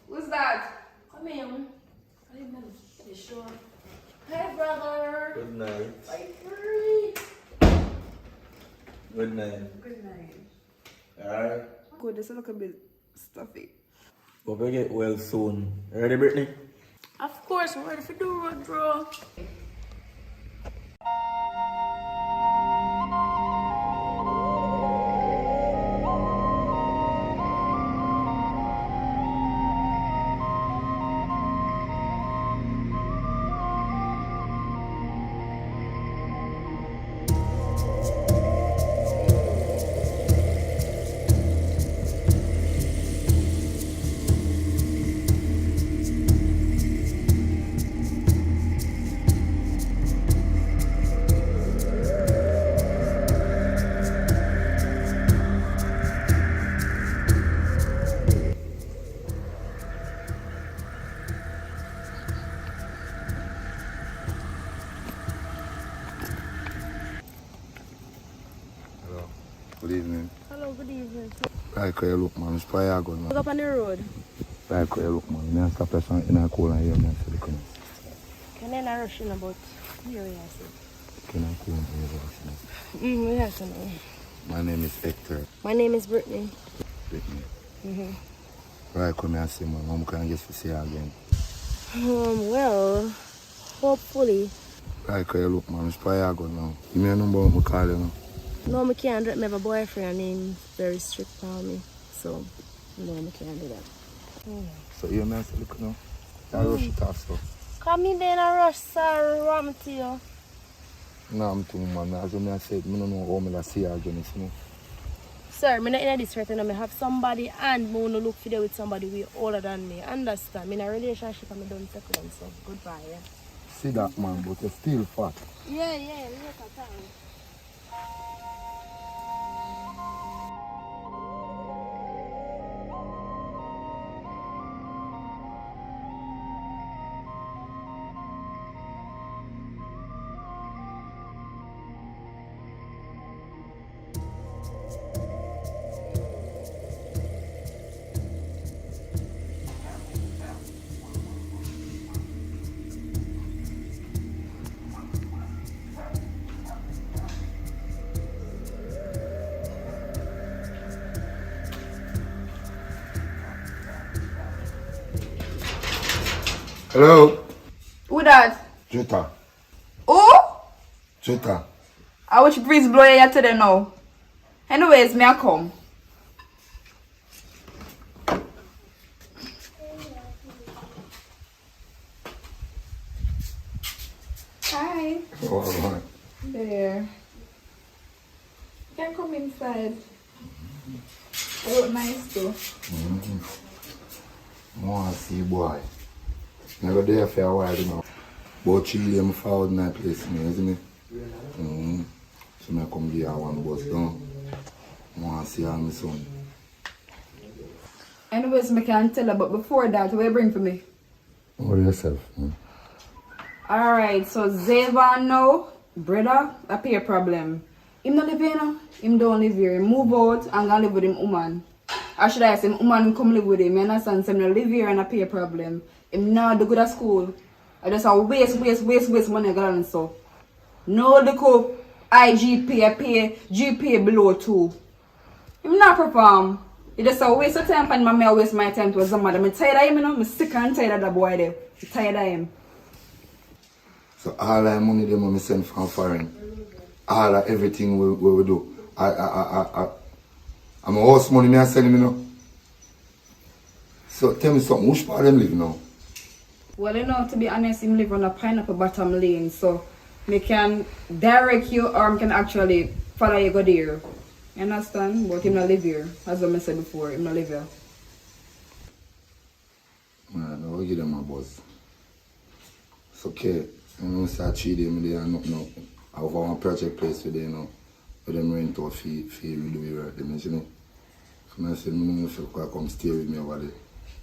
Who's that? Come here. Are you sure? Hey, brother. Good night. Hi, Free. Good night. Good night. Alright. Good, this look a bit stuffy. Hope you get well soon. Ready, Brittany? Of course, we're ready for the road, bro. Good evening. Hello, good evening. Like where you look, man. It's probably I go now. Look up on the road. Like where you look, man. I stop there in a cool and hear me and say, look, Can I not rush in about here, yes? can I cool and hear you? Yes, My name is Hector. my name is Brittany. Brittany. Mm-hmm. Right, come here and see, man. Mom can get to see you again. Well, hopefully. Like where you look, man. It's probably I go now. Give me a number, I'll call you now. No, I can't do it. I have a boyfriend and he's very strict on me. So, no, I can't do that. So you may say, look now. I rush it off, so. Come in there in a rush, sir. What am I to you? No, I'm too, man. As I said, I don't know how I see you again, you know. Sir, I'm not in this right now. I have somebody and I want to look for there with somebody way older than me. Understand? I'm in a relationship and I don't settle down, so goodbye, yeah? See that, man, but you're still fat. Yeah, look at that. Hello? Who that? Jota. Who? Jota. I watch breeze blow your ear today now. Anyways, me I come. Hi. Oh, right. There. You can come inside. You look nice too. I want to see boy. I go there for a while now. But Chile, I'm forward in my place, you see me? So I come here one bus down. I want to see all my son. Anyways, I can tell her, but before that, what you bring for me? What yourself? Alright, so Zayvon now, brother, a peer problem. Him not live here now. Him don't live here. He move out and go live with him woman. Or should I say him woman come live with him? You understand? So him not live here and a peer problem. Him not do good at school. I just a waste money going so. No look up IGP, pay GPA below 2. Him not perform. He just a waste of time and I waste my time to somebody. I'm tired of him, you know. I'm sick and tired of that boy there. I'm tired of him. So all that money them I send from foreign. All that everything we do. I'm a house money I send him, you know. So tell me something, which part of them live now? Well, you know, to be honest, him live on a Pineapple Bottom Lane, so me can direct you or I can actually follow you go there. You understand? But him not live here, as I said before, him not live here. Man, I will give them a buzz. It's okay. I'm going to start treating them there and nothing. I have one project place for them, you know. For them rent out fee really work them, you know. So I said, I'm going to come stay with me over there.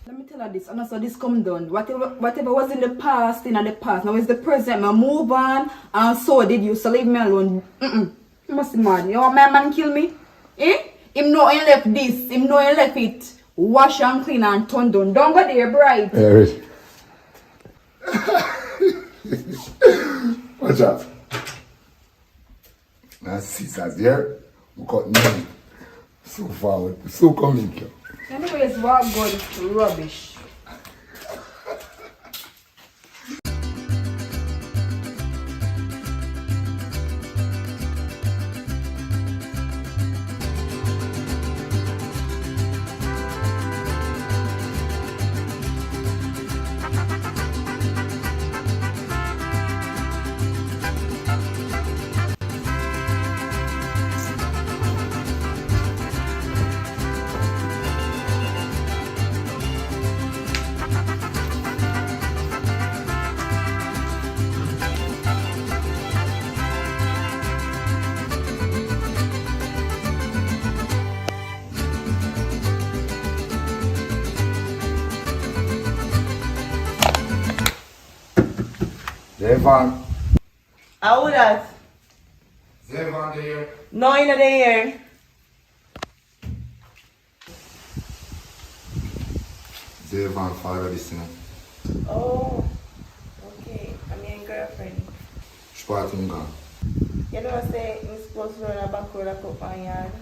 Let me tell you this, and also this come down. Whatever was in the past, now it's the present. I move on, and so did you, so leave me alone. You must be mad. You want my man kill me? Eh? Him know he left this, him know he left it. Wash and clean and turn down. Don't go there, bright. Hey, watch out. Now, sisters here, we cut me so forward, so coming. Anyways, what good rubbish. Zayvon. How that? Zayvon there. No, you're not there. Zayvon father this thing. Oh, okay. I'm your girlfriend. Which part him gone? You know what I'm saying? I'm supposed to run a back road a cup and yard.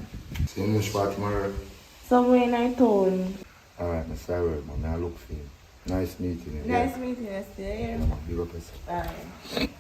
So you know which part tomorrow? Somewhere in our town. Alright, I'm sorry, man. I look for you. Nice meeting you. Nice meeting you, still here. Yeah, man. Big up yourself. Alright.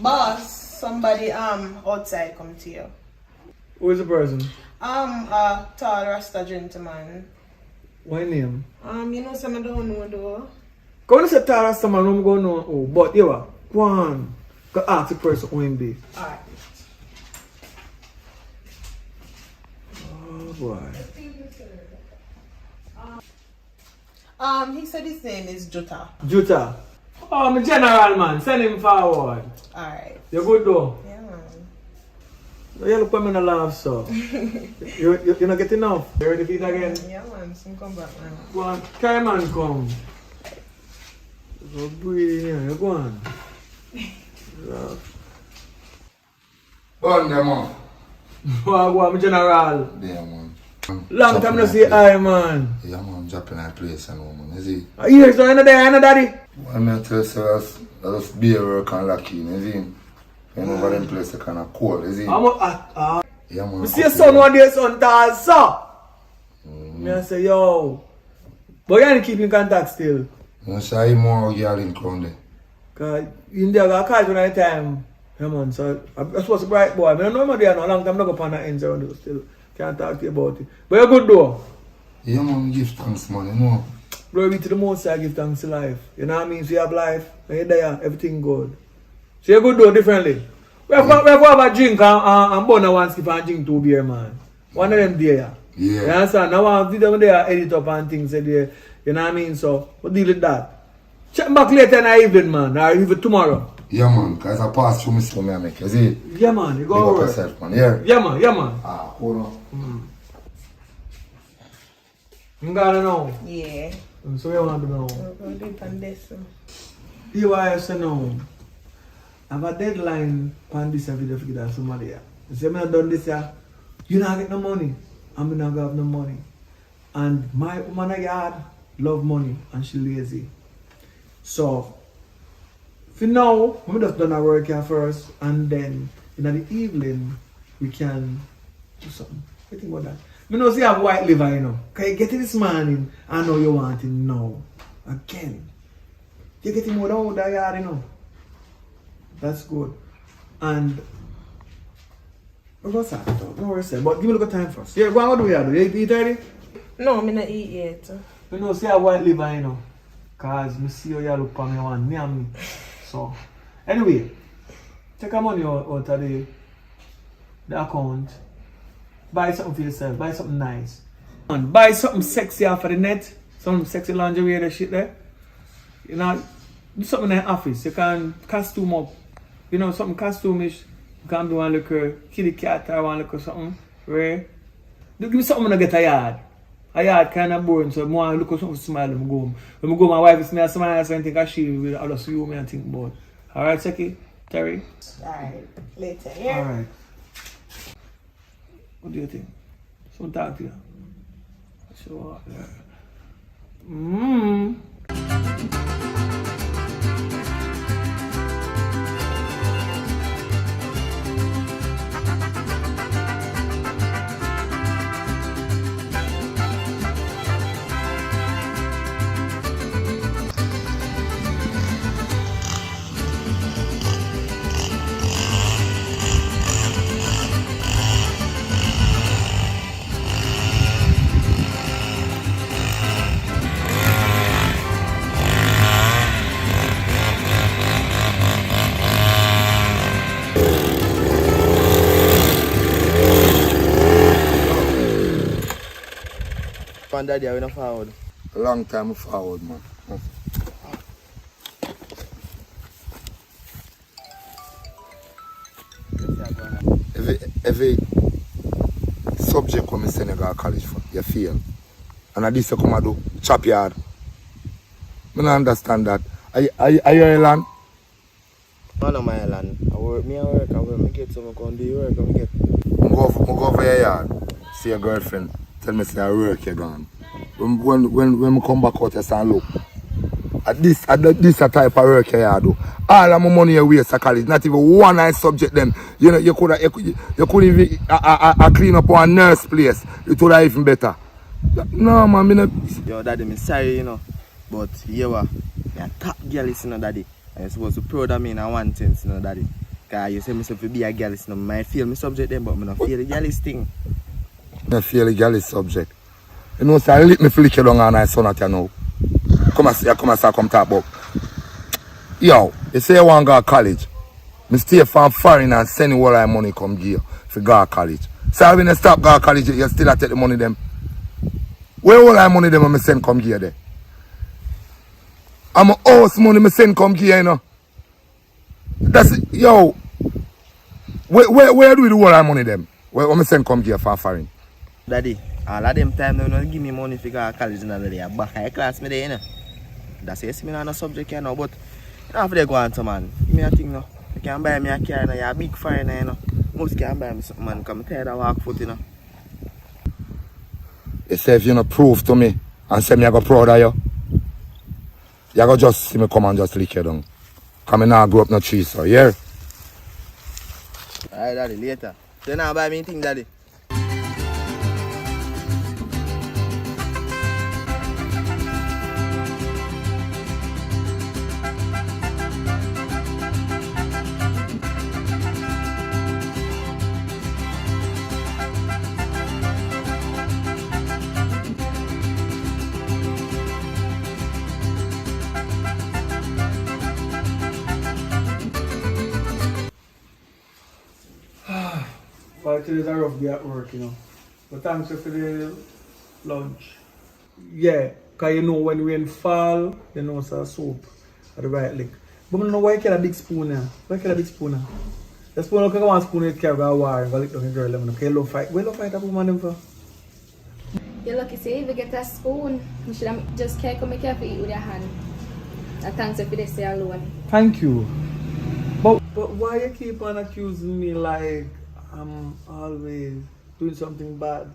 Boss, somebody outside come to you. Who is the person? A tall Rasta gentleman. What name? You know some I don't know though. Go on say tall Rasta man, I'm going to know who. But you know, go on. Go ask the person who him be. Alright. Oh boy. He said his name is Jutta. Jutta. Oh, my general man, send him forward. Alright. You good though? Yeah, man. You look at me and laugh, so. You're not getting enough. You ready for it again? Yeah, man. Some come back, man. Go on. Carry man, come. Go breathe in here. Go on. Burn them off. Go on, my general. Yeah, man. Long time no see I, man. Yeah, man, dropping that place and all, man. Is it? Here, so you're there, daddy? I'm not tell you, that's beer work and lucky, is it? You know, over them place, kind of cold, is it? Yeah, man. You see your son one day, son, that's so. I say, yo. But you ain't keeping contact still. You say more girl in crown there. Because India got called when I time. Yeah, man, so I'm supposed to bright boy. I don't know there no long time, I go on that ends around still. Can't talk to you about it. But you're good though. Yeah, man, give thanks, man, you know. Glory be to the Most High, give thanks to life. You know what I mean? So you have life, and you're there, everything good. So you're good though, differently. We have a drink and burn one skip and drink 2 beer, man. One of them there. Yeah. You understand? Now I have them there, edit up and things there. You know what I mean? So, we'll deal with that. Check back later in the evening, man, or even tomorrow. Yeah, man, because I pass through my school, I make, is it? Yeah, man, you go over. Yourself, man, yeah? Yeah, man, yeah, man. Hold on. You gotta know. Yeah. So you want to know. I'm going to do it on this. Here I say now. I have a deadline on this video to get somebody here. You say, I done this here. You not get no money. I'm not have no money. And my woman a yard love money and she lazy. So for now, we just done our work here first, and then in the evening we can do something. I think about that. I know see I have white liver, you know. Can you get it this morning? I know you want it now. Again. You get him more out that yard, you know. That's good. And we're gonna start talk. No worries, but give me a little time first. Yeah, go on, what do we have? You eat already? No, I'm not eat yet. You know, see I have white liver, you know. Cause I see how you look for me one near me. So anyway, take a money out of the account. Buy something for yourself, buy something nice. And buy something sexy off of the net, some sexy lingerie that shit there. You know, do something in the office. You can costume up. You know, something costumish. You can do one little kitty cat or one little something. Right? Do give me something when I get a yard. A yard kind of boring, so I want to look at something smile when I go home. When I go, my wife is me, I smile and think I she will I'll just see you and think about. Alright, Seki? Terry? Alright, later. Yeah. Alright. What do you think? So talk to you. So, Daddy, are we not forward? A long time forward, man. Every subject when I send you to college for, you fail. And at this you come and do chop yard. I don't understand that. Are you Ireland? I'm not my island. I work, I get some, I can do work, I get. I go over your yard, see your girlfriend, tell me say I work you gone. When I come back out, I say look. At this type of work you do. All of my money you waste at college, not even one nice subject them. You know, you could even clean up one nurse place. It would have even better. No man, me not. Yo, daddy, me sorry, you know. But you what? You're a top girl, you know, daddy. And you're supposed to proud of me in one sense, you know, daddy. Because you say myself to be a girl, you know, I feel my subject then, but I don't feel the girlish thing. I feel the girlish subject. You know, so I let me flick you down and I son at you now. Come talk about. Yo, you say you want to go to college. I stay from foreign and send you all my money come here for go to college. So when you stop go to college, you still take the money them. Where all my money them when I send come here there? I'm a house money I send come here, you know. That's it. Yo. Where do we do all our money them? Where I send come here from foreign? Daddy, all of them time they don't give me money for go to college, you know, they are back high class me there, you know. That's yes, me not no subject, you know, but you know, if they go on to man, give me a thing, no. You can buy me a car, you know, you're a big foreigner, you know. Most can buy me something, man, because I'm tired of walk foot, you know. You say if you not prove to me and say me I go proud of you, you go just see me come and just lick you down. Come now grow up no tree, so yeah. Alright, daddy, later. So now buy me thing, daddy. Well, today's a rough day at work, you know. But thanks for the lunch. Yeah, because you know when rain fall, you know it's a soap at the right lick. But I don't know why you get a big spoon here. Why you get a big spoon here? The spoon, look at one spoon you carry a war and go lick down the girl. Okay, you love fight. Where you love fight a woman them for? You're lucky, say, if you get a spoon, you should have just care come make you eat with your hand. And thanks for this say alone. Thank you. But why you keep on accusing me like I'm always doing something bad?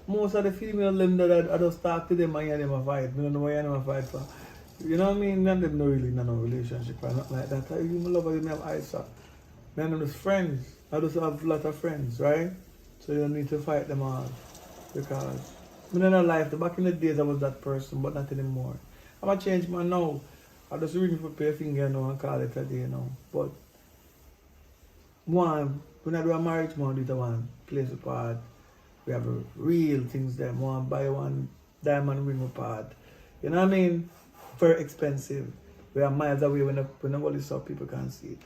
Most of the female them that I just talk to them and hear them a fight. I don't know why you them a fight for. You know what I mean? None of them not really in no relationship or not like that. I even love how you have eyes up. I'm just friends. I just have a lot of friends, right? So you don't need to fight them all. Because in my life, back in the days I was that person, but not anymore. I'm a change man now. I just really prepare finger now and call it a day now. But one, when I do a marriage, I do the one place apart. We have real things there. I buy one diamond ring apart. You know what I mean? Very expensive. We are miles away when the whole is up, people can't see it.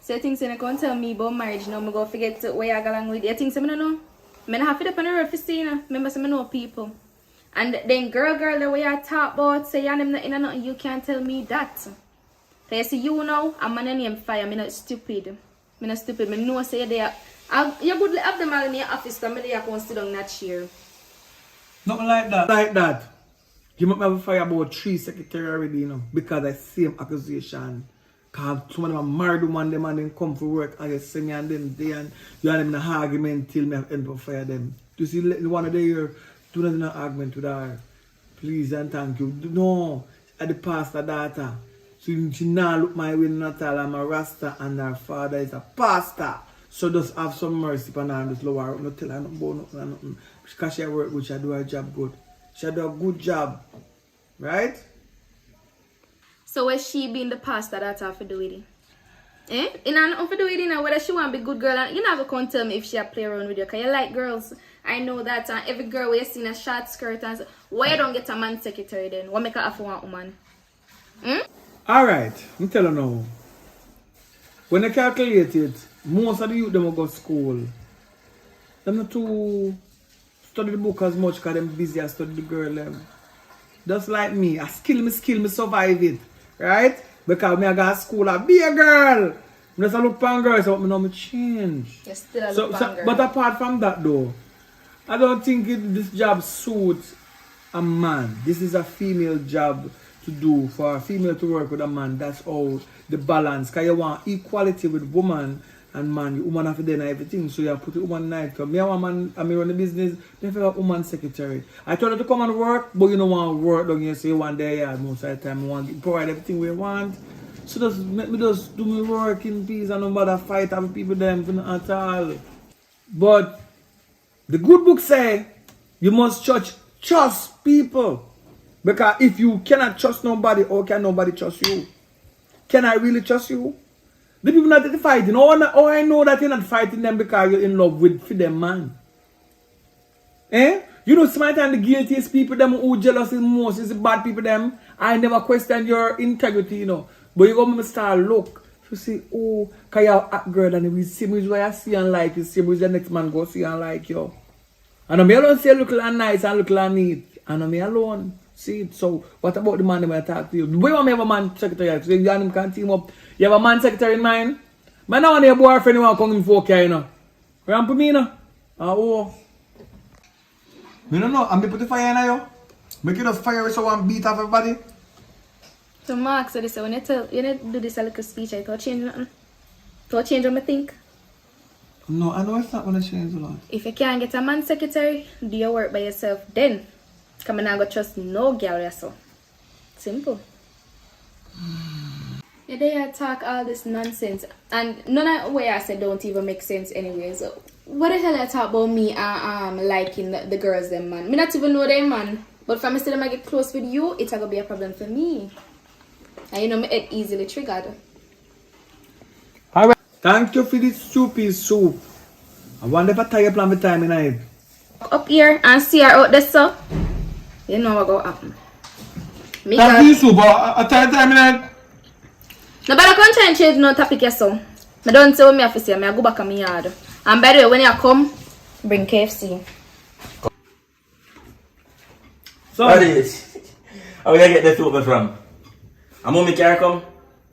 So you think so you can't tell me about marriage now, I'm going to forget where I go along with you. You think so I don't know? I have to depend on the road for seeing. Remember, so I know people. And then girl, the way I talk about, say I'm not in nothing, you can't tell me that. So you see, you know, I'm a name fire, I'm not stupid. I'm not stupid, I know say there. You could have them all in your office, but I can't sit down in that chair. Nothing like that. Like that. You might have fire about 3 secretaries already, you know, because I same accusation. Because some of them are married women, them and then come for work and you see me and then they and you and them in an argument till me end up fire them. You see one of the year, do not in an argument with her. Please and thank you. No, at the pastor daughter. So she now look my way not all. I'm a Rasta and her father is a pastor. So just have some mercy upon her and just lower her. Not tell her nothing about nothing. Because she work good, she do her job good. She do a good job. Right? So was she being the pastor that have to do with it? Eh? You know, not to do with it now, whether she want to be good girl. And you never can't tell me if she a play around with you. Because you like girls. I know that every girl where you see in a short skirt and so, why you don't get a man secretary then? What make her have one woman? Alright, I'm telling you now. When I calculate it, most of the youth them will go to school. Them not to study the book as much because them busy as study the girl them. Just like me, I skill me survive it. Right? Because me I go to school, I be a girl. I just look for a girl, so I know me change. You still a look for a girl. But apart from that though, I don't think this job suits a man. This is a female job to do, for a female to work with a man. That's all the balance. Because you want equality with woman and man. You woman have to do everything. So you have to put the woman night. Because me a woman, I run the business, me have a woman secretary. I told her to come and work, but you don't want to work. Don't you say one day, yeah, most of the time, I want to provide everything we want. So just make me just do my work in peace and no bother fight with people them at all. But the good book say you must trust people. Because if you cannot trust nobody, how can nobody trust you? Can I really trust you? The people not fighting. Oh, I know that you're not fighting them because you're in love with them, man. Eh? You know, sometimes the guiltiest people, them who jealous the most, is the bad people, them. I never question your integrity, you know. But you go to start look. You see, oh, because you're a girl and the same reason why I see and like you, same reason the next man go see and like you. And I'm alone say look like nice and look like neat. And I'm alone. See it. So what about the man that I talk to you? The way I have a man secretary, so you and him can team up. You have a man secretary in mind? Man, now want your boyfriend you want to come in for you know. Ramp me, you know? Oh. You don't know, I'm put the fire in you. Make it just fire so one beat off everybody. So Mark said this, when you do this a little speech, I thought change nothing. Thought change what I think. No, I know it's not going to change a lot. If you can't get a man secretary, do your work by yourself. Then Because I'm not going to trust no girl there, so. Simple. Yeah, they talk all this nonsense. And none of what I said don't even make sense anyway. So, what the hell I talk about me liking the girls, them, man? Me not even know them, man. But if I still them I get close with you, it's going to be a problem for me. And you know, me head easily triggered. Alright. Thank you for this 2-piece soup. I wonder if I tie up plan with time in it. Up here and see her out there, so. You know what going to happen. Thank you, soup, but I tie time in it. Nobody can try and change no topic, yes, so. I don't say what me have to say. I go back on my yard. And by the way, when you come, bring KFC. So, how we gonna get the soup from? And mommy can't come?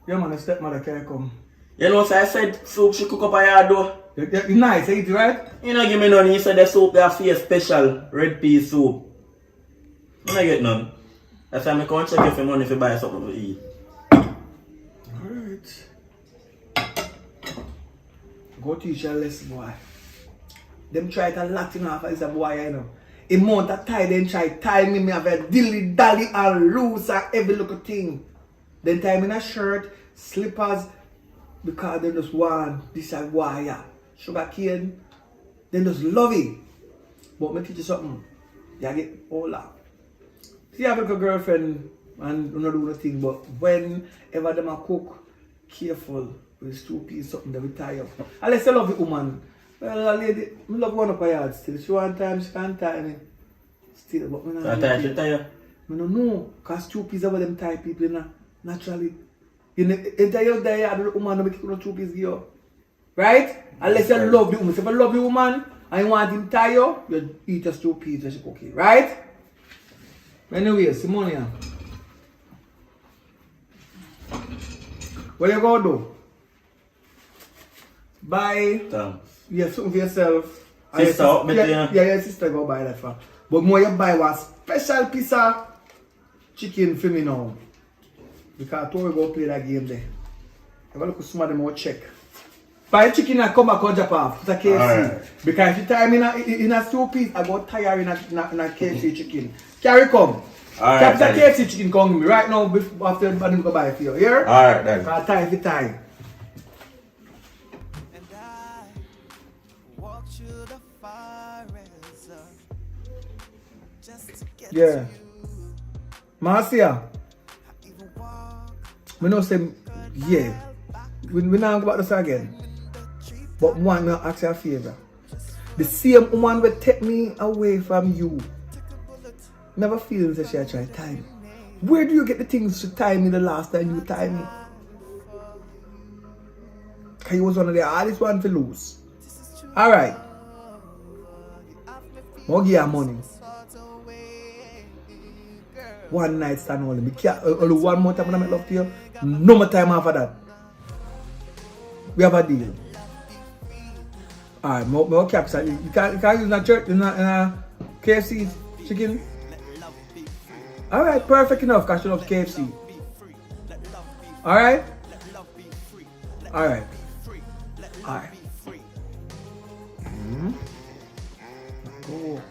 Yeah, man, the stepmother can't come. You know, so I said soup she cook up a yard though. It's nice, ain't it, right? You know, give me none. You said the soup they have for special red pea soup. You don't get none. That's why I come check if you money if you buy something to eat. Alright. Go teach your lesson, boy. Them try to Latin off as a boy, you know. The amount of tie them try tie me have a dilly dally and loose and every little thing. Then tie me in a shirt, slippers, because they just want this and wire. Sugar cane, they just love it. But me teach you something. You get all that. See, I have a girlfriend and you not do nothing, but whenever them a cook, careful with this 2-piece something that we tie up. Unless you love the woman. Well, a lady, I love one up her yard still. She want time, she can't tie me. Still, but me not. Tie she tie you? I don't know, because 2-piece of them tie people, you know, naturally. You know, enter your day, I don't woman, make you 2-piece give you. Right? Unless you love the woman. So if you love the woman and you want him tie you eat just 2-piece and she cook it. Right? Anyway, Simonia. What you gonna do? Buy. Thanks. Yeah, something for yourself. Sister, your sister go buy that for. But more you buy one special piece of chicken for me now. Because Tori go play that game there. Have a look at some of them will check. Buy chicken and come back on Japan. It's a KFC. Right. Because if you tie me in a 2-piece, I go tire in a KFC chicken. Carry come. Alright. If it's a KFC chicken come with me right now after I go buy it for you. Here? Alright then. I'll tie if you tie. Yeah. Marcia. We know say yeah. We not go about this again. But one will ask you a favor. The same woman will take me away from you. Never feeling that she try to tie me. Where do you get the things to tie me the last time you tie me? Because you was one of the hardest one to lose. Alright. I'll give you money. One night stand only. Only 1 more time when I make love to you. No more time after that. We have a deal. Alright, more capture. You can't use in a church, in a KFC chicken. Alright, perfect enough because you love KFC. Alright? Alright. Alright. Go.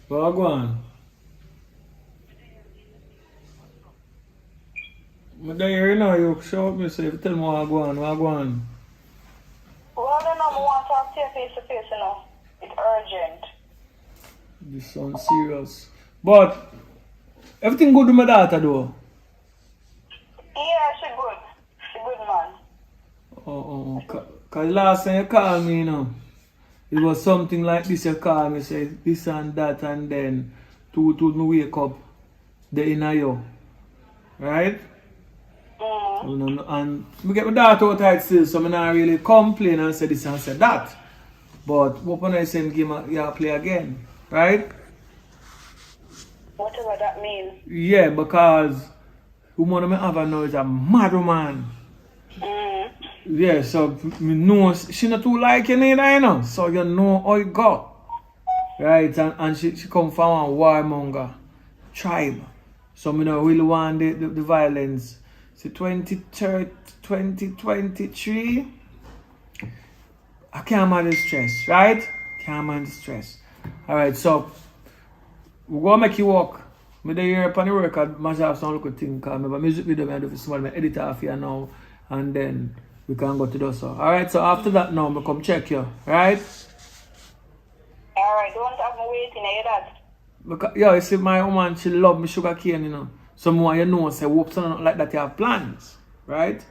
Well, go on. But then you know, you show me, so you tell me what go on, what go on. Well, I don't know, I want to talk to you face to face, you know. It's urgent. This sounds serious. But, everything good with my daughter, though? Yeah, she good. She good, man. Oh. Because last time you called me, you know, it was something like this. You called me, say this and that, and then to me wake up, the inner you. Right? And we get my daughter out tight still, so I'm not really complain and say this and say that. But what when I say game, you play again, right? Whatever that means. Yeah, because woman I have now is a mad woman. Yeah, so me know she not too like you neither, you know. So you know how it go. Right? And she come from a warmonger tribe. So me don't really want the violence. So 2023, I can't manage stress, right? Can't manage stress. Alright, so we're gonna make you walk. Me there here upon the record, myself some little thing cause my music video I do for small, my edit off here now, and then we can go to the so. Alright, so after that now I come check you, right? Alright, don't have me waiting, hear that? Because you see my woman, she love me sugar cane, you know. So more you know, say hope something like that you have plans, right?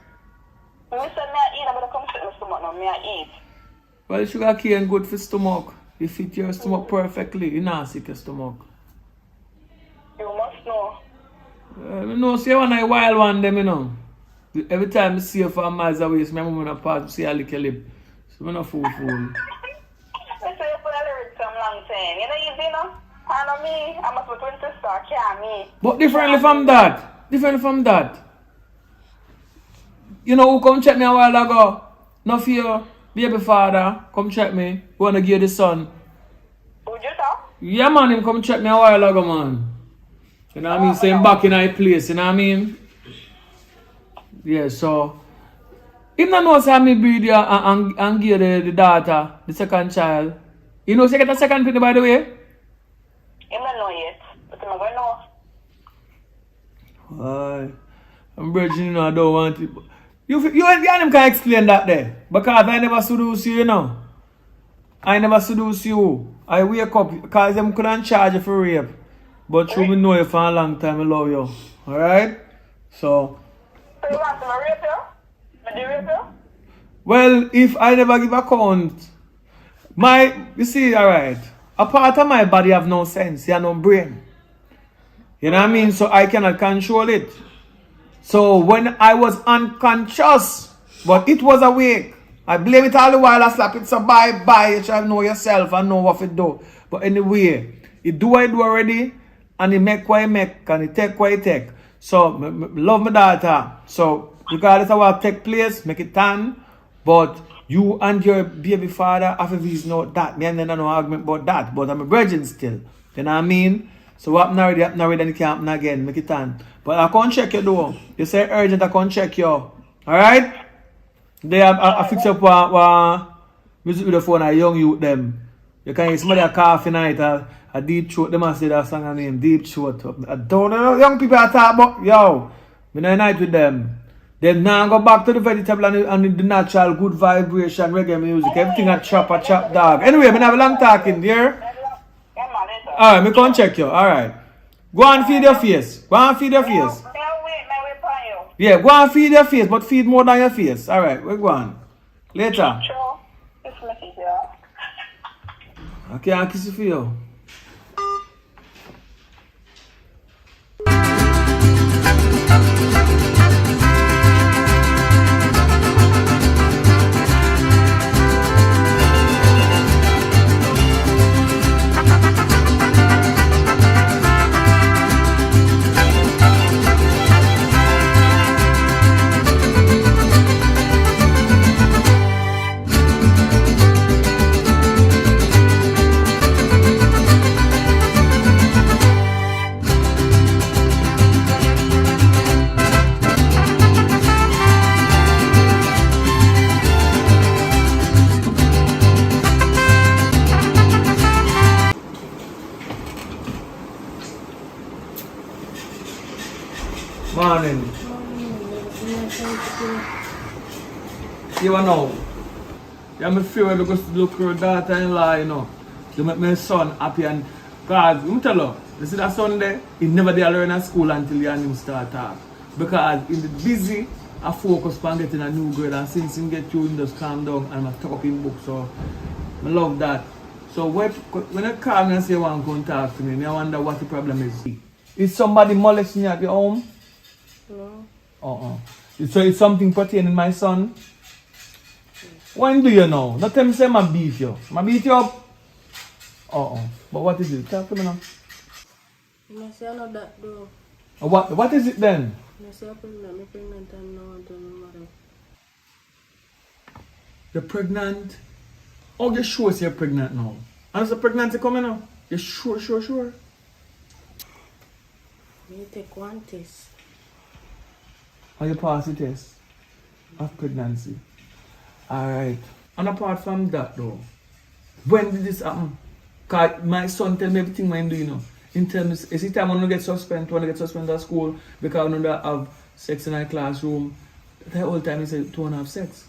When you say me I eat, I'm gonna come sit in my stomach now, me I eat. Well, sugar cane good for stomach. It fit your stomach perfectly. You not sick your stomach. You must know. You know, see one I wild one them, you know. Every time I see you from miles away, so my mom in pass, see a lick your lip. So I'm not fool. I say you put a lyrics some long time. You know easy, no? I know me, I'm a twin sister, I can't me. But differently from that. You know who come check me a while ago? No fear, baby father, come check me. Wanna give you the son. Would you talk? Yeah man, him come check me a while ago, man. You know what I mean? So him back in our place, you know what I mean? Yeah, so him not know say me breed you and give you the daughter, the second child. You know, say get a second pity by the way? You don't know yet, but I'm going to know. Aye. I'm bridging, you know, I don't want it. You can explain that there. Because I never seduce you, you know. I never seduce you. I wake up because them couldn't charge you for rape. But you me know you for a long time, I love you. Alright? So you want to rape you? Me do rape you? well, if I never give account, you see, alright. A part of my body have no sense, you have no brain. You know what I mean? So I cannot control it. So when I was unconscious, but it was awake, I blame it all the while, I slap it, so bye, you shall know yourself and know what it do. But anyway, it do what it do already, and it make what it make, and it take what it take. So, love my daughter. So, regardless of what take place, make it turn, but you and your baby father have to know that. Me and then no argument about that, but I'm a virgin still. You know what I mean? So what happened already, then it can't happen again. Make it turn. But I can't check you though. You say urgent, I can't check you. Alright? They I fix up what music with the phone, a young youth them. You can hear somebody a cough night, a deep throat, them I say that song name, deep throat. I don't know young people I talk about, yo, me no night with them. Then now go back to the vegetable and the natural good vibration, reggae music, everything a chop dog. Anyway, me have a long talking there. Alright, me come check you. Alright. Go and feed your face. Yeah, go and feed your face, but feed more than your face. Alright, we go on. Later. I can't kiss you for you. You know, yeah, me feel when I look your daughter-in-law, you know, to make my son happy and cause let me tell you, you see that son there, he never did learn at school until he and him start talk. Because he busy, I focus on getting a new grade, and since he get you, he just calm down and I talk up in book. So I love that. So when I call me and say you want to come talk to me, I wonder what the problem is. Is somebody molesting you at your home? No. So it's something pertaining my son? When do you know? Not tell me say I beat you. I beat you up? But what is it? Talk to me now. I say I know that though. What is it then? I say I'm pregnant and now I'm telling my mother. You're pregnant? Oh, you sure you're pregnant now? And is the pregnancy coming now? You sure? You take one test. And you pass the test of pregnancy. Alright. And apart from that though, when did this happen? Cause my son tell me everything when do you know. In terms, is it time when you get suspended at school because you don't have sex in a classroom? The whole time he said, don't have sex.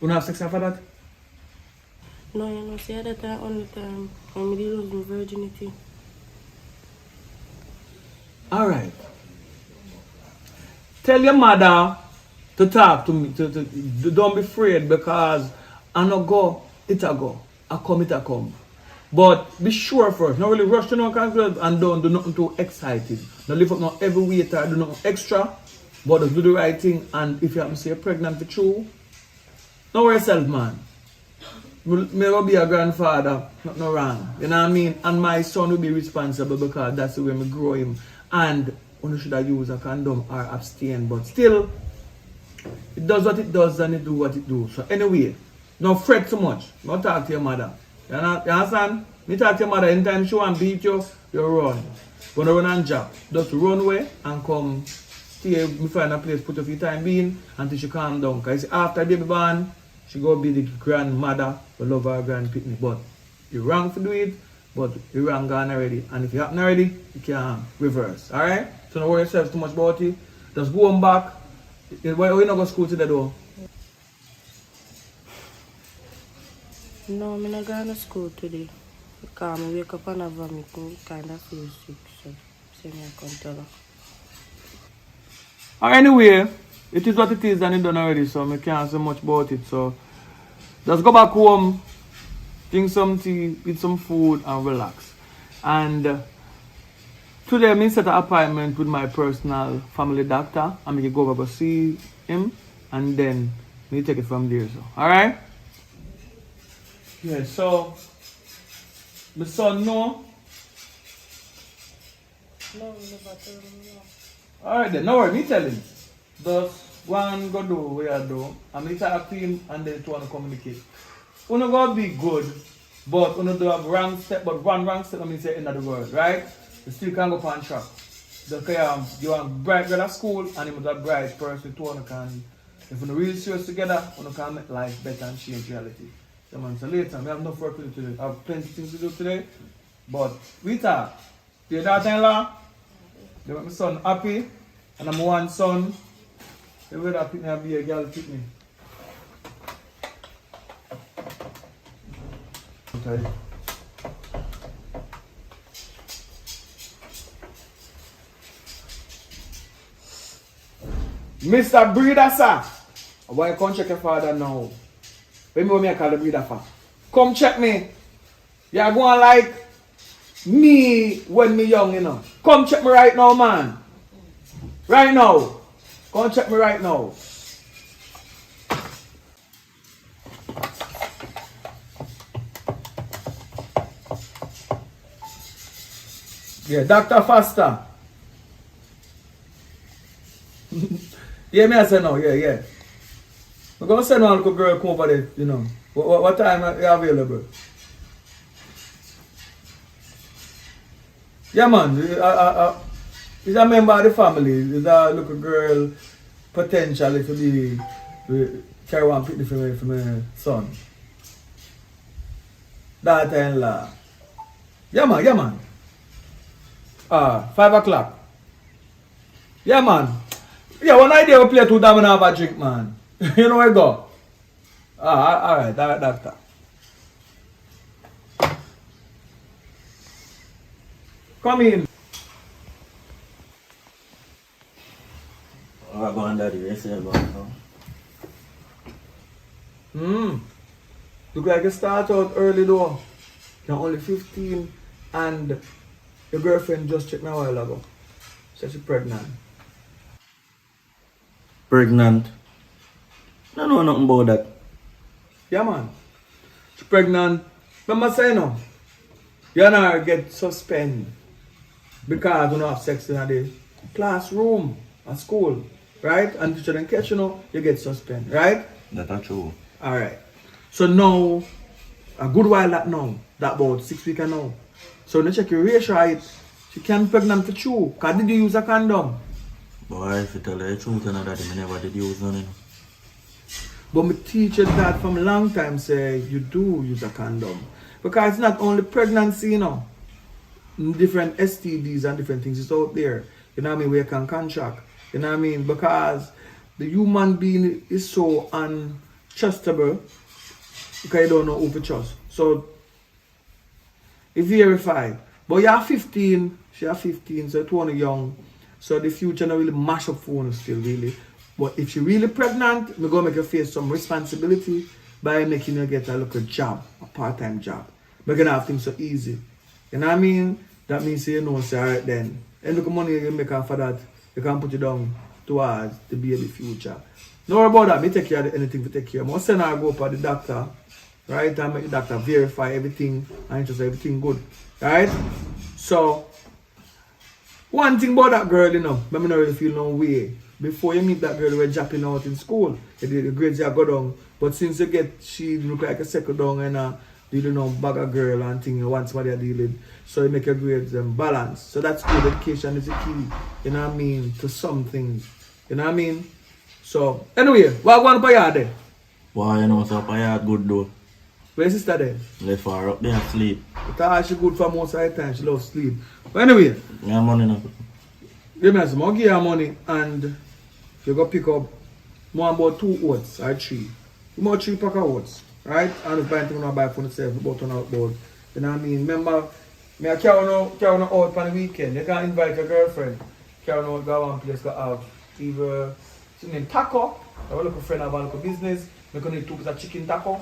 You don't have sex after that? No, you know, see that time only time when I lose my virginity. Alright. Tell your mother to talk to me. Don't be afraid because I no go, it a go. I come, it a come. But be sure first. Not really rush to no confidence and don't do nothing too excited. Don't lift up no heavy weight or do nothing extra. But just do the right thing. And if you happen to say you're pregnant for true, don't worry yourself, man. Me will be a grandfather, nothing wrong. You know what I mean? And my son will be responsible because that's the way me grow him. And one should have used a condom or abstain. But still, it does what it does and it do what it do. So anyway, don't fret too much. Don't talk to your mother. You understand? Me talk to your mother anytime she want to beat you, you run. Gonna run and jump. Just run away and come stay, me find a place, put your feet time being until she calm down. Because after baby born, she go be the grandmother who love her grand picnic. But you wrong to do it, but you wrong gone already. And if you happen already, you can reverse. Alright? So don't worry yourself too much about it. Just go on back. Why you not go to school today though? No, I'm not going to school today. Because I wake up and I vomit and kind of feel sick. So I can't tell her. Anyway, it is what it is and it's done already, so I can't say much about it. So just go back home, drink some tea, eat some food and relax. And today I set an appointment with my personal family doctor. I'm going to go over to see him and then we take it from there. So, alright? Yeah, so my son no. No, never tell me. Alright then, no worry, me tell him. Just one go do what you do. And me talk to him and then to want to communicate. You're not going to be good, but you do have wrong step, but one wrong step I mean say end of the world, right? You still can go on track. Because you want bright girl at school and you want a bright person to one can, if you're really serious together, you can make life better and change reality. So later, we have enough work to do today. I have plenty of things to do today. But we talk. Your daughter-in-law, they make my son happy. And I'm one son. They will have pick me and be a girl pick me. Okay. Mr. Breeder, sir. Why you come check your father now? When me I call the breeder for? Come check me. You're going like me when me young, you know. Come check me right now, man. Right now. Come check me right now. Yeah, Dr. Foster. Yeah, me I say no, yeah. We're going to send one little girl come over there, you know. What time are you available? Yeah, man. He's a member of the family. He's a little girl potentially to be carry one picnic for my son. Daughter-in-law. Yeah, man. 5 o'clock. Yeah, man. Yeah, one idea we play 2 times and have a drink, man. You know where I go? Alright, doctor. Come in. Oh, go on, daddy. Yes, yeah, go on. Look like you start out early though. You're only 15 and your girlfriend just checked me a while ago. Said she's pregnant. Pregnant? I don't know nothing about that. Yeah, man. She's pregnant. Remember saying no? You and her get suspended because you don't have sex in the classroom at school. Right? And teacher then catch you get suspended. Right? That's true. Alright. So now, a good while that now, that about 6 weeks now. So when you check your ratio height, she can pregnant for you. Because did you use a condom? Boy, if you tell her the truth, I never did use none. But my teacher that from a long time say you do use a condom. Because it's not only pregnancy, different STDs and different things is out there. You know what I mean? Where you can contract. You know what I mean? Because the human being is so untrustable because you don't know who to trust. So you verify. But you're 15, she's 15, so it's only young. So the future not really mash up for still really. But if you're really pregnant, we're gonna make you face some responsibility by making you get a little job, a part-time job. We're gonna have things so easy. You know what I mean? That means you know, say, alright then. And look at money you make for that, you can put it down towards the baby future. Don't worry about that, me take care of anything to take care of. I send her go up to the doctor, right? And make the doctor verify everything and just everything good. Right? So one thing about that girl, I don't really feel no way. Before you meet that girl, you were dropping out in school. The grades you go down. But since you get, she look like a second down and bag a girl and thing, you want somebody to deal with. So you make your grades balance. So that's good. Education is the key, you know what I mean, to some things. You know what I mean? So, anyway, what going on yard there? Why you know so yard good though? Where's sister there? Left her up there sleep. Because she good for most of the time, she loves sleep. But anyway. Yeah, money now. Give me some, I'll give you money and you go pick up more about 2 oats or 3. More 3 pack of oats. Right? And if buying things I buy for myself, about on outboard. You know what I mean? Remember, I carry out on the weekend. You can invite your girlfriend. Carry out, go one place, go have either something taco. I will look a friend have a local business. We're going to need 2 pieces of chicken taco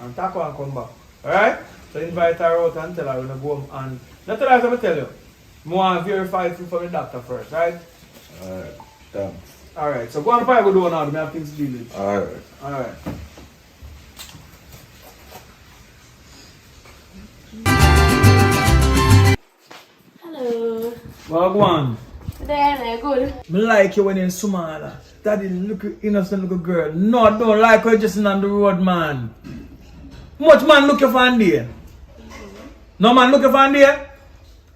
and come back. Alright? So invite her out and tell her when I go home and not tell her as I tell you. I want to verify it from the doctor first, right? Alright, thanks. Alright, so go on fire, go do now. I have things to deal with. Alright. Alright. Hello. Well, go on. There, good. I like you when you're small. Daddy, look innocent little girl. No, I don't like her just on the road, man. Much man look you for there? No man look you for there?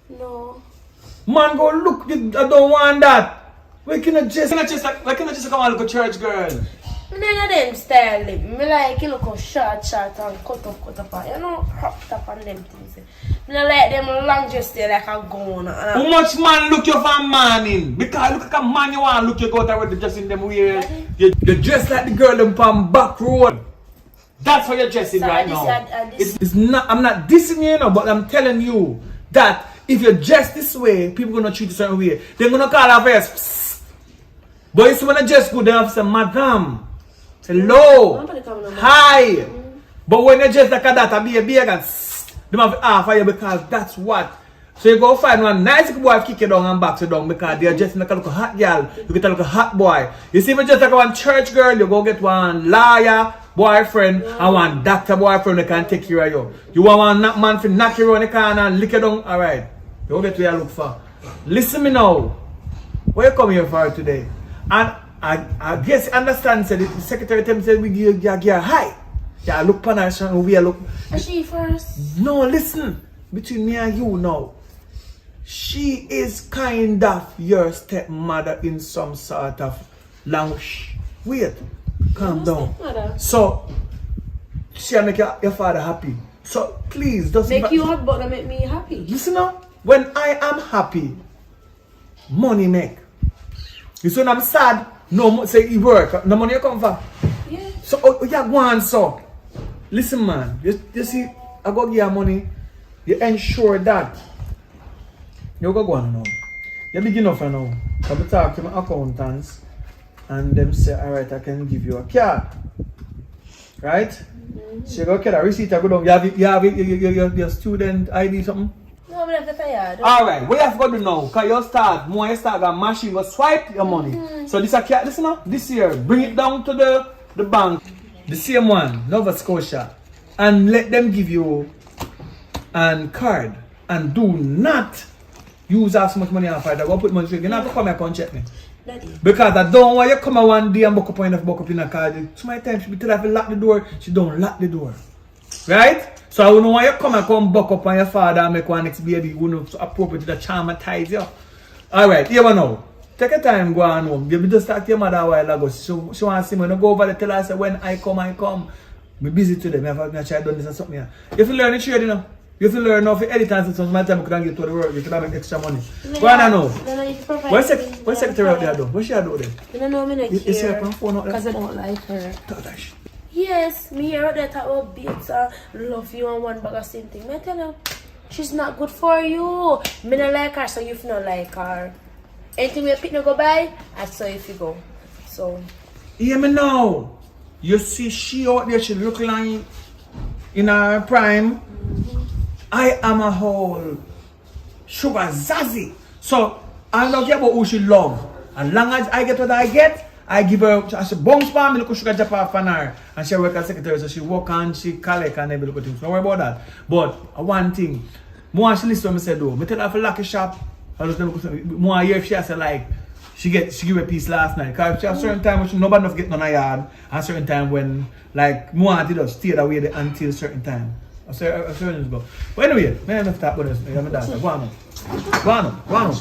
No. Man go look, I don't want that. Why can I just come and look a church girl? I don't them style them. I like you look short and cut up. You know, cropped up on them things. I don't like them long just there like a gown. How much man look you for morning? Because look like a man you want to look you go out already just in them way. You dress like the girl them from back road. That's how you're dressing so right now. It's not, I'm not dissing you, but I'm telling you that if you dress this way, people gonna treat you a certain way. They're gonna call her first. Psst. But if you wanna dress good, they have to say, Madam, hello, hi. But when you dress like that, I'll be a big and they have to offer you because that's what. So you go find one nice boy kick you down and back you down because they're dressing like a little hot girl. You get a little hot boy. You see me just like one church girl, you go get one lawyer boyfriend and one doctor boyfriend that can take care of you. You want one man to knock you around the corner and lick you down. Alright. You get what you look for. Listen me now. What you come here for today? And I guess you understand said the secretary said we give you hi. Yeah, look for her and we look. Is she first? No, listen. Between me and you now. She is kind of your stepmother in some sort of language. Wait, calm down. So, she'll make your father happy. So, please, doesn't make you happy, but make me happy. Listen now, when I am happy, money make. You see when I'm sad, no say you work, no money you come for. Yeah. So, you go on, so. Listen, man. You see, I go give you money. You ensure that. You go on now. You begin off now. I will talk to my accountants. And them say, alright, I can give you a card. Right? So you go get a receipt, I go down. You have your student ID something? No, we have to pay hard. Alright, what you have to do now? Because you start a machine, go swipe your money. So this a card, listen now, this year, bring it down to the bank. The same one, Nova Scotia. And let them give you a card. And do not use as much money off it. I go put money straight. You don't have to come here and check me. Daddy. Because I don't want you come one day and buck up in a card. So my time she be tell her to lock the door. She don't lock the door. Right? So I don't want you come buck up on your father and make one next baby who knows so appropriate to traumatize you. Alright, here we know. Take your time, go on home. You just talk to your mother a while ago. She want to see me. Go over there, tell her, say, when I come. I'm busy today. I have to try to do this and something here. You have to learn the trade, you know. You have to learn how to edit and so my time you can get to the work. You can make extra money. Go on now. What's secretary out there though? What she do there? You don't know me not You see her care. on phone out there? Because I don't like her. Tadash. Yes, me hear out there talk about babes love you and one bag of same thing. I tell you, she's not good for you. Me not like her, so you not like her. Anything we pick no go by, I saw if you go. So Hear me now. You see she out there, she look like in her prime. I am a whole sugar zazzy. So I don't care about who she love. As long as I get what I get, I give her, I say, bounce for me, look sugar jump off on her. And she work as secretary, so she work and she collect and every little thing. Don't worry about that. But one thing, more she listen to me say though, I tell her for lucky shop. I just more hear if she has like she give a piece last night. Cause she have certain time when she nobody enough get on her yard, and certain time when like more did just stay away there until certain time. I certain go. But anyway, man enough talk about this. I'm daughter. Go on. Go on.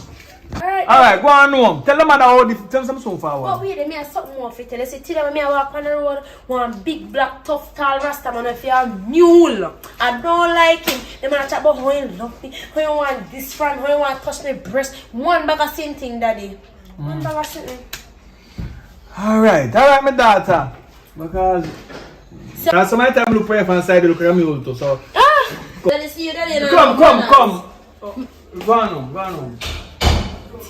Alright, go on home. Tell the mother how this tell some so far. but wait, me have something more for you. Tell see when me walk on the road, one big black tough tall rasta man if you are mule. I don't like him. The man talk about how he love me, how you want this from, how you want to touch my breast. One bag of same thing, daddy. One bag of same thing. Alright, my daughter. Because that's so my time look for you from side look at me also. So Daddy, see you daddy. come. Go on home.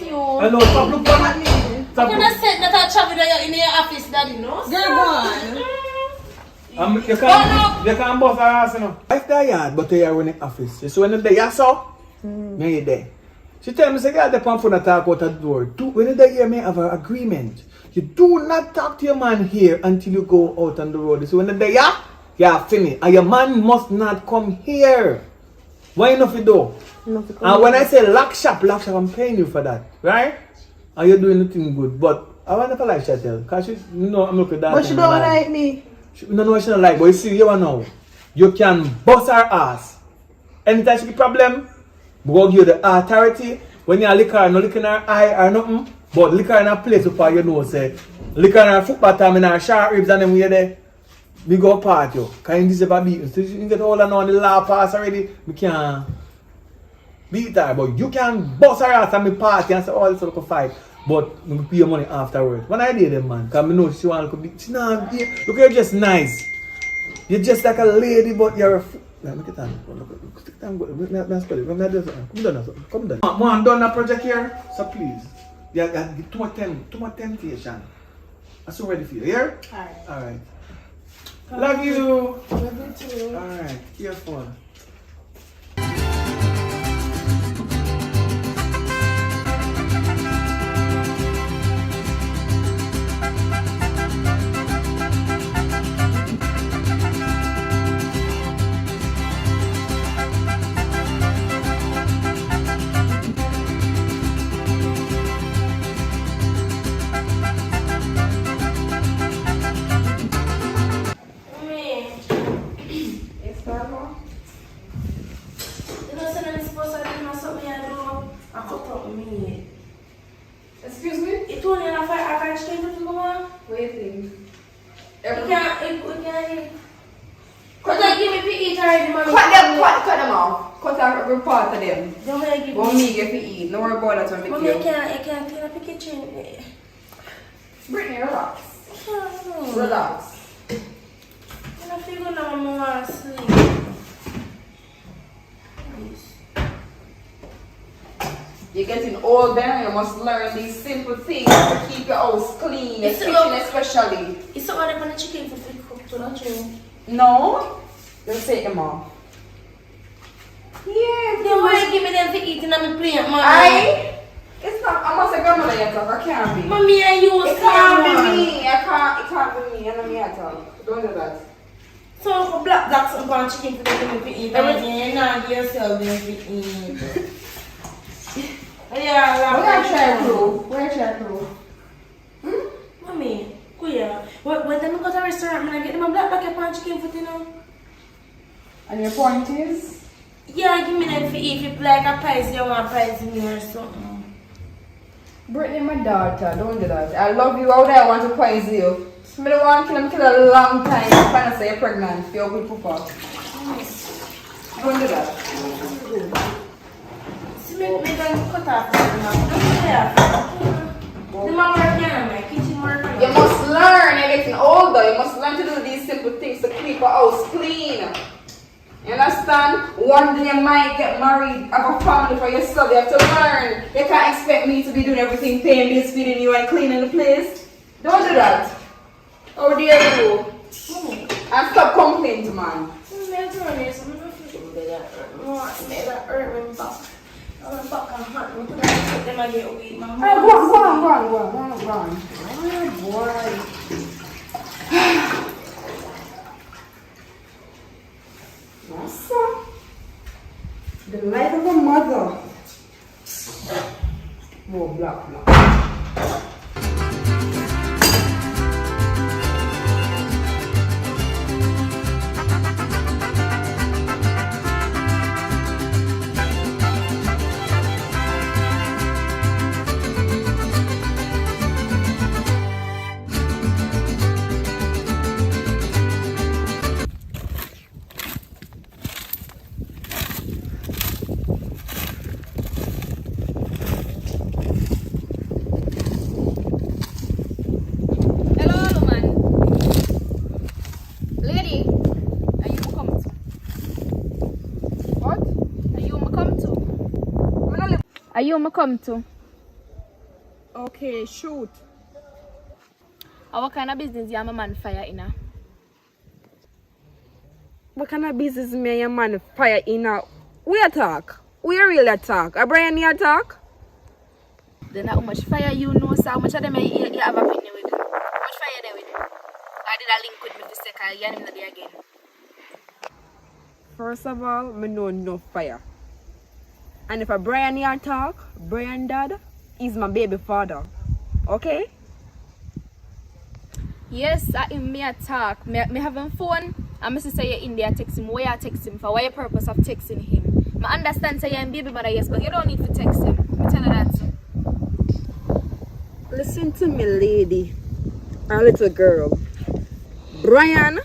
Hello, stop look for me. I'm gonna say that I travel in your office, daddy, no? Girl, go on. You can't bust her ass, you know. I stay yard, but you are in the office. So when you're there, you saw? When you're there. She tell me, say, girl, the phone and talk out the door. When you're there, you may have an agreement. You do not talk to your man here until you go out on the road. So when you're there, you are finished. And your man must not come here. Why not you do? And when I say lock shop, I'm paying you for that, right? And you're doing nothing good. But I want to like Chatel, because she, you know, I'm looking at that. But she don't like me. No, she don't like, but you see, you know, you can bust her ass. Anytime she get problem, we go give you the authority. When you lick her, no lick in her eye or nothing, but lick her in a place before you know, say, lick her in her foot bottom, in her sharp ribs, and then we there. We go part you. Can you deserve beat? So you get all and on the law pass already. We can't beat her, but you can bust her ass and me party and say, oh, it's a little fight. But we pay your money afterwards. When I did them, man, because I know she want to be. She not, look, you're just nice. You're just like a lady, but you're a. Look at that. Come down. I'm done that project here, so please. Yeah, too much temptation. I'm so ready for you. Here? Alright. Love you. Love you too. Alright, careful. Excuse me? It's only enough I can't straight to go on. Waiting. We can't. Could I give me PE already, mommy? Cut them off. Cut every part of them. Don't I give Go me get to eat. No worry about that when we Mommy, I can't clean up the kitchen. Brittany, relax. No. Relax. feel like I'm going to sleep. You're getting older, you must learn these simple things to keep your house clean, your kitchen especially. It's not only when the chicken for free cook to that you. No, just take them off. Yeah, you want to give me them for eating on my plate, man. It's not, I must have grandmother yet talk, I can't be. Mommy, I use it can't be me, it can't be me, I know me at all. Don't do that. So, for black ducks and pan chicken for them to eat, everything, not yourself them to eat. Yeah, where try crew? Where try crew? Mommy, kuya, when them go to a restaurant, I get them a black bucket pan chicken for dinner. And your point is? Yeah, give me them for eat. If you like a pies, you want pies in me or something. Brittany, my daughter, don't do that. I love you out there, I want to poison you. I don't want to kill a long time. I'm trying to say you're pregnant. Feel good for fuck. Don't do that. See, me cut off the man working on my kitchen work. You must learn. You're getting older. You must learn to do these simple things to keep a house clean. You understand? One day you might get married, have a family for yourself. You have to learn. You can't expect me to be doing everything, paying bills, feeding you, and cleaning the place. Don't do that. How dare you? And stop complaining, man. Go on. Oh, boy. Massa. The life of a mother. More black. Are you come to? Okay, shoot. What kind of business you my man fire in a? What kind of business me and your man fire in a? We attack. We really attack. A Brian you attack? Then how much fire you know, so how much of them you have opinion with? How much fire there with? I did a link with me to say I hear him there again. First of all, me know no fire. And if a Brian here talk, Brian dad is my baby father. Okay? Yes, I me attack. Me have him phone and me say you're in there text him. Why you text him for? What your purpose of texting him? I understand say you're baby mother, yes, but you don't need to text him. Me tell her that too. Listen to me, lady. Our little girl. Brian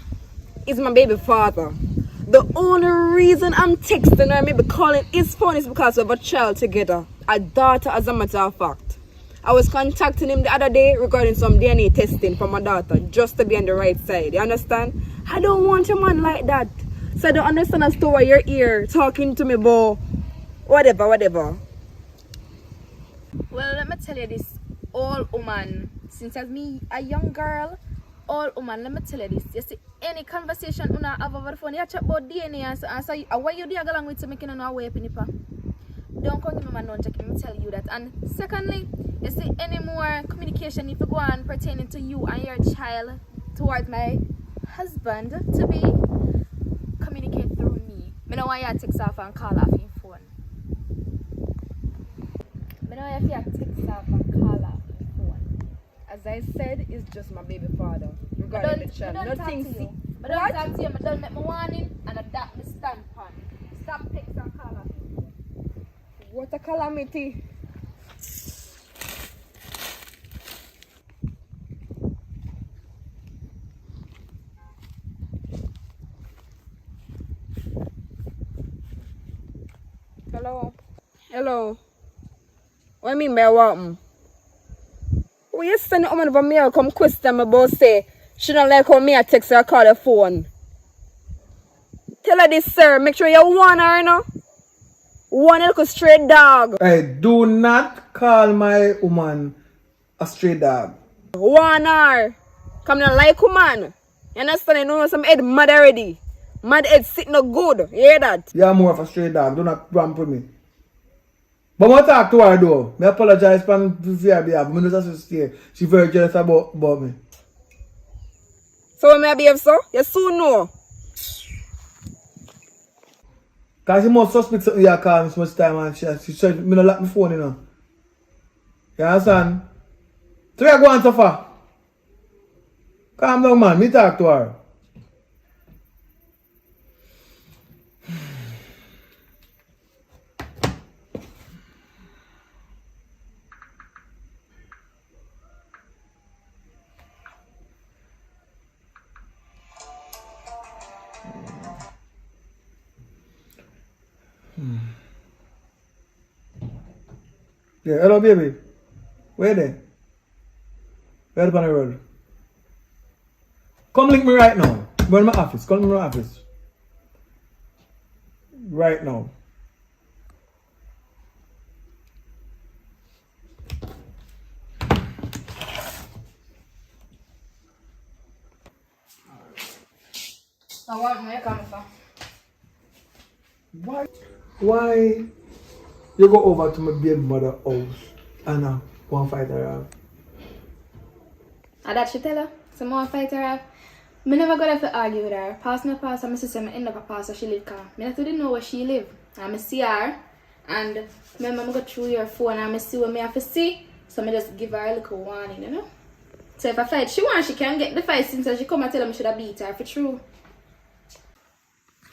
is my baby father. The only reason I'm texting her, maybe calling his phone, is because we have a child together. A daughter, as a matter of fact. I was contacting him the other day regarding some DNA testing for my daughter, just to be on the right side. You understand? I don't want a man like that. So I don't understand as to why you're here talking to me about whatever. Well, let me tell you this. All woman, since as me a young girl, all woman, let me tell you this. You see, any conversation you have over the phone, you chat about DNA and say, why you do along with to make you know way up in the pa? Don't come give me my non-check, let me tell you that. And secondly, you see, any more communication if you go on pertaining to you and your child towards my husband to be, communicate through me. I don't want you to text off and call off your phone. I don't want you to text off and call off. As I said, it's just my baby father. Regarding the child. Nothing. But don't talk to you. I don't make my warning and that me stand on. Stop text and call off. What a calamity. Hello. What I mean by what? Well, you send a woman over me come question me about say she don't like how me I text her or call her phone. Tell her this, sir. Make sure you warn her, you know. One little stray dog. Hey, do not call my woman a stray dog. Warn her. Come not like woman. You understand? You know some head mad already. Mad head sitting no good. You hear that? You're more of a stray dog. Do not ramp with me. But when I talk to her though, I apologize for her behalf. I know that's what she She's very jealous about me. So when I behave so? You soon know. Because she must suspect something you call me so much time and she said, me not lock my phone, you know. You understand? So you go on so far. Calm down, man. Me talk to her. Yeah, hello baby. Where there? Where upon the road? Come link me right now. Go in my office. Come to my office. Right now. I want my camera. Why you go over to my baby mother house and want to fight her out? That she tell her. Some more fight her off. Me never got to argue with her. Pass my pass and my sister me end up a pass so she live calm. Me not didn't know where she live. And I see her and remember I go through your phone and I see what me have to see. So I just give her a little warning, you know. So if I fight she wants, she can get the fight since she come and tell me should have beat her for true.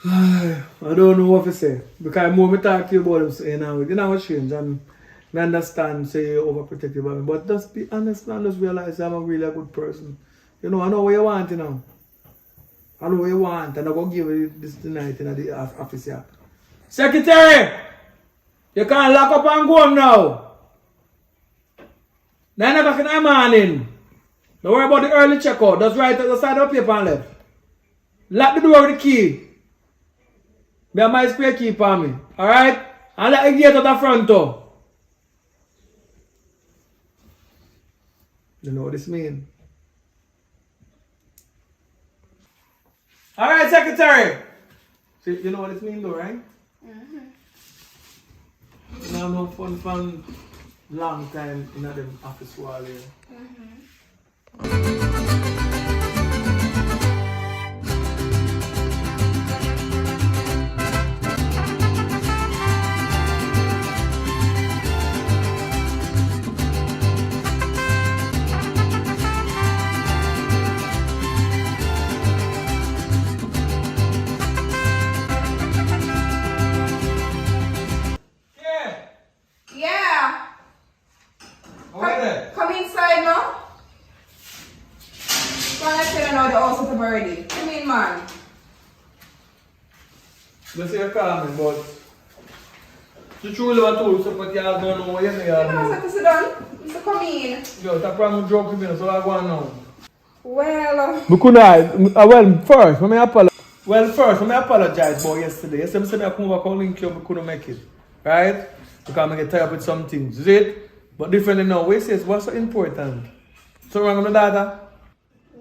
I don't know what to say. Because more me talk to you about them, you know what's strange and I understand say you're overprotective about me. But just be honest and just realize I'm a really good person. You know, I know what you want, you know. I know what you want and I'm going to give you this tonight in the office here. Secretary! You can't lock up and go home now. 9 o'clock in the morning. Don't worry about the early checkout. Just write at the side of the paper and left. Lock the door with the key. Me have my spare key for me. Alright? And let the gate at the front door. You know what this means? Alright, secretary. See, you know what this means though, right? You know, no fun long time in the office wall here. Yeah. Come inside now. Come and tell her now the house is already. Come in, man. You say you call me, but you truly want to so but you don't know what you know. You know what to sit down? So come in. Yo, that problem joke with me, so I go on now. Well, first, let me apologize. Well, first, let me apologize about yesterday. Yesterday, I said I come over, call link you, but couldn't make it. Right? Because I get tired up with some things. Is it? But differently now, what says what's so important? So wrong with my daughter?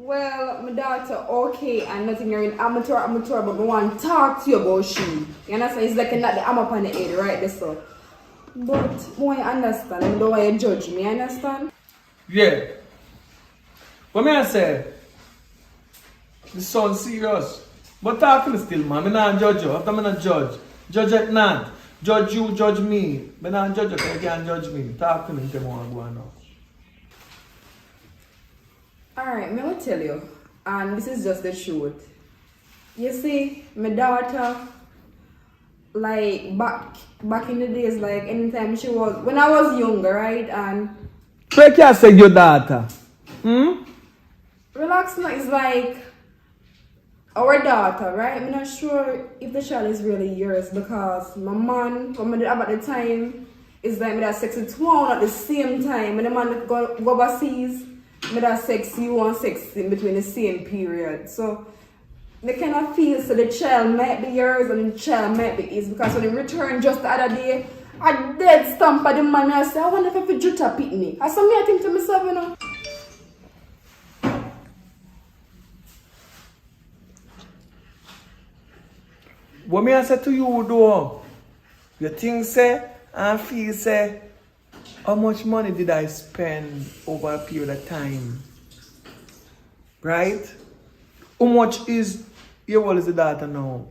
well, my daughter okay and nothing you're in amateur, but I want to talk to you about she. You understand? It's like not the arm up on the head, right? There, so. But I understand. I don't want you judge me, understand? Yeah. What may I say? This sounds serious. But talk to me still, man. I'm not judge you. After I'm not judge. Judge it not. Judge you, judge me. I'm not judge you because you can't judge me. Talk to me if you want to go on now. Alright, I'm going to tell you. And this is just the truth. You see, my daughter, like back in the days, like anytime she was, when I was younger, right? And So you can't say your daughter. relax now, it's like our daughter, right? I'm not sure if the child is really yours because my man, when I have at the time, is like me that sex with one at the same time. When the man go overseas, me that sex you and sex in between the same period. So they cannot feel so the child might be yours and the child might be his, because when he returned just the other day, I dead stamp at the man, I say, I wonder if I could jut a pitney. I said, me, I think to myself, you know. What me I say to you though, you think say and feel say, how much money did I spend over a period of time? Right? How much is, how old is the daughter now?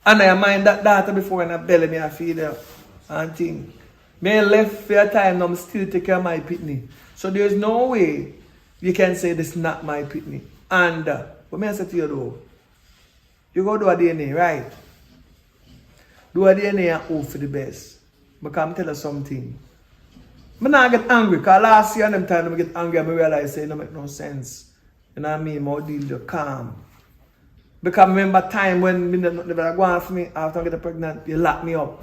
And I mind that daughter before in a belly me I feed her and thing. Me left for a time now, I'm still take care of my pitney. So there's no way you can say this is not my pitney. And what me I say to you though, you go do a DNA, right? Do a DNA and hope for the best. Because I'm telling you something. I not get angry, because last year and them time I get angry and I realize it don't make no sense. You know what I mean? More deal you calm. Because I remember time when me never go on for me after I get pregnant, you lock me up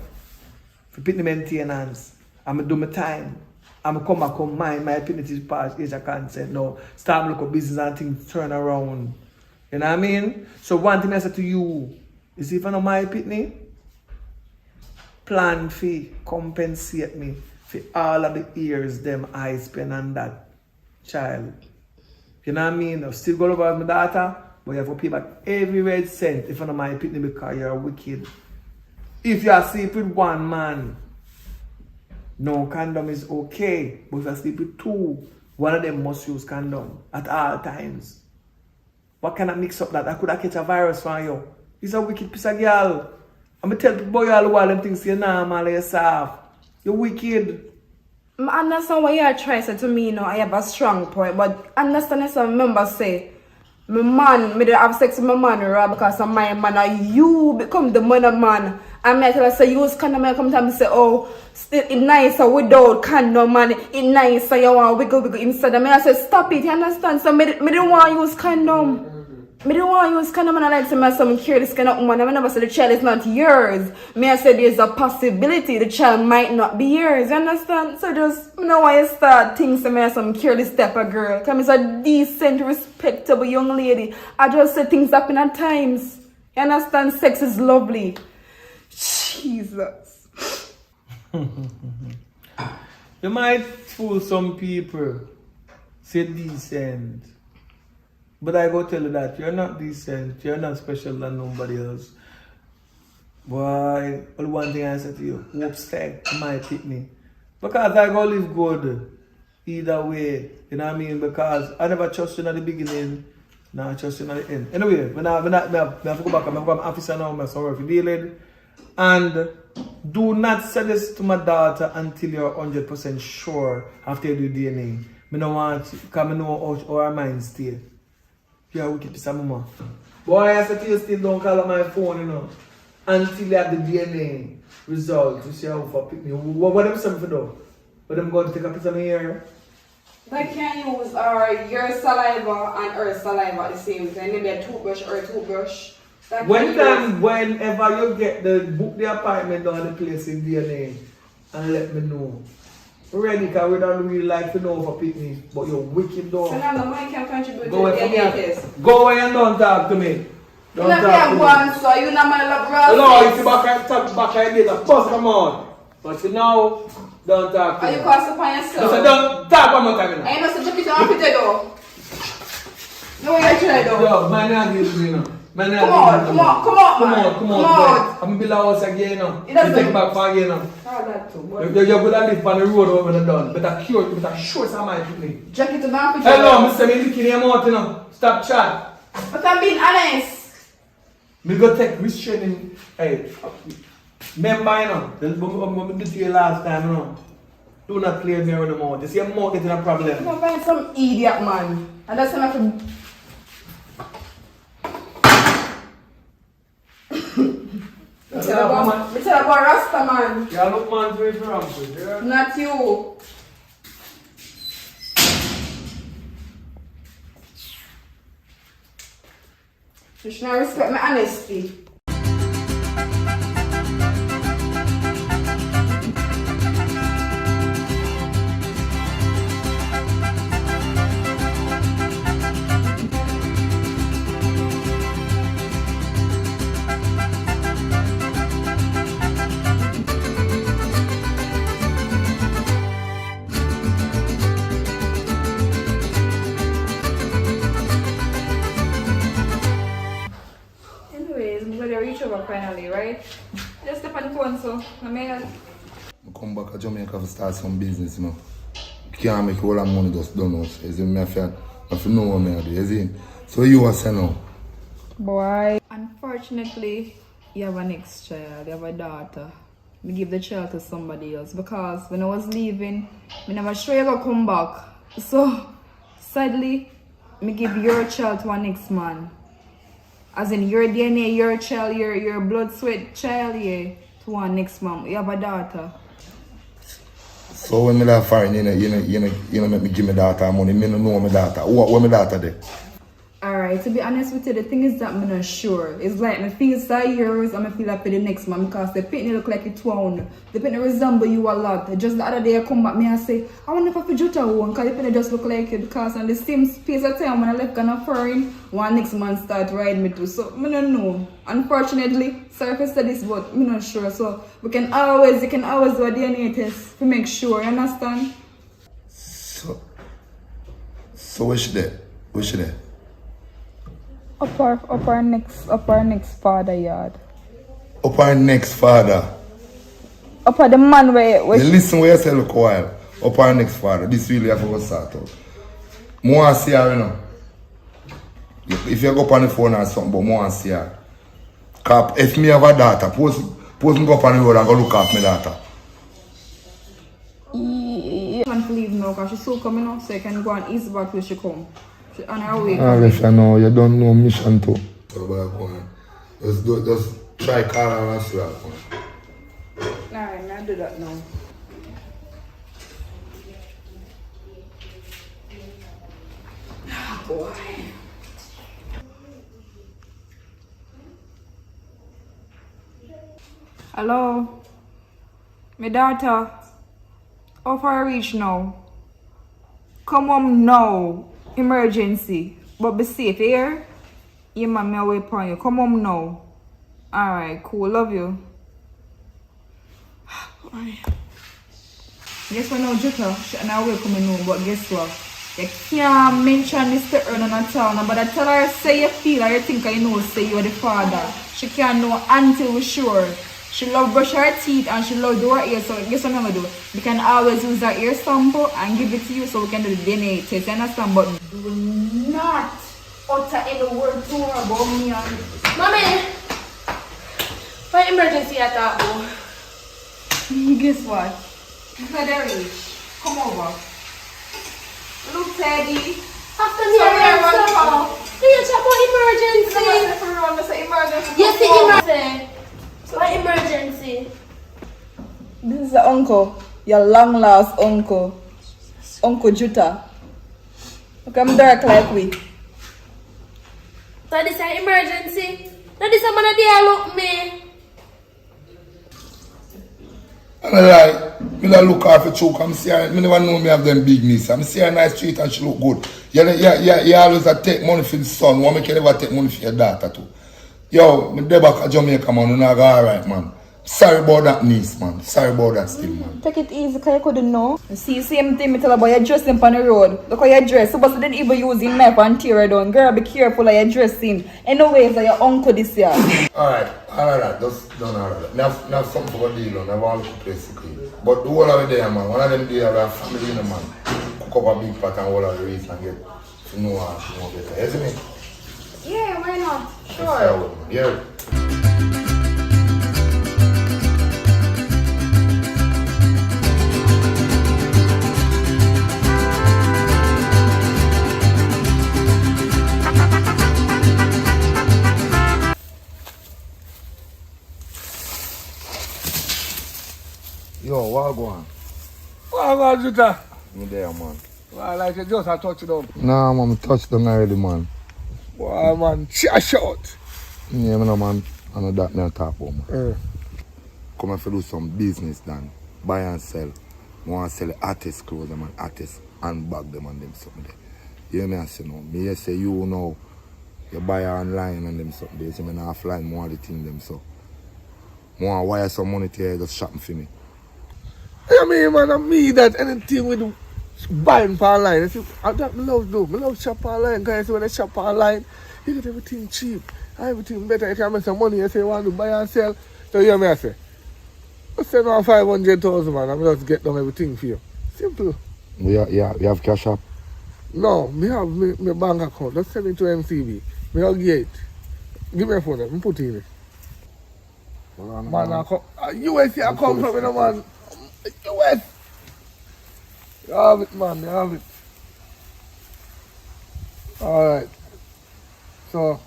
for pitney maintenance. I'm do my time. I'm come back on mind my pitney past age of consent now. Start look at business and things turn around. You know what I mean? So one thing I say to you is if I know my pitney, plan fee compensate me for all of the years them I spend on that child. You know what I mean? I still go over my daughter, but you have to pay back every red cent if I know my pitney because you're wicked. If you are sleep with one man, no condom is okay. But if you sleep with two, one of them must use condom at all times. What can I mix up that? I could have catch a virus from you. He's a wicked piece of girl. I'm going to tell people all the while them things you're normal, you're soft. You're wicked. I understand what you're trying to say to me, you know, I have a strong point, but I understand as I remember say, my man, me have sex with my man, right, because of my man, or you become the man. And I tell her, say, use condom, I come to me say, oh, it's nicer without condom, man, it's nicer, you want to wiggle inside. And I say, stop it, you understand? So, me don't want to use condom. Me don't want to use condom, and I like to say, I'm curious kind of woman. I never say the child is not yours. Me I say there's a possibility the child might not be yours, you understand? So just, you know why you start things to me as some careless type of girl. Because I'm a decent, respectable young lady. I just say things happen at times. You understand? Sex is lovely. Jesus. You might fool some people, say decent. But I go tell you that you're not decent, you're not special than nobody else. Boy, only one thing I say to you, hope stay, might hit me. Because I go live good either way, you know what I mean? Because I never trust you at the beginning, now I trust you at the end. Anyway, when I have to go back, I'm an officer now, I'm sorry for dealing. And do not say this to my daughter until you're 100% sure after you do DNA. I don't want to, because I know how our minds stay. You're a wicked piece of mama. Boy, I said to you, still don't call on my phone, you know. Until you have the DNA result to see how far pick me. What them saying for though? What them going to take a piece of my hair? They can use your saliva and her saliva at the same time. Maybe a toothbrush or a toothbrush. Whenever you get book the apartment or the place in DNA and let me know. Ready, because we don't really like to know for picnic, but you're wicked though. So now the money can contribute to the DNA test. Go away and don't talk to me. Don't talk to me. So you not my love raw. No, if you back idea, the bust them out. But you know, don't talk to me. Are you cross upon yourself? So don't talk one more time. I know so check it out for though. No way I try though. Yo, my name is me now. Come on, man. Come on. I'm below us again now. You take back for again now. You're going to live on the road over the done. But I cure, but I sure some might put me. Jack it to my hello, Mr. Me looking your mouth, you know. Stop chat. But I'm being honest. Me go take restraining. Hey, remember, you know, this what I did to you last time, you know. Do not play me around the mouth. You see, I'm more getting a problem. I'm going to find some idiot, man. And that's enough to... We tell about Rasta, man. Yeah, look, man, to it from yeah? Not you. You should not respect my honesty. somebody reach over finally, right? Just step on the phone, so I may help. I come back to Jamaica to start some business, you know. Can't make all that money just done out. Is it me? I have to know what I do, is it? So you are saying now? Boy, unfortunately, you have a next child, you have a daughter. Me give the child to somebody else because when I was leaving, I never sure you gonna come back. So, sadly, me give your child to our next man. As in your DNA, your child, your blood, sweat child, yeah, to our next man. You have a daughter. So when I find you make me give me daughter money, me don't know my daughter. What my daughter there? Alright, to be honest with you, the thing is that I'm not sure. It's like I feel so yours and I feel like for the next man because the pitney look like it's one. The pitney resemble you a lot. Just the other day I come back me and say, I wonder if I feel Jutta one because the pitney just look like it because on the same space of time when I left gonna foreign, one next man start riding me too. So I don't know. Unfortunately, sorry if I said this but I'm not sure. So you can always do a DNA test to make sure, you understand? So where she there? Where she there? Up our next father yard. Up our next father. Up the man where you listen where you say look a while. Up our next father. This really have to start out. More see her, you know. If you go up on the phone or something, but more see her. Cause if me have a daughter, post me go up on the road and go look after my daughter. I can't leave now because she's so coming up so I can go and ease back till she come. She on her way. If you know, you don't know mission too. Just try call her and see her. Alright, I'll do that now. Boy. Hello? My daughter? How far I reach now? Come home now. Emergency. But be safe here. Yeah, man, me away upon you. Come home now. Alright, cool. Love you. Guess what now, Jutta? She and I will come in home, but guess what? You can't mention this to her in a town. But I tell her, say you feel or you think I know, say you are the father. She can't know until we're sure. She love brush her teeth and she love do her ear, so guess what I'm gonna do? We can always use her ear sample and give it to you so we can do the DNA test, you understand? But do not utter any word to her about me and Mommy! What emergency at that boy? guess what? Frederick, come over. Look, Teddy. After me, you talk about emergency. Yes, the emergency. What emergency? This is the uncle, your long lost uncle, Uncle Jutta. Come dark like we. So this is an emergency? Now this is man there look me. I'm like, me don't look after choke. I'm see her, me never know me have them big knees. I'm see her in the street and she look good. You always take money for the son. Why make you never take money for your daughter too? Yo, me dey back at Jamaica, man. You not go alright, man. Sorry about that niece, man. Sorry about that still, man. Take it easy, because you couldn't know. See, same thing me tell about your dressing on the road. Look how you dress. Supposed to didn't even use your knife and tear it down. Girl, be careful of your dressing. Anyways, like your uncle this year. Alright, alright. Just done alright. Me have something for deal on. I want to place to clean. But the whole of the day, man. One of them days, I have family in the man. Cook up a big pot and all of the race and get to know how to know better. Isn't it? Yeah, why not? Sure. Yeah. Yo, what go on? What go on, Jutta? Me there, man. Well, like you just a touch down. Nah, man, touch down already, man. Boy, man, chash out. Yeah, man, I know that me talk about, man. Come and do some business, then. Buy and sell. I want to sell the artist clothes, man, artist, and bag them and them something there. You hear me I say no? Me say you know, you buy online and them something there. You see me not offline, more the thing them so. I want to wire some money to you, just shopping for me. I mean, man, I mean that anything with buying for online. I that I love do. I love shop online, guys. When I shop online, you get everything cheap. everything better. You can make some money. You say you want to buy and sell. So you hear me I say, I send on 500,000 man. I'm just get down everything for you. Simple. We have cash up. No, me have my bank account. Just send it to NCB. Me will get it. Give me a phone. Me put it in it. Man, I come. US I come from, you know, man. US. You have it, man. You have it. Alright. So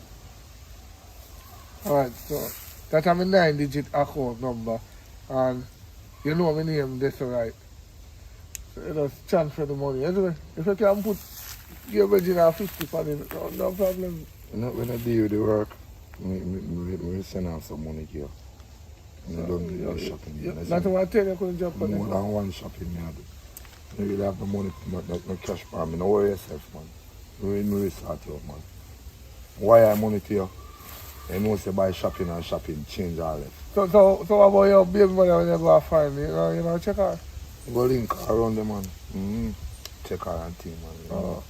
that's my 9-digit account number. And you know my name, that's right. So you just transfer the money. Anyway, if you can put your original 50 for it, no problem. When I deal with the work, we send out some money here. You don't do your shopping. That's what I tell you, I couldn't jump on it. More than one shopping I do. You really have the money, no cash for me. No worry yourself, man. We start you up, man. Why I money to you? You know, say buy shopping and shopping, change all that. So what about your baby mother when you go find me? You know, check her. Go link her around the man. Check her and team, man. Oh.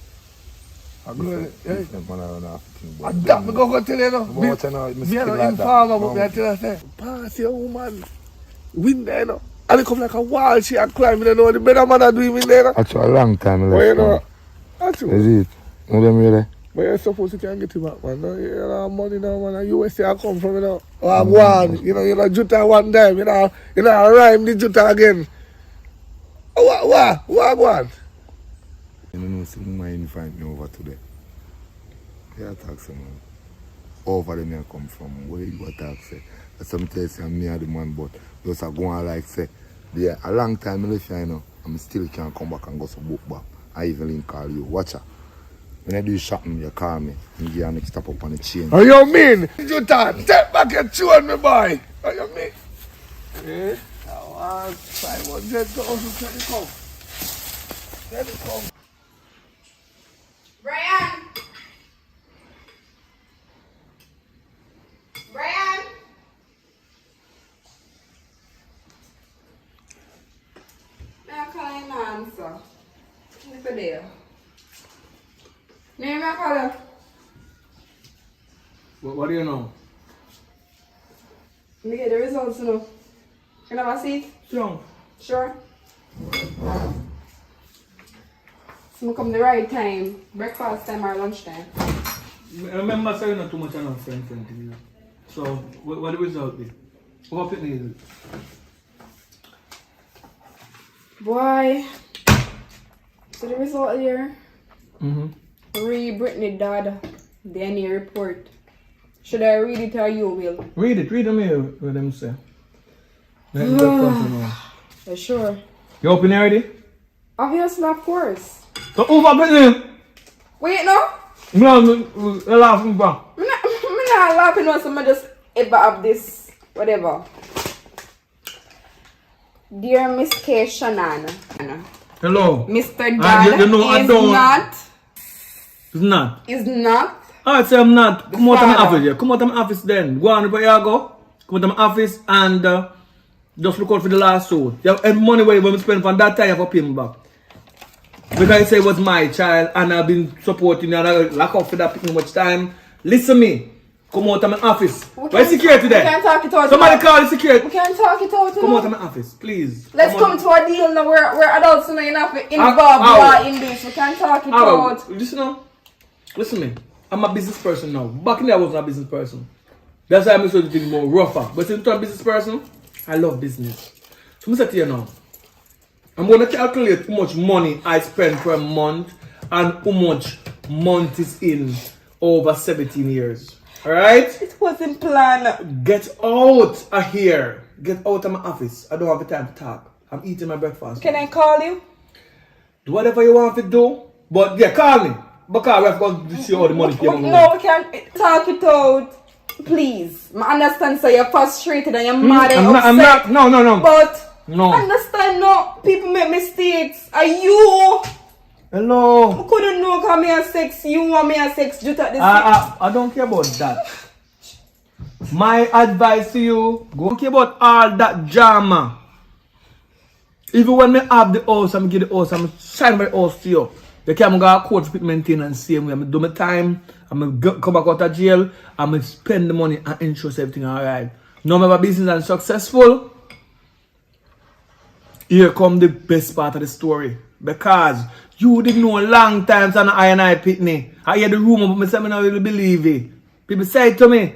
I'm good. Man around half the thing. And that me go tell you, no. Me no informer, but me I tell you, say, pass your woman. Win there, no. And it come like a wall, she a climb, you know, the better man a do him in there, no. Actually, a long time left. Oh, you know. Man. Actually. Is it? No, them really? But you're supposed to can get him back, man. No, you know, money now, man. USA I come from, you know. Or I'm one, you know, Juta one time, you know, rhyme the Juta again. What one? You know, someone invite me over today. Yeah, taxi, man. Over there, I come from. Where you got taxi? Sometimes I'm near the man, but just I go on like say, yeah, a long time I left here, you know. I still can't come back and go to book back. I even call you. Watch her. When I do shopping, you call me. You give me stop up on the chain. Oh, you mean? Juta, step back and chew on me, boy. Oh, you mean? Eh? I want 500,000. Let it come. Let it come. Brian! I can't answer. Look at there. Name my color. What do you know? Let me get the results now. Can I have a seat? Sure. Sure. So come the right time. Breakfast time or lunchtime. Remember saying not too much on friend to me. So what the result be? What it is? Boy. So the result here. Brittany dad. DNA report. Should I read it or you will? Read it me what them say. Sure. You open already? Obviously, of course. So over Brittany. Wait, no? No, you're laughing back. I'm not laughing when somebody just ever up this, whatever. Dear Miss K. Shannon. Hello. Mr. Dan you know, is not. Is not. Is not. Alright, so I'm not. Come out of my office, yeah. Come out of my office then. Go on where you go. Come out of my office and just look out for the last suit. You have any money where you spend from that time, you have to pay me back. Because I say it was my child and I've been supporting you and I lock up for that too much time. Listen me. Come out of my office. Where's security there? We can't talk it out. Somebody call the security. We can't talk it out. Come out of my office, please. Let's come to a deal now. We're adults now. You're not involved in this. We can't talk it out. Listen me. I'm a business person now. Back in there I wasn't a business person. That's why I'm supposed to be more rougher. But since I'm a business person, I love business. So I'm going to say to you now. I'm going to calculate how much money I spend per month and how much month is in over 17 years. Alright? It wasn't planned. Get out of here. Get out of my office. I don't have the time to talk. I'm eating my breakfast. Can I call you? Do whatever you want to do. But yeah, call me. Because we have to see how the money came out. No, we can't talk it out. Please. I understand, so you're frustrated and you're mad and upset. I'm not. No. But no. Understand, no. People make mistakes. Are you? Hello. I couldn't know because me have sex. You want me have sex just at this I don't care about that. My advice to you, don't care about all that drama. Even when me have the house, I'm give the house, I'm shine my house to you. You can't go to court for maintenance same way. I do my time, I'm come back out of jail, I'm spend the money and ensure everything alright. Now my business is successful. Here come the best part of the story. Because you didn't know a long time so I and I pitney. I hear the rumor but I don't really believe it. People say it to me.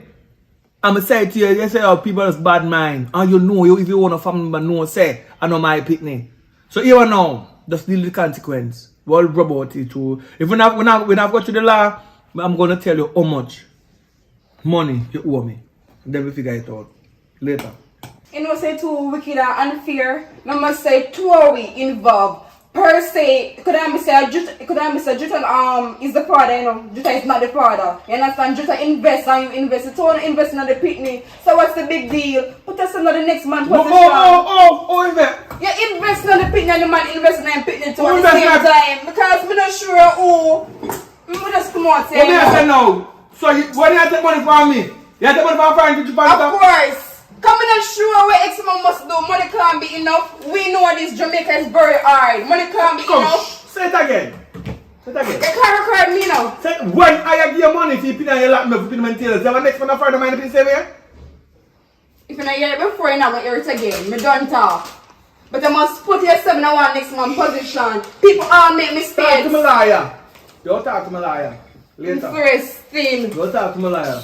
I'm say it to you, they say oh people has bad mind. And you know if you want a family member know say I know my pitney. So here now, just deal with the consequence. We'll rub about it too. If when I've got to the law, I'm gonna tell you how much money you owe me. And then we figure it out. Later. You know, say too wicked and unfair. I must say two are we involved. Per se, could I say Juta is the father, you know. Juta is not the father. You understand? Juta invest and you invest. It's all investing on the pitney. So what's the big deal? Put us under the next man position. Invest. You invest on the pitney and the man investing on the pitney too at the same time. Because we're not sure who. We just come out saying. What do you say now? So when you take money from me? You take money from a friend to Japan? Of course. Coming on sure what X-Man must do. Money can't be enough. We know this Jamaica is very hard. Money can't be enough. Say it again. Say it again. You can't record me now. Say, when I give you money if you put on your lap, if you put on tails, you have a next one a friend of mine in the same way? If you don't hear it before, you're not going to hear it again. Me don't talk. But you must put yourself in one next man position. People all make mistakes. Talk to my liar. Don't talk to my liar. Later. First thing. Don't talk to my liar.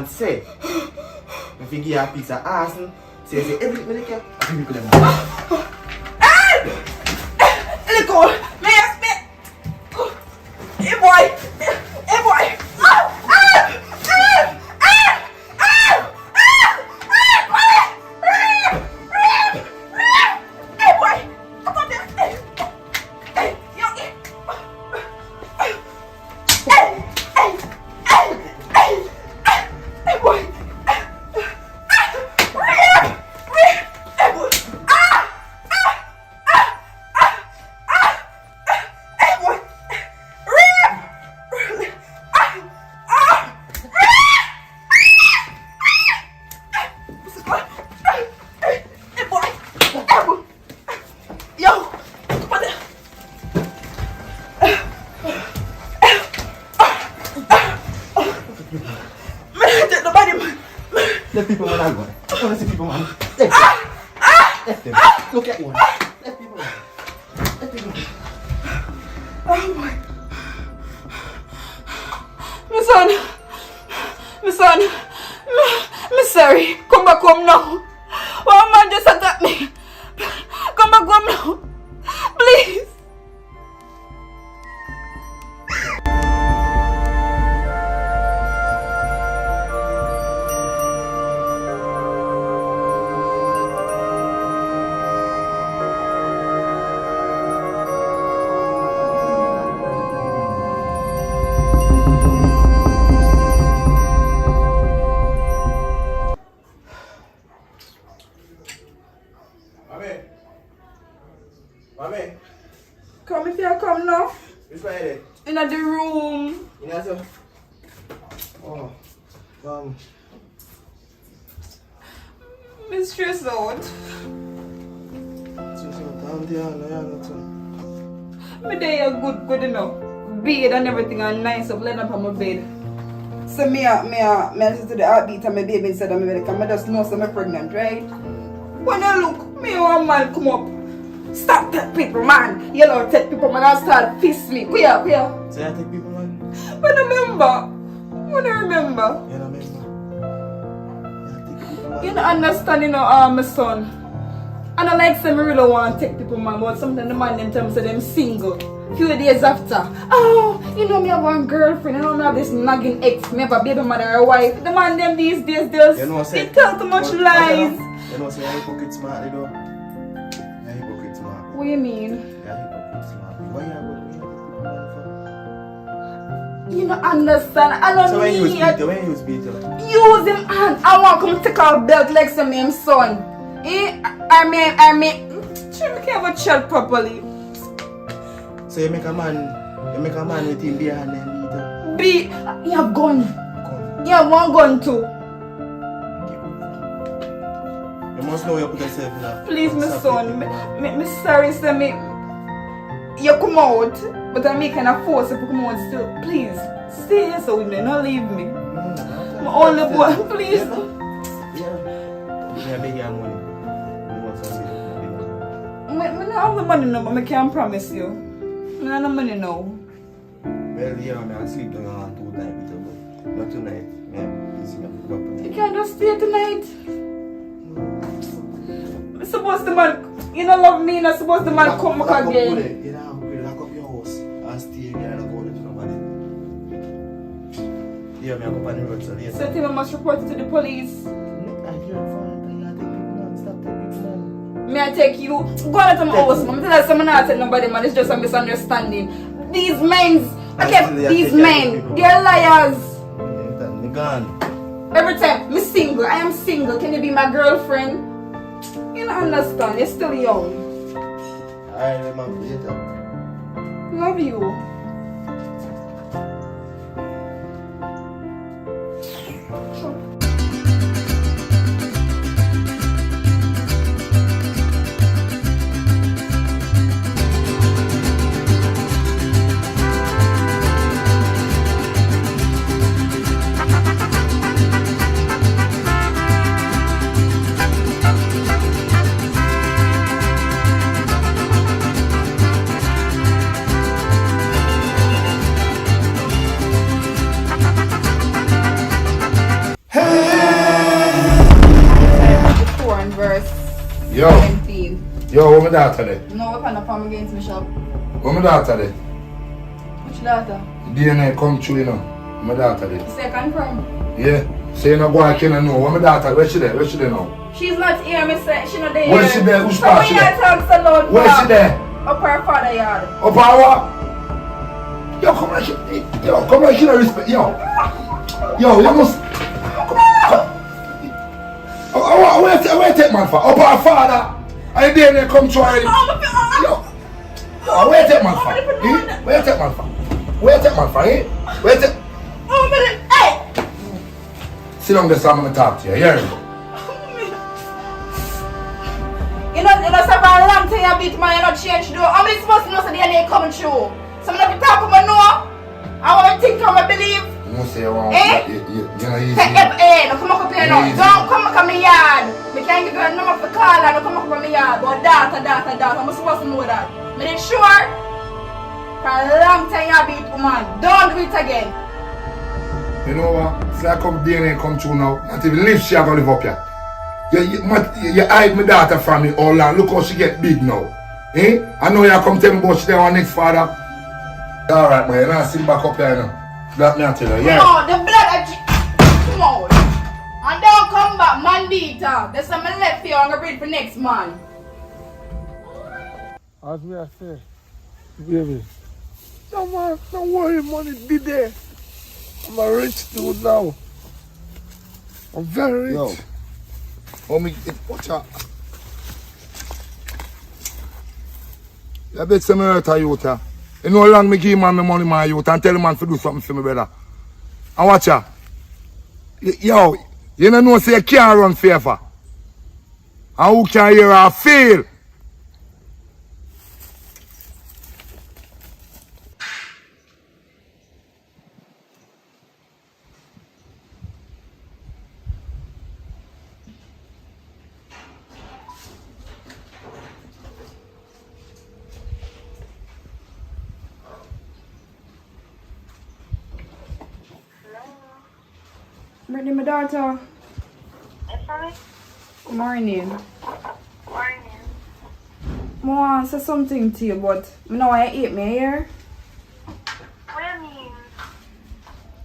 Say, if you give her a piece of ass, say everything you can, I give you them. Let go. May I spit? Hey boy. Hey boy. Let people man I want. I want to see people man. Let them. Look at one. Let people man. Let people man. Oh my. My son. I'm sorry. Come back home now. One man just attacked me. Come back home now. Please. Mommy. Come if you come now. Which way are they? In the room. You know so? Oh, I'm stressed out. My day are good enough. Bed and everything are nice up, laying up on my bed. So me listen to the heartbeat of my baby inside of my bed, because I just know I'm pregnant, right? When I look, me and one man come up. Stop that people, man. You know, take people, man, I'll start piss me. Queer. So you take people, man? When I remember. You don't understand, my son. And I like say me really want to take people, man, but sometimes the man them tell me say them single. Few days after, me have one girlfriend, me have this nagging ex, me have a baby mother or a wife. The man them these days just they tell too much lies. You know, say you're hypocrite smart, you know. You're hypocrite smart. What do you mean? You're hypocrite smart. Why you You don't understand. I don't so when you need speak to use him hand. I want to come take our belt like some him son. I mean, sure we can't have a child properly. So you make a man with him behind him you have gun. You have one gun too. You must know you put yourself in that. Please, my son, me sorry, say me. You come out, but I make kind of force if you come out still. Please, stay here so with me, don't leave me. My only boy, please. Yeah, beg your money. I don't have the money now, but I can't promise you. I don't have the money now. Well, yeah, I sleep down on 2 nights, but not tonight. You can't just stay tonight. I'm supposed the man, you don't love me, not supposed the man come back again. You know, lock up your house and stay here and go to nobody. Yeah, I go on the road, so later. So I must report it to the police. May I take you? Go out of my house, man. Tell us I'm not telling nobody, man. It's just a misunderstanding. These men, these men, they're liars. Every time, me single. I am single. Can you be my girlfriend? You don't understand. You're still young. I remember later. Love you. Yo, what my daughter there? No, we're not farm against me shop. What my daughter there? Which daughter? DNA come true, you know. My daughter there. You say confirm? Yeah. Say you not go, I cannot know. What my daughter, where she there? Where she there now? She's not here, me say. She not there. Where she there? Who's part she there? Where she there? Up her father yard. Up her what? Yo, come on, she don't respect. Yo, you must. Where take man for? Up our father. I dare they come to already. Yo, where take man for? Where take man for? Where take man for? Where take? Hey! Sit down there, so I'm gonna talk to you. Hear me? You know, so for a long time you beat man, you not change though. How many supposed to know so the DNA coming through? So I'm not talk about no. I want to think how I believe. You know say you want you know easy. No come up here now. Don't come up my yard. Me can't give you a number for call and come up my yard. But that. I'm supposed to know that. Me did sure. For a long time you beat woman. Don't do it again. You know what? It's like come DNA come through now. Not even live she gonna live up here. You hide my daughter from me all along. Look how she get big now. I know you come tell me about she there one next father. Alright man, you not sit back up here now. That me I tell you, yeah. No, the blood come on. And don't come back, man beater. There's some left here, I'm gonna breed for next man. As me I say, baby, no man, don't worry, money be there. I'm a rich dude now. I'm very rich. Yo. Watch out. You bet some hurt a youth. You know how long me give man my money my youth and tell the man to do something for me, brother. And watch out. Yo, you don't know say you can't run favor. And who can hear her feel? Brittany, my daughter. Good morning. I want to say something to you, but I know why you hate me here. What do you mean?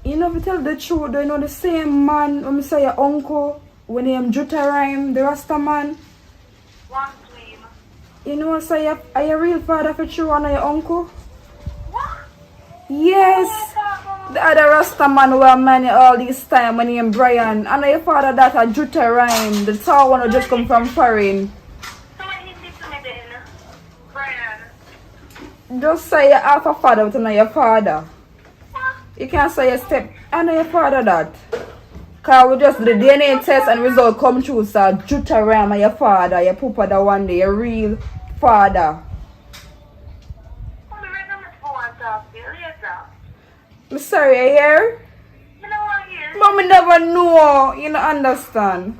You know, if you tell the truth, you know the same man when I say your uncle, when he Jutta Rhyme, the Rasta man. What name? You know, say are your real father for true and your uncle? What? Yes. The other Rasta man who are man all this time when named Brian. And your father that a Jutta Rhyme, the tall one who just come from foreign. So what you did to me then? Brian? Just say you half a father but not your father. You can't say your step and your father that. Cause we just do the DNA test and result come true, so Jutta Rhyme and your father, your papa that one day, your real father. I'm sorry, you hear? You know what I hear? But I never know, you don't understand.